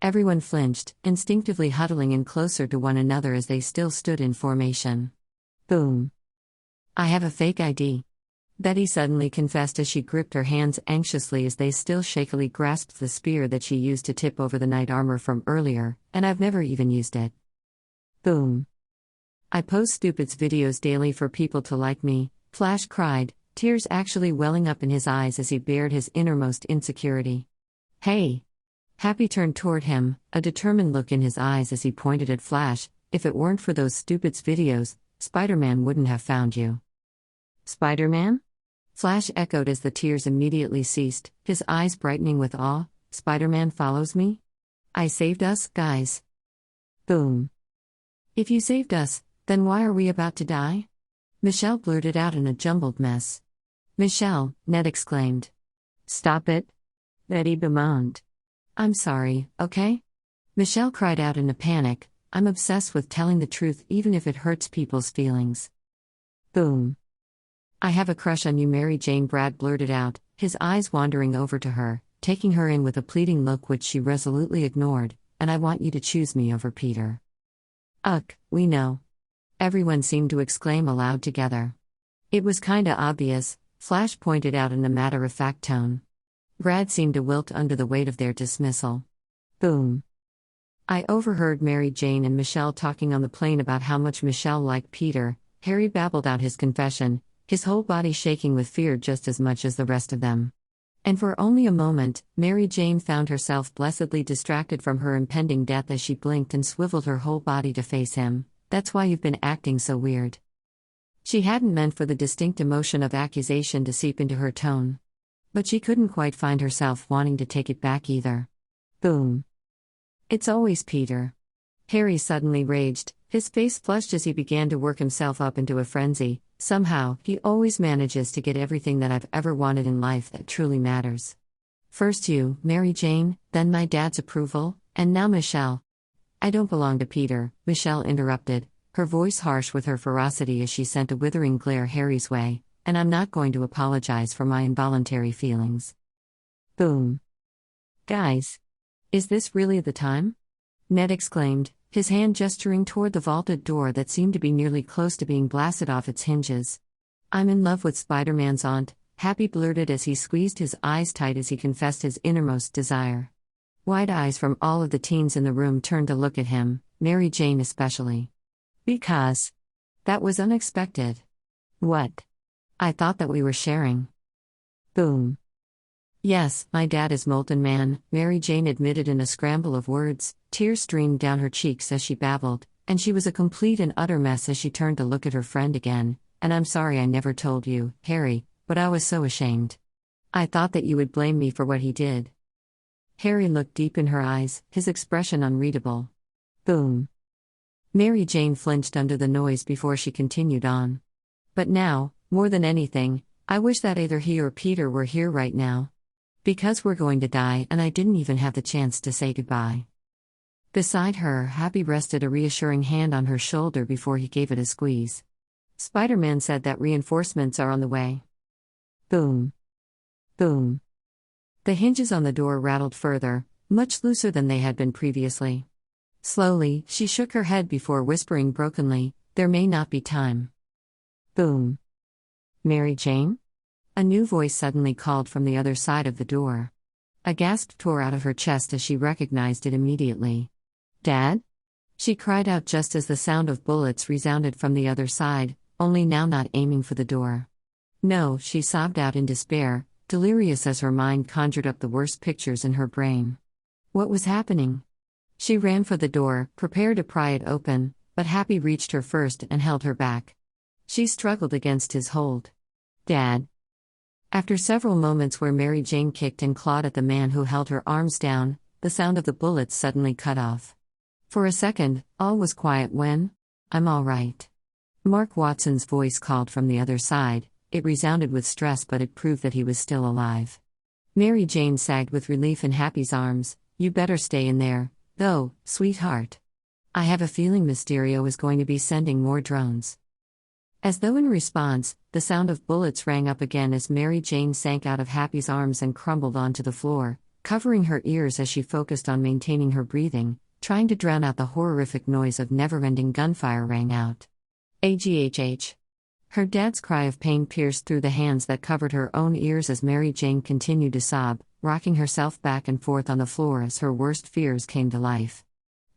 Everyone flinched, instinctively huddling in closer to one another as they still stood in formation. Boom! I have a fake ID. Betty suddenly confessed as she gripped her hands anxiously as they still shakily grasped the spear that she used to tip over the knight armor from earlier, and I've never even used it. Boom! I post stupids videos daily for people to like me, Flash cried, tears actually welling up in his eyes as he bared his innermost insecurity. Hey! Happy turned toward him, a determined look in his eyes as he pointed at Flash. If it weren't for those stupids videos, Spider-Man wouldn't have found you. Spider-Man? Flash echoed as the tears immediately ceased, his eyes brightening with awe. Spider-Man follows me? I saved us, guys. Boom. If you saved us, then why are we about to die? Michelle blurted out in a jumbled mess. Michelle, Ned exclaimed. Stop it. Betty bemoaned. I'm sorry, okay? Michelle cried out in a panic. I'm obsessed with telling the truth even if it hurts people's feelings. Boom. I have a crush on you, Mary Jane, Brad blurted out, his eyes wandering over to her, taking her in with a pleading look which she resolutely ignored, and I want you to choose me over Peter. Ugh, we know. Everyone seemed to exclaim aloud together. It was kinda obvious, Flash pointed out in a matter-of-fact tone. Brad seemed to wilt under the weight of their dismissal. Boom. I overheard Mary Jane and Michelle talking on the plane about how much Michelle liked Peter. Harry babbled out his confession, his whole body shaking with fear just as much as the rest of them. And for only a moment, Mary Jane found herself blessedly distracted from her impending death as she blinked and swiveled her whole body to face him. That's why you've been acting so weird. She hadn't meant for the distinct emotion of accusation to seep into her tone. But she couldn't quite find herself wanting to take it back either. Boom. It's always Peter. Harry suddenly raged, his face flushed as he began to work himself up into a frenzy. Somehow, he always manages to get everything that I've ever wanted in life that truly matters. First you, Mary Jane, then my dad's approval, and now Michelle. I don't belong to Peter, Michelle interrupted, her voice harsh with her ferocity as she sent a withering glare Harry's way, and I'm not going to apologize for my involuntary feelings. Boom. Guys. Is this really the time? Ned exclaimed, his hand gesturing toward the vaulted door that seemed to be nearly close to being blasted off its hinges. I'm in love with Spider-Man's aunt, Happy blurted as he squeezed his eyes tight as he confessed his innermost desire. Wide eyes from all of the teens in the room turned to look at him, Mary Jane especially. Because. That was unexpected. What? I thought that we were sharing. Boom. Yes, my dad is Molten Man, Mary Jane admitted in a scramble of words. Tears streamed down her cheeks as she babbled, and she was a complete and utter mess as she turned to look at her friend again. And I'm sorry I never told you, Harry, but I was so ashamed. I thought that you would blame me for what he did. Harry looked deep in her eyes, his expression unreadable. Boom. Mary Jane flinched under the noise before she continued on. But now, more than anything, I wish that either he or Peter were here right now. Because we're going to die and I didn't even have the chance to say goodbye. Beside her, Happy rested a reassuring hand on her shoulder before he gave it a squeeze. Spider-Man said that reinforcements are on the way. Boom. Boom. The hinges on the door rattled further, much looser than they had been previously. Slowly, she shook her head before whispering brokenly, "There may not be time." Boom. Mary Jane? A new voice suddenly called from the other side of the door. A gasp tore out of her chest as she recognized it immediately. "Dad?" She cried out just as the sound of bullets resounded from the other side, only now not aiming for the door. "No," she sobbed out in despair, delirious as her mind conjured up the worst pictures in her brain. What was happening? She ran for the door, prepared to pry it open, but Happy reached her first and held her back. She struggled against his hold. "Dad?" After several moments where Mary Jane kicked and clawed at the man who held her arms down, the sound of the bullets suddenly cut off. For a second, all was quiet when, "I'm all right." Mark Watson's voice called from the other side. It resounded with stress, but it proved that he was still alive. Mary Jane sagged with relief in Happy's arms. "You better stay in there, though, sweetheart. I have a feeling Mysterio is going to be sending more drones." As though in response, the sound of bullets rang up again as Mary Jane sank out of Happy's arms and crumbled onto the floor, covering her ears as she focused on maintaining her breathing, trying to drown out the horrific noise of never-ending gunfire rang out. AGHH. Her dad's cry of pain pierced through the hands that covered her own ears as Mary Jane continued to sob, rocking herself back and forth on the floor as her worst fears came to life.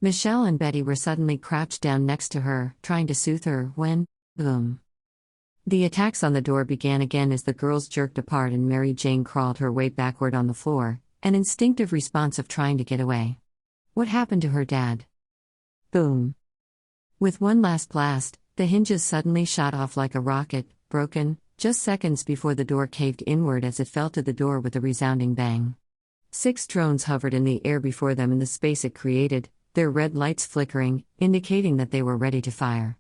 Michelle and Betty were suddenly crouched down next to her, trying to soothe her, when, boom. The attacks on the door began again as the girls jerked apart and Mary Jane crawled her way backward on the floor, an instinctive response of trying to get away. What happened to her dad? Boom. With one last blast, the hinges suddenly shot off like a rocket, broken, just seconds before the door caved inward as it fell to the door with a resounding bang. 6 drones hovered in the air before them in the space it created, their red lights flickering, indicating that they were ready to fire.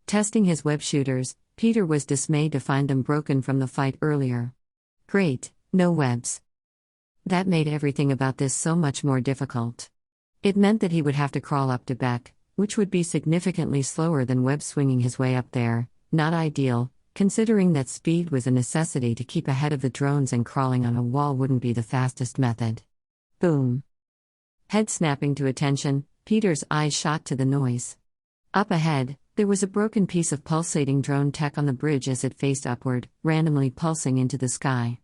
Testing his web shooters, Peter was dismayed to find them broken from the fight earlier. Great, no webs. That made everything about this so much more difficult. It meant that he would have to crawl up to Beck, which would be significantly slower than web swinging his way up there, not ideal, considering that speed was a necessity to keep ahead of the drones and crawling on a wall wouldn't be the fastest method. Boom. Head snapping to attention, Peter's eyes shot to the noise. Up ahead, there was a broken piece of pulsating drone tech on the bridge as it faced upward, randomly pulsing into the sky.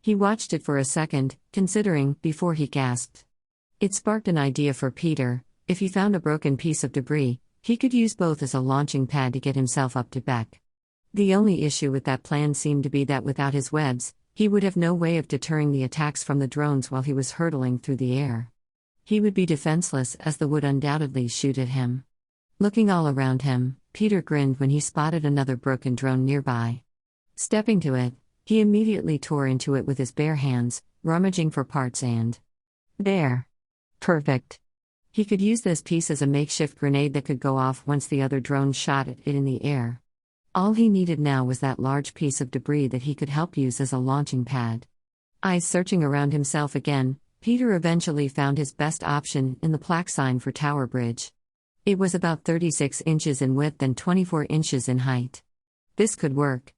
He watched it for a second, considering, before he gasped. It sparked an idea for Peter. If he found a broken piece of debris, he could use both as a launching pad to get himself up to Beck. The only issue with that plan seemed to be that without his webs, he would have no way of deterring the attacks from the drones while he was hurtling through the air. He would be defenseless as they would undoubtedly shoot at him. Looking all around him, Peter grinned when he spotted another broken drone nearby. Stepping to it, he immediately tore into it with his bare hands, rummaging for parts and... there. Perfect. He could use this piece as a makeshift grenade that could go off once the other drone shot at it in the air. All he needed now was that large piece of debris that he could help use as a launching pad. Eyes searching around himself again, Peter eventually found his best option in the plaque sign for Tower Bridge. It was about 36 inches in width and 24 inches in height. This could work.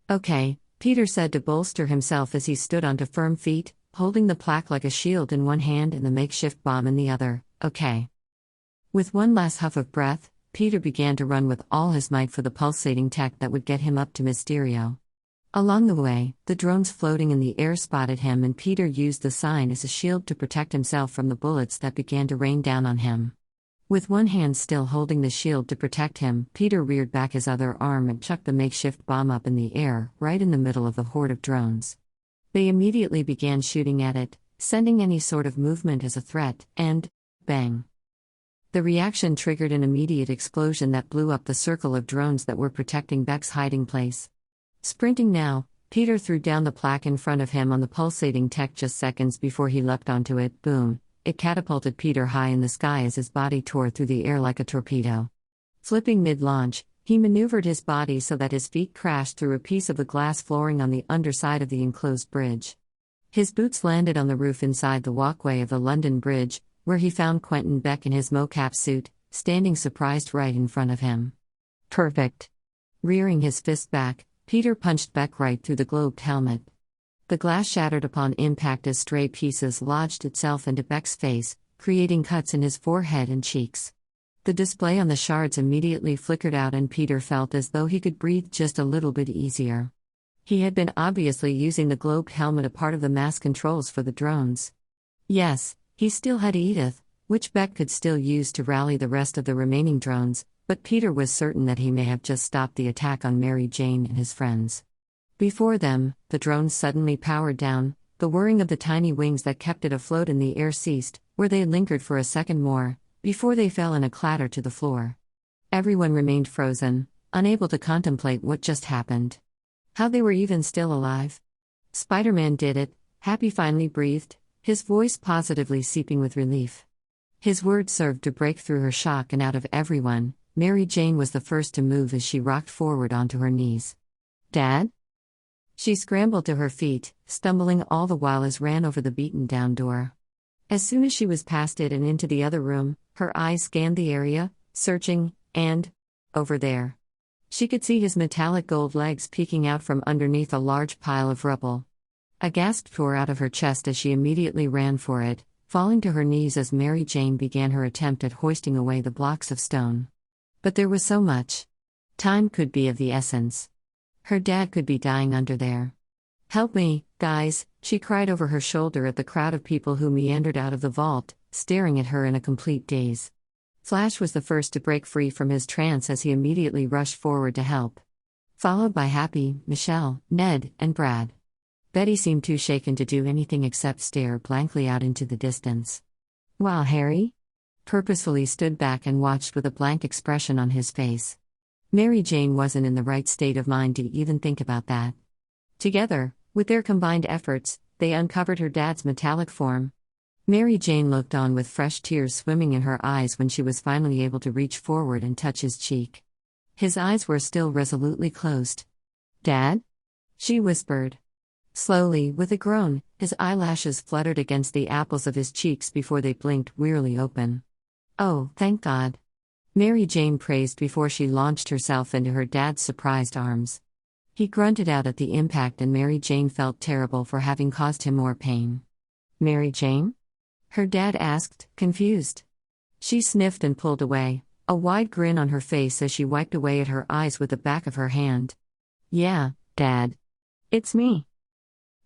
Okay, Peter said to bolster himself as he stood onto firm feet, holding the plaque like a shield in one hand and the makeshift bomb in the other. Okay. With one last huff of breath, Peter began to run with all his might for the pulsating tech that would get him up to Mysterio. Along the way, the drones floating in the air spotted him and Peter used the sign as a shield to protect himself from the bullets that began to rain down on him. With one hand still holding the shield to protect him, Peter reared back his other arm and chucked the makeshift bomb up in the air, right in the middle of the horde of drones. They immediately began shooting at it, sending any sort of movement as a threat, and bang. The reaction triggered an immediate explosion that blew up the circle of drones that were protecting Beck's hiding place. Sprinting now, Peter threw down the plaque in front of him on the pulsating tech just seconds before he leapt onto it. Boom! It catapulted Peter high in the sky as his body tore through the air like a torpedo. Flipping mid-launch, he maneuvered his body so that his feet crashed through a piece of the glass flooring on the underside of the enclosed bridge. His boots landed on the roof inside the walkway of the London Bridge, where he found Quentin Beck in his mocap suit, standing surprised right in front of him. Perfect! Rearing his fist back, Peter punched Beck right through the globed helmet. The glass shattered upon impact as stray pieces lodged itself into Beck's face, creating cuts in his forehead and cheeks. The display on the shards immediately flickered out and Peter felt as though he could breathe just a little bit easier. He had been obviously using the globed helmet, a part of the mass controls for the drones. Yes, he still had Edith, which Beck could still use to rally the rest of the remaining drones, but Peter was certain that he may have just stopped the attack on Mary Jane and his friends. Before them, the drones suddenly powered down, the whirring of the tiny wings that kept it afloat in the air ceased, where they lingered for a second more, before they fell in a clatter to the floor. Everyone remained frozen, unable to contemplate what just happened. How they were even still alive. Spider-Man did it, Happy finally breathed, his voice positively seeping with relief. His words served to break through her shock, and out of everyone, Mary Jane was the first to move as she rocked forward onto her knees. "Dad?" She scrambled to her feet, stumbling all the while as ran over the beaten-down door. As soon as she was past it and into the other room, her eyes scanned the area, searching, and over there. She could see his metallic gold legs peeking out from underneath a large pile of rubble. A gasp tore out of her chest as she immediately ran for it, falling to her knees as Mary Jane began her attempt at hoisting away the blocks of stone. But there was so much. Time could be of the essence. Her dad could be dying under there. "Help me, guys," she cried over her shoulder at the crowd of people who meandered out of the vault, staring at her in a complete daze. Flash was the first to break free from his trance as he immediately rushed forward to help. Followed by Happy, Michelle, Ned, and Brad. Betty seemed too shaken to do anything except stare blankly out into the distance. While Harry purposefully stood back and watched with a blank expression on his face. Mary Jane wasn't in the right state of mind to even think about that. Together, with their combined efforts, they uncovered her dad's metallic form. Mary Jane looked on with fresh tears swimming in her eyes when she was finally able to reach forward and touch his cheek. His eyes were still resolutely closed. "Dad?" she whispered. Slowly, with a groan, his eyelashes fluttered against the apples of his cheeks before they blinked wearily open. "Oh, thank God," Mary Jane praised before she launched herself into her dad's surprised arms. He grunted out at the impact and Mary Jane felt terrible for having caused him more pain. "Mary Jane?" her dad asked, confused. She sniffed and pulled away, a wide grin on her face as she wiped away at her eyes with the back of her hand. "Yeah, Dad. It's me."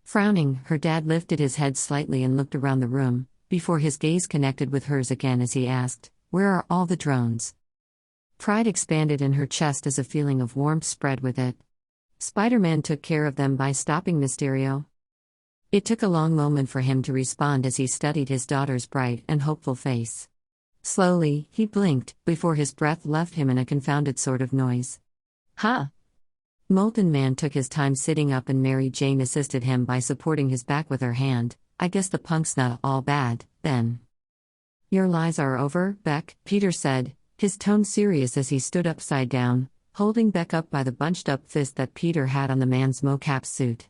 Frowning, her dad lifted his head slightly and looked around the room, before his gaze connected with hers again as he asked, "Where are all the drones?" Pride expanded in her chest as a feeling of warmth spread with it. Spider-Man took care of them by stopping Mysterio. It took a long moment for him to respond as he studied his daughter's bright and hopeful face. Slowly, he blinked, before his breath left him in a confounded sort of noise. "Huh?" Molten Man took his time sitting up and Mary Jane assisted him by supporting his back with her hand. "I guess the punk's not all bad, then." "Your lies are over, Beck," Peter said, his tone serious as he stood upside down, holding Beck up by the bunched-up fist that Peter had on the man's mocap suit.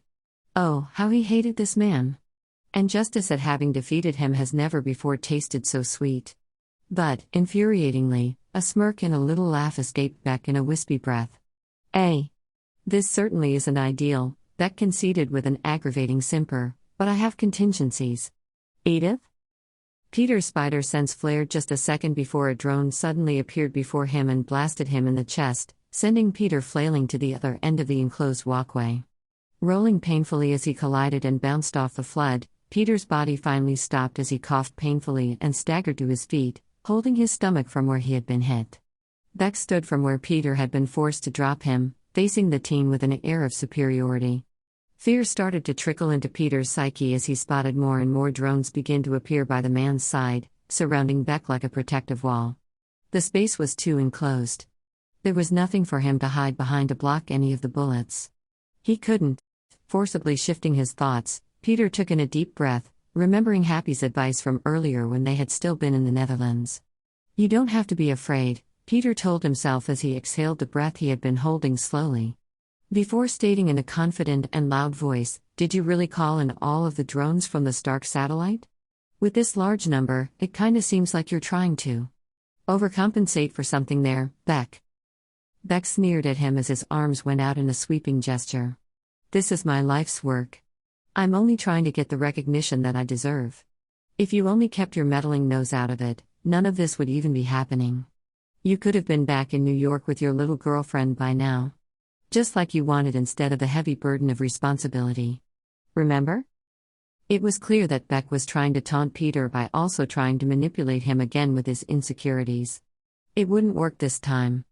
Oh, how he hated this man. And justice at having defeated him has never before tasted so sweet. But, infuriatingly, a smirk and a little laugh escaped Beck in a wispy breath. This certainly isn't ideal," Beck conceded with an aggravating simper, "but I have contingencies." "Edith?" Peter's spider sense flared just a second before a drone suddenly appeared before him and blasted him in the chest, sending Peter flailing to the other end of the enclosed walkway. Rolling painfully as he collided and bounced off the flood, Peter's body finally stopped as he coughed painfully and staggered to his feet, holding his stomach from where he had been hit. Beck stood from where Peter had been forced to drop him, facing the teen with an air of superiority. Fear started to trickle into Peter's psyche as he spotted more and more drones begin to appear by the man's side, surrounding Beck like a protective wall. The space was too enclosed. There was nothing for him to hide behind to block any of the bullets. He couldn't. Forcibly shifting his thoughts, Peter took in a deep breath, remembering Happy's advice from earlier when they had still been in the Netherlands. You don't have to be afraid, Peter told himself as he exhaled the breath he had been holding slowly. Before stating in a confident and loud voice, did you really call in all of the drones from the Stark satellite? With this large number, it kinda seems like you're trying to overcompensate for something there, Beck. Beck sneered at him as his arms went out in a sweeping gesture. This is my life's work. I'm only trying to get the recognition that I deserve. If you only kept your meddling nose out of it, none of this would even be happening. You could have been back in New York with your little girlfriend by now. Just like you wanted instead of the heavy burden of responsibility. Remember? It was clear that Beck was trying to taunt Peter by also trying to manipulate him again with his insecurities. It wouldn't work this time.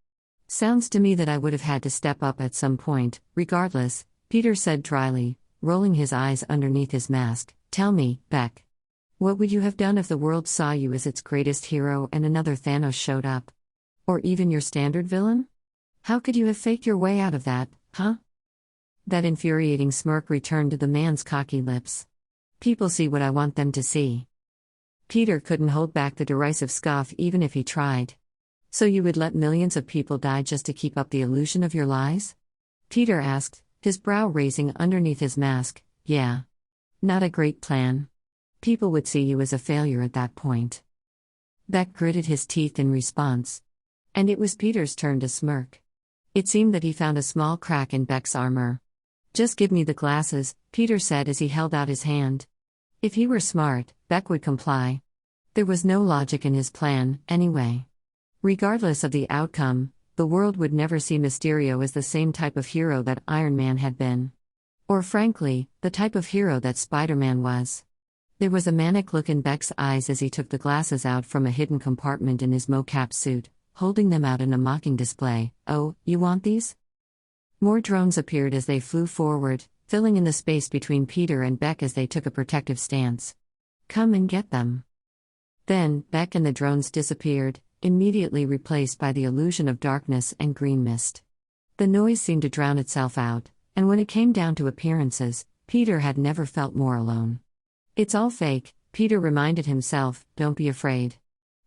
Sounds to me that I would have had to step up at some point, regardless, Peter said dryly, rolling his eyes underneath his mask. Tell me, Beck. What would you have done if the world saw you as its greatest hero and another Thanos showed up? Or even your standard villain? How could you have faked your way out of that, huh? That infuriating smirk returned to the man's cocky lips. People see what I want them to see. Peter couldn't hold back the derisive scoff even if he tried. So you would let millions of people die just to keep up the illusion of your lies? Peter asked, his brow raising underneath his mask. Yeah. Not a great plan. People would see you as a failure at that point. Beck gritted his teeth in response. And it was Peter's turn to smirk. It seemed that he found a small crack in Beck's armor. Just give me the glasses, Peter said as he held out his hand. If he were smart, Beck would comply. There was no logic in his plan, anyway. Regardless of the outcome, the world would never see Mysterio as the same type of hero that Iron Man had been. Or frankly, the type of hero that Spider-Man was. There was a manic look in Beck's eyes as he took the glasses out from a hidden compartment in his mocap suit, holding them out in a mocking display. Oh, you want these? More drones appeared as they flew forward, filling in the space between Peter and Beck as they took a protective stance. Come and get them. Then, Beck and the drones disappeared, immediately replaced by the illusion of darkness and green mist. The noise seemed to drown itself out, and when it came down to appearances, Peter had never felt more alone. It's all fake, Peter reminded himself, don't be afraid.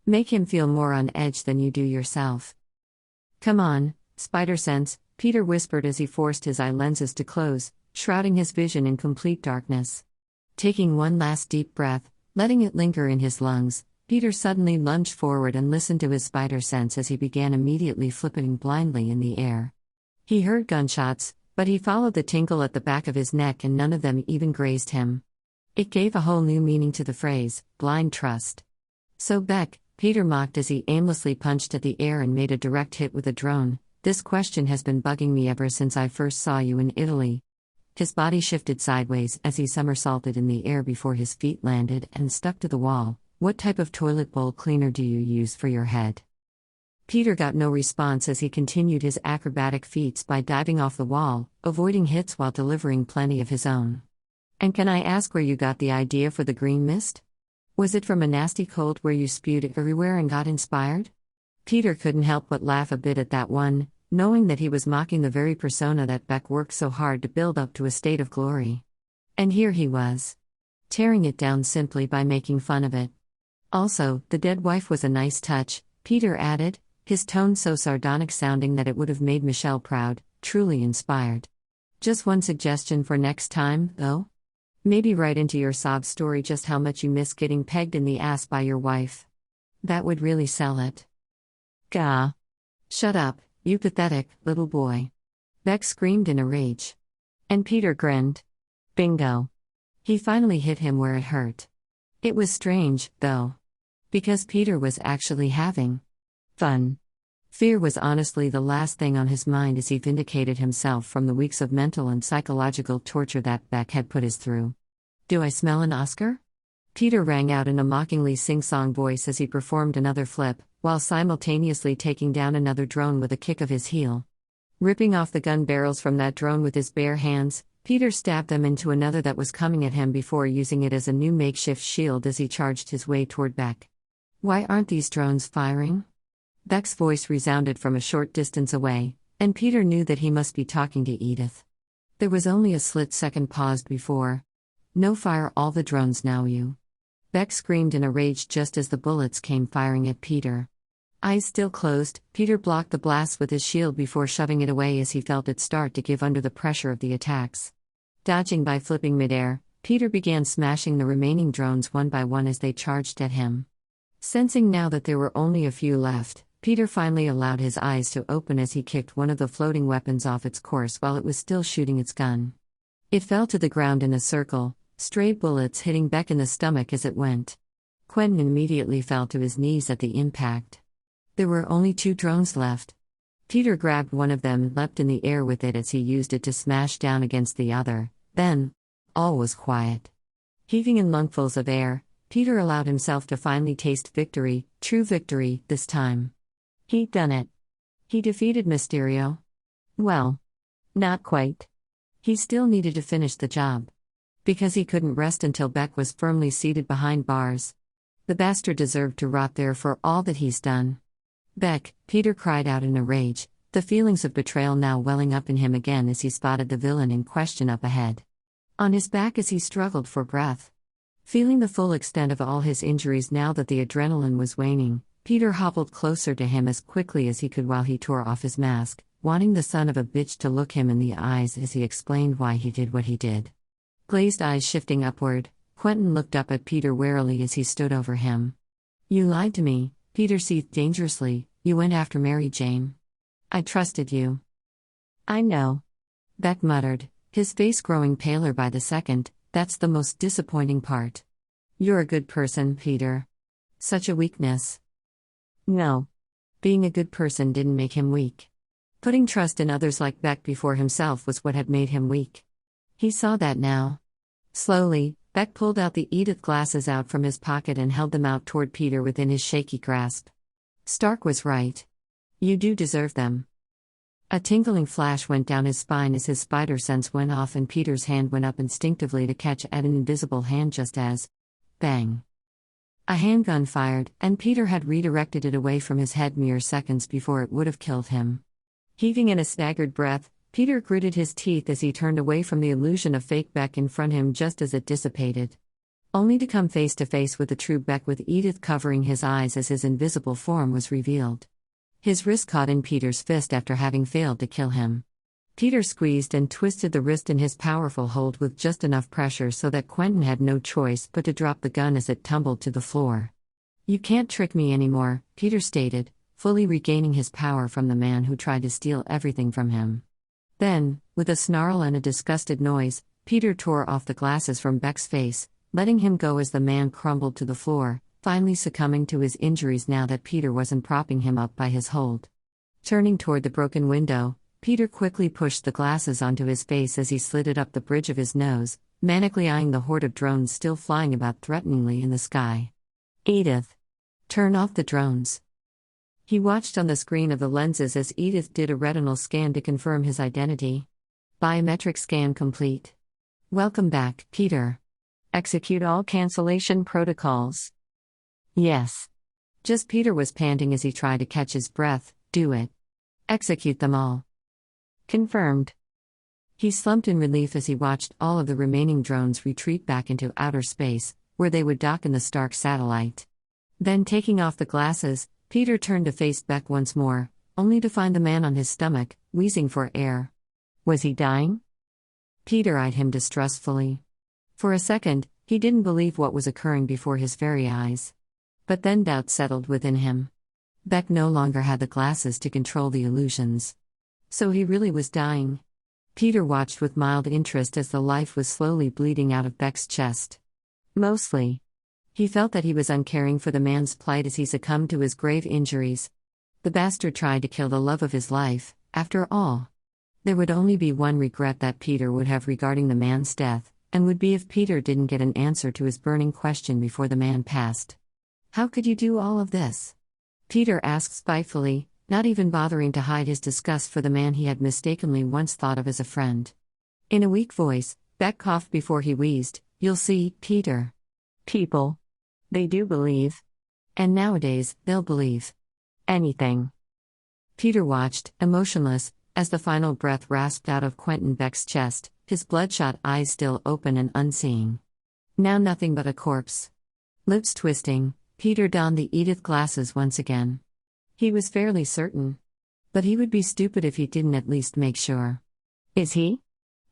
Make him feel more on edge than you do yourself. Come on, Spider-Sense, Peter whispered as he forced his eye lenses to close, shrouding his vision in complete darkness. Taking one last deep breath, letting it linger in his lungs, Peter suddenly lunged forward and listened to his spider-sense as he began immediately flipping blindly in the air. He heard gunshots, but he followed the tinkle at the back of his neck and none of them even grazed him. It gave a whole new meaning to the phrase, blind trust. So Beck, Peter mocked as he aimlessly punched at the air and made a direct hit with a drone. This question has been bugging me ever since I first saw you in Italy. His body shifted sideways as he somersaulted in the air before his feet landed and stuck to the wall. What type of toilet bowl cleaner do you use for your head? Peter got no response as he continued his acrobatic feats by diving off the wall, avoiding hits while delivering plenty of his own. And can I ask where you got the idea for the green mist? Was it from a nasty cold where you spewed it everywhere and got inspired? Peter couldn't help but laugh a bit at that one, knowing that he was mocking the very persona that Beck worked so hard to build up to a state of glory. And here he was, tearing it down simply by making fun of it. Also, the dead wife was a nice touch, Peter added, his tone so sardonic sounding that it would have made Michelle proud, truly inspired. Just one suggestion for next time, though? Maybe write into your sob story just how much you miss getting pegged in the ass by your wife. That would really sell it. Gah. Shut up, you pathetic little boy. Beck screamed in a rage. And Peter grinned. Bingo. He finally hit him where it hurt. It was strange, though. Because Peter was actually having fun. Fear was honestly the last thing on his mind as he vindicated himself from the weeks of mental and psychological torture that Beck had put us through. Do I smell an Oscar? Peter rang out in a mockingly sing-song voice as he performed another flip, while simultaneously taking down another drone with a kick of his heel. Ripping off the gun barrels from that drone with his bare hands, Peter stabbed them into another that was coming at him before using it as a new makeshift shield as he charged his way toward Beck. "Why aren't these drones firing?" Beck's voice resounded from a short distance away, and Peter knew that he must be talking to Edith. There was only a split-second pause before. "No fire all the drones now, you." Beck screamed in a rage just as the bullets came firing at Peter. Eyes still closed, Peter blocked the blast with his shield before shoving it away as he felt it start to give under the pressure of the attacks. Dodging by flipping midair, Peter began smashing the remaining drones one by one as they charged at him. Sensing now that there were only a few left, Peter finally allowed his eyes to open as he kicked one of the floating weapons off its course while it was still shooting its gun. It fell to the ground in a circle, stray bullets hitting Beck in the stomach as it went. Quentin immediately fell to his knees at the impact. There were only 2 drones left. Peter grabbed one of them and leapt in the air with it as he used it to smash down against the other. Then, all was quiet. Heaving in lungfuls of air, Peter allowed himself to finally taste victory, true victory, this time. He'd done it. He defeated Mysterio. Well, not quite. He still needed to finish the job. Because he couldn't rest until Beck was firmly seated behind bars. The bastard deserved to rot there for all that he's done. "Beck," Peter cried out in a rage, the feelings of betrayal now welling up in him again as he spotted the villain in question up ahead. On his back as he struggled for breath. Feeling the full extent of all his injuries now that the adrenaline was waning, Peter hobbled closer to him as quickly as he could while he tore off his mask, wanting the son of a bitch to look him in the eyes as he explained why he did what he did. Glazed eyes shifting upward, Quentin looked up at Peter warily as he stood over him. "You lied to me," Peter seethed dangerously. "You went after Mary Jane. I trusted you." "I know," Beck muttered, his face growing paler by the second. "That's the most disappointing part. You're a good person, Peter. Such a weakness." "No. Being a good person didn't make him weak. Putting trust in others like Beck before himself was what had made him weak." He saw that now. Slowly, Beck pulled out the Edith glasses out from his pocket and held them out toward Peter within his shaky grasp. "Stark was right. You do deserve them." A tingling flash went down his spine as his spider sense went off and Peter's hand went up instinctively to catch at an invisible hand just as... bang. A handgun fired, and Peter had redirected it away from his head mere seconds before it would have killed him. Heaving in a staggered breath, Peter gritted his teeth as he turned away from the illusion of fake Beck in front of him just as it dissipated. Only to come face to face with the true Beck with Edith covering his eyes as his invisible form was revealed. His wrist caught in Peter's fist after having failed to kill him. Peter squeezed and twisted the wrist in his powerful hold with just enough pressure so that Quentin had no choice but to drop the gun as it tumbled to the floor. "You can't trick me anymore," Peter stated, fully regaining his power from the man who tried to steal everything from him. Then, with a snarl and a disgusted noise, Peter tore off the glasses from Beck's face, letting him go as the man crumbled to the floor, finally succumbing to his injuries now that Peter wasn't propping him up by his hold. Turning toward the broken window, Peter quickly pushed the glasses onto his face as he slid it up the bridge of his nose, manically eyeing the horde of drones still flying about threateningly in the sky. "Edith! Turn off the drones." He watched on the screen of the lenses as Edith did a retinal scan to confirm his identity. Biometric scan complete. "Welcome back, Peter. Execute all cancellation protocols." "Yes." Just Peter was panting as he tried to catch his breath. "Do it. Execute them all." "Confirmed." He slumped in relief as he watched all of the remaining drones retreat back into outer space, where they would dock in the Stark satellite. Then taking off the glasses, Peter turned to face Beck once more, only to find the man on his stomach, wheezing for air. Was he dying? Peter eyed him distrustfully. For a second, he didn't believe what was occurring before his very eyes. But then doubt settled within him. Beck no longer had the glasses to control the illusions. So he really was dying. Peter watched with mild interest as the life was slowly bleeding out of Beck's chest. Mostly. He felt that he was uncaring for the man's plight as he succumbed to his grave injuries. The bastard tried to kill the love of his life, after all. There would only be one regret that Peter would have regarding the man's death, and would be if Peter didn't get an answer to his burning question before the man passed. "How could you do all of this?" Peter asked spitefully, not even bothering to hide his disgust for the man he had mistakenly once thought of as a friend. In a weak voice, Beck coughed before he wheezed, "You'll see, Peter. People. They do believe. And nowadays, they'll believe anything." Peter watched, emotionless, as the final breath rasped out of Quentin Beck's chest, his bloodshot eyes still open and unseeing. Now nothing but a corpse. Lips twisting, Peter donned the Edith glasses once again. He was fairly certain. But he would be stupid if he didn't at least make sure. "Is he?"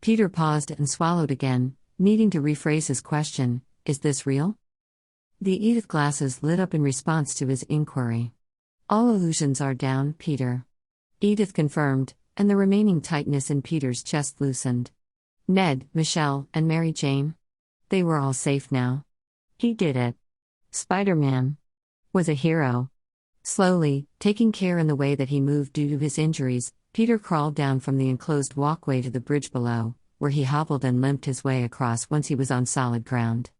Peter paused and swallowed again, needing to rephrase his question, "Is this real?" The Edith glasses lit up in response to his inquiry. "All illusions are down, Peter," Edith confirmed, and the remaining tightness in Peter's chest loosened. Ned, Michelle, and Mary Jane? They were all safe now. He did it. Spider-Man was a hero. Slowly, taking care in the way that he moved due to his injuries, Peter crawled down from the enclosed walkway to the bridge below, where he hobbled and limped his way across once he was on solid ground.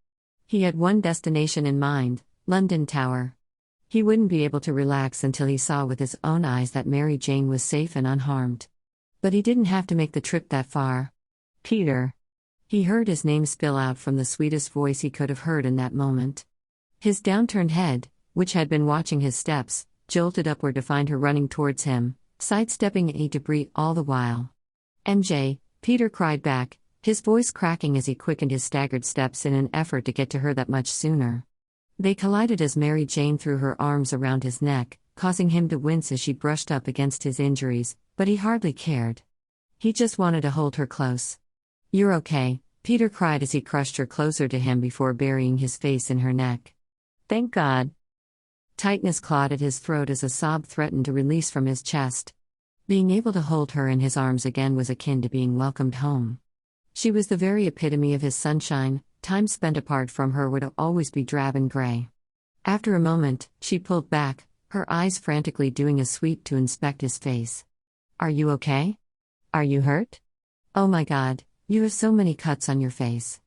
He had one destination in mind, London Tower. He wouldn't be able to relax until he saw with his own eyes that Mary Jane was safe and unharmed. But he didn't have to make the trip that far. "Peter." He heard his name spill out from the sweetest voice he could have heard in that moment. His downturned head, which had been watching his steps, jolted upward to find her running towards him, sidestepping any debris all the while. "MJ," Peter cried back, his voice cracking as he quickened his staggered steps in an effort to get to her that much sooner. They collided as Mary Jane threw her arms around his neck, causing him to wince as she brushed up against his injuries, but he hardly cared. He just wanted to hold her close. "You're okay," Peter cried as he crushed her closer to him before burying his face in her neck. "Thank God." Tightness clawed at his throat as a sob threatened to release from his chest. Being able to hold her in his arms again was akin to being welcomed home. She was the very epitome of his sunshine. Time spent apart from her would always be drab and gray. After a moment, she pulled back, her eyes frantically doing a sweep to inspect his face. "Are you okay? Are you hurt? Oh my God, you have so many cuts on your face."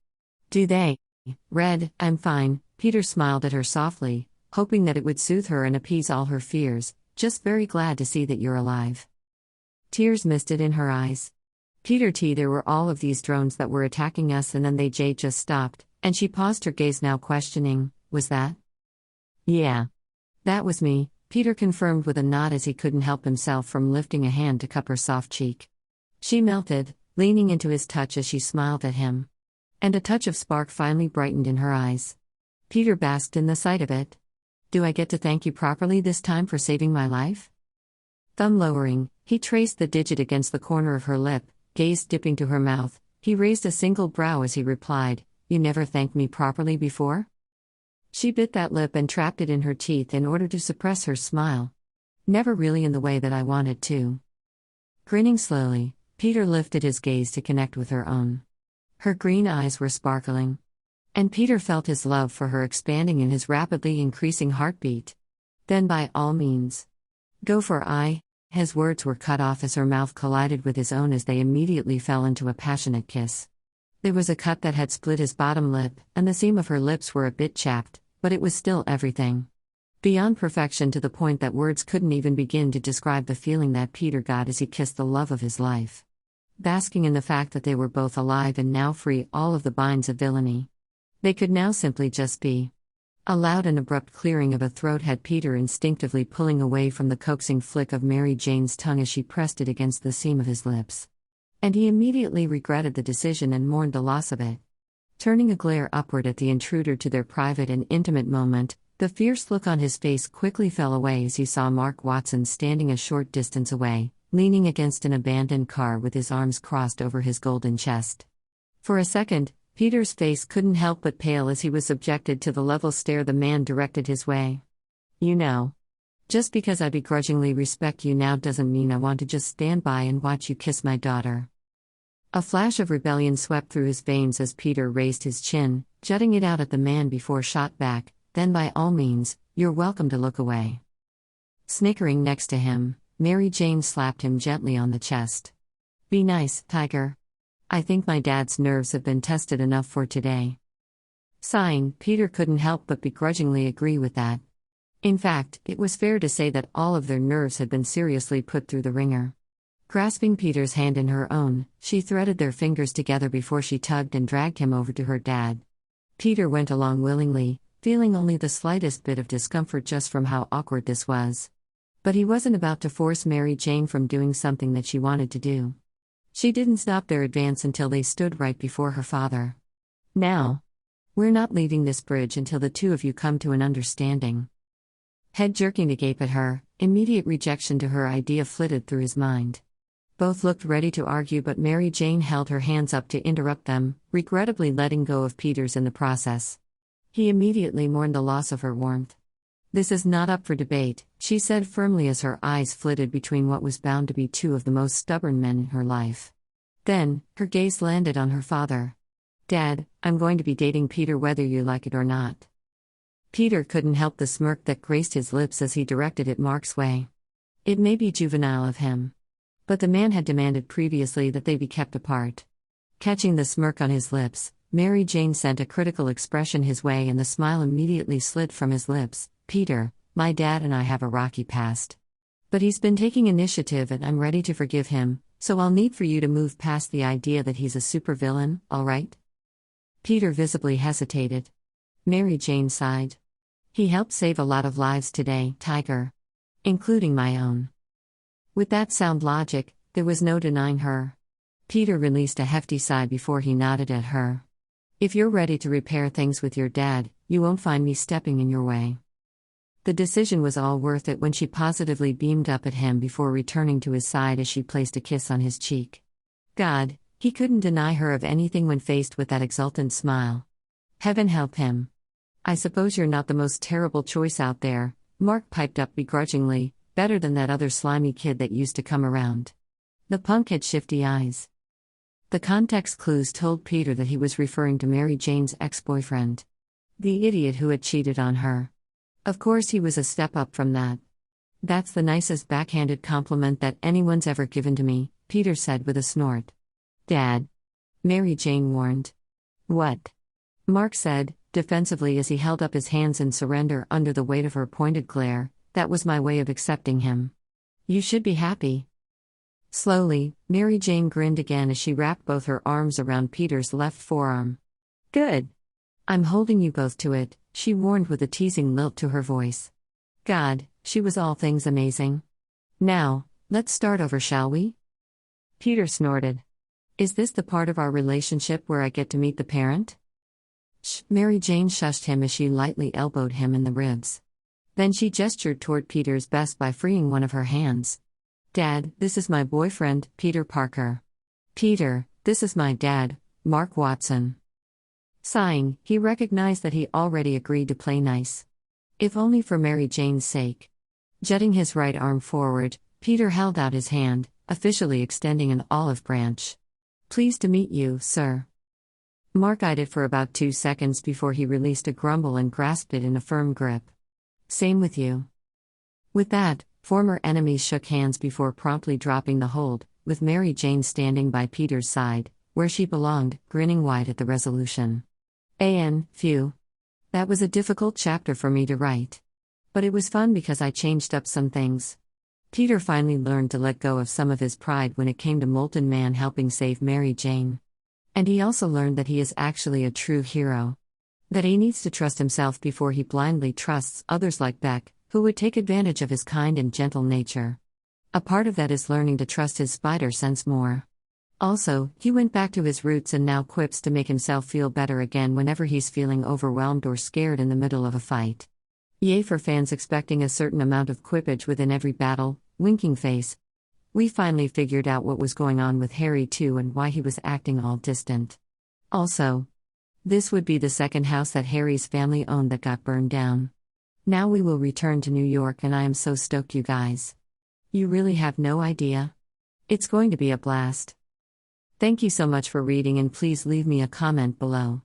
"Do they? Red?" "I'm fine," Peter smiled at her softly, hoping that it would soothe her and appease all her fears, "just very glad to see that you're alive." Tears misted in her eyes. "Peter T, there were all of these drones that were attacking us and then they just stopped," and she paused, her gaze now questioning, "Was that?" "Yeah. That was me," Peter confirmed with a nod as he couldn't help himself from lifting a hand to cup her soft cheek. She melted, leaning into his touch as she smiled at him. And a touch of spark finally brightened in her eyes. Peter basked in the sight of it. "Do I get to thank you properly this time for saving my life?" Thumb lowering, he traced the digit against the corner of her lip, gaze dipping to her mouth. He raised a single brow as he replied, "You never thanked me properly before?" She bit that lip and trapped it in her teeth in order to suppress her smile. "Never really in the way that I wanted to." Grinning slowly, Peter lifted his gaze to connect with her own. Her green eyes were sparkling. And Peter felt his love for her expanding in his rapidly increasing heartbeat. "Then by all means. Go for I." His words were cut off as her mouth collided with his own as they immediately fell into a passionate kiss. There was a cut that had split his bottom lip, and the seam of her lips were a bit chapped, but it was still everything. Beyond perfection, to the point that words couldn't even begin to describe the feeling that Peter got as he kissed the love of his life. Basking in the fact that they were both alive and now free all of the binds of villainy. They could now simply just be. A loud and abrupt clearing of a throat had Peter instinctively pulling away from the coaxing flick of Mary Jane's tongue as she pressed it against the seam of his lips. And he immediately regretted the decision and mourned the loss of it. Turning a glare upward at the intruder to their private and intimate moment, the fierce look on his face quickly fell away as he saw Mark Watson standing a short distance away, leaning against an abandoned car with his arms crossed over his golden chest. For a second, Peter's face couldn't help but pale as he was subjected to the level stare the man directed his way. "You know, just because I begrudgingly respect you now doesn't mean I want to just stand by and watch you kiss my daughter." A flash of rebellion swept through his veins as Peter raised his chin, jutting it out at the man before shot back, "Then by all means, you're welcome to look away." Snickering next to him, Mary Jane slapped him gently on the chest. "Be nice, Tiger. I think my dad's nerves have been tested enough for today." Sighing, Peter couldn't help but begrudgingly agree with that. In fact, it was fair to say that all of their nerves had been seriously put through the ringer. Grasping Peter's hand in her own, she threaded their fingers together before she tugged and dragged him over to her dad. Peter went along willingly, feeling only the slightest bit of discomfort just from how awkward this was. But he wasn't about to force Mary Jane from doing something that she wanted to do. She didn't stop their advance until they stood right before her father. "Now. We're not leaving this bridge until the two of you come to an understanding." Head jerking to gape at her, immediate rejection to her idea flitted through his mind. Both looked ready to argue, but Mary Jane held her hands up to interrupt them, regrettably letting go of Peter's in the process. He immediately mourned the loss of her warmth. "This is not up for debate," she said firmly as her eyes flitted between what was bound to be two of the most stubborn men in her life. Then, her gaze landed on her father. "Dad, I'm going to be dating Peter whether you like it or not." Peter couldn't help the smirk that graced his lips as he directed it Mark's way. It may be juvenile of him, but the man had demanded previously that they be kept apart. Catching the smirk on his lips, Mary Jane sent a critical expression his way and the smile immediately slid from his lips. "Peter, my dad and I have a rocky past. But he's been taking initiative and I'm ready to forgive him, so I'll need for you to move past the idea that he's a supervillain, all right?" Peter visibly hesitated. Mary Jane sighed. "He helped save a lot of lives today, Tiger. Including my own." With that sound logic, there was no denying her. Peter released a hefty sigh before he nodded at her. "If you're ready to repair things with your dad, you won't find me stepping in your way." The decision was all worth it when she positively beamed up at him before returning to his side as she placed a kiss on his cheek. God, he couldn't deny her of anything when faced with that exultant smile. Heaven help him. "I suppose you're not the most terrible choice out there," Mark piped up begrudgingly, "better than that other slimy kid that used to come around." The punk had shifty eyes. The context clues told Peter that he was referring to Mary Jane's ex-boyfriend. The idiot who had cheated on her. Of course he was a step up from that. "That's the nicest backhanded compliment that anyone's ever given to me," Peter said with a snort. "Dad," Mary Jane warned. "What?" Mark said, defensively as he held up his hands in surrender under the weight of her pointed glare. "That was my way of accepting him. You should be happy." Slowly, Mary Jane grinned again as she wrapped both her arms around Peter's left forearm. "Good. I'm holding you both to it," she warned with a teasing lilt to her voice. God, she was all things amazing. "Now, let's start over, shall we?" Peter snorted. "Is this the part of our relationship where I get to meet the parent?" Shh, Mary Jane shushed him as she lightly elbowed him in the ribs. Then she gestured toward Peter's best by freeing one of her hands. "Dad, this is my boyfriend, Peter Parker." "Peter, this is my dad, Mark Watson." Sighing, he recognized that he already agreed to play nice. If only for Mary Jane's sake. Jutting his right arm forward, Peter held out his hand, officially extending an olive branch. "Pleased to meet you, sir." Mark eyed it for about 2 seconds before he released a grumble and grasped it in a firm grip. "Same with you." With that, former enemies shook hands before promptly dropping the hold, with Mary Jane standing by Peter's side, where she belonged, grinning wide at the resolution. Phew. That was a difficult chapter for me to write. But it was fun because I changed up some things. Peter finally learned to let go of some of his pride when it came to Molten Man helping save Mary Jane. And he also learned that he is actually a true hero. That he needs to trust himself before he blindly trusts others like Beck, who would take advantage of his kind and gentle nature. A part of that is learning to trust his spider sense more. Also, he went back to his roots and now quips to make himself feel better again whenever he's feeling overwhelmed or scared in the middle of a fight. Yay for fans expecting a certain amount of quippage within every battle, winking face. We finally figured out what was going on with Harry too and why he was acting all distant. Also, this would be the second house that Harry's family owned that got burned down. Now we will return to New York and I am so stoked, you guys. You really have no idea. It's going to be a blast. Thank you so much for reading and please leave me a comment below.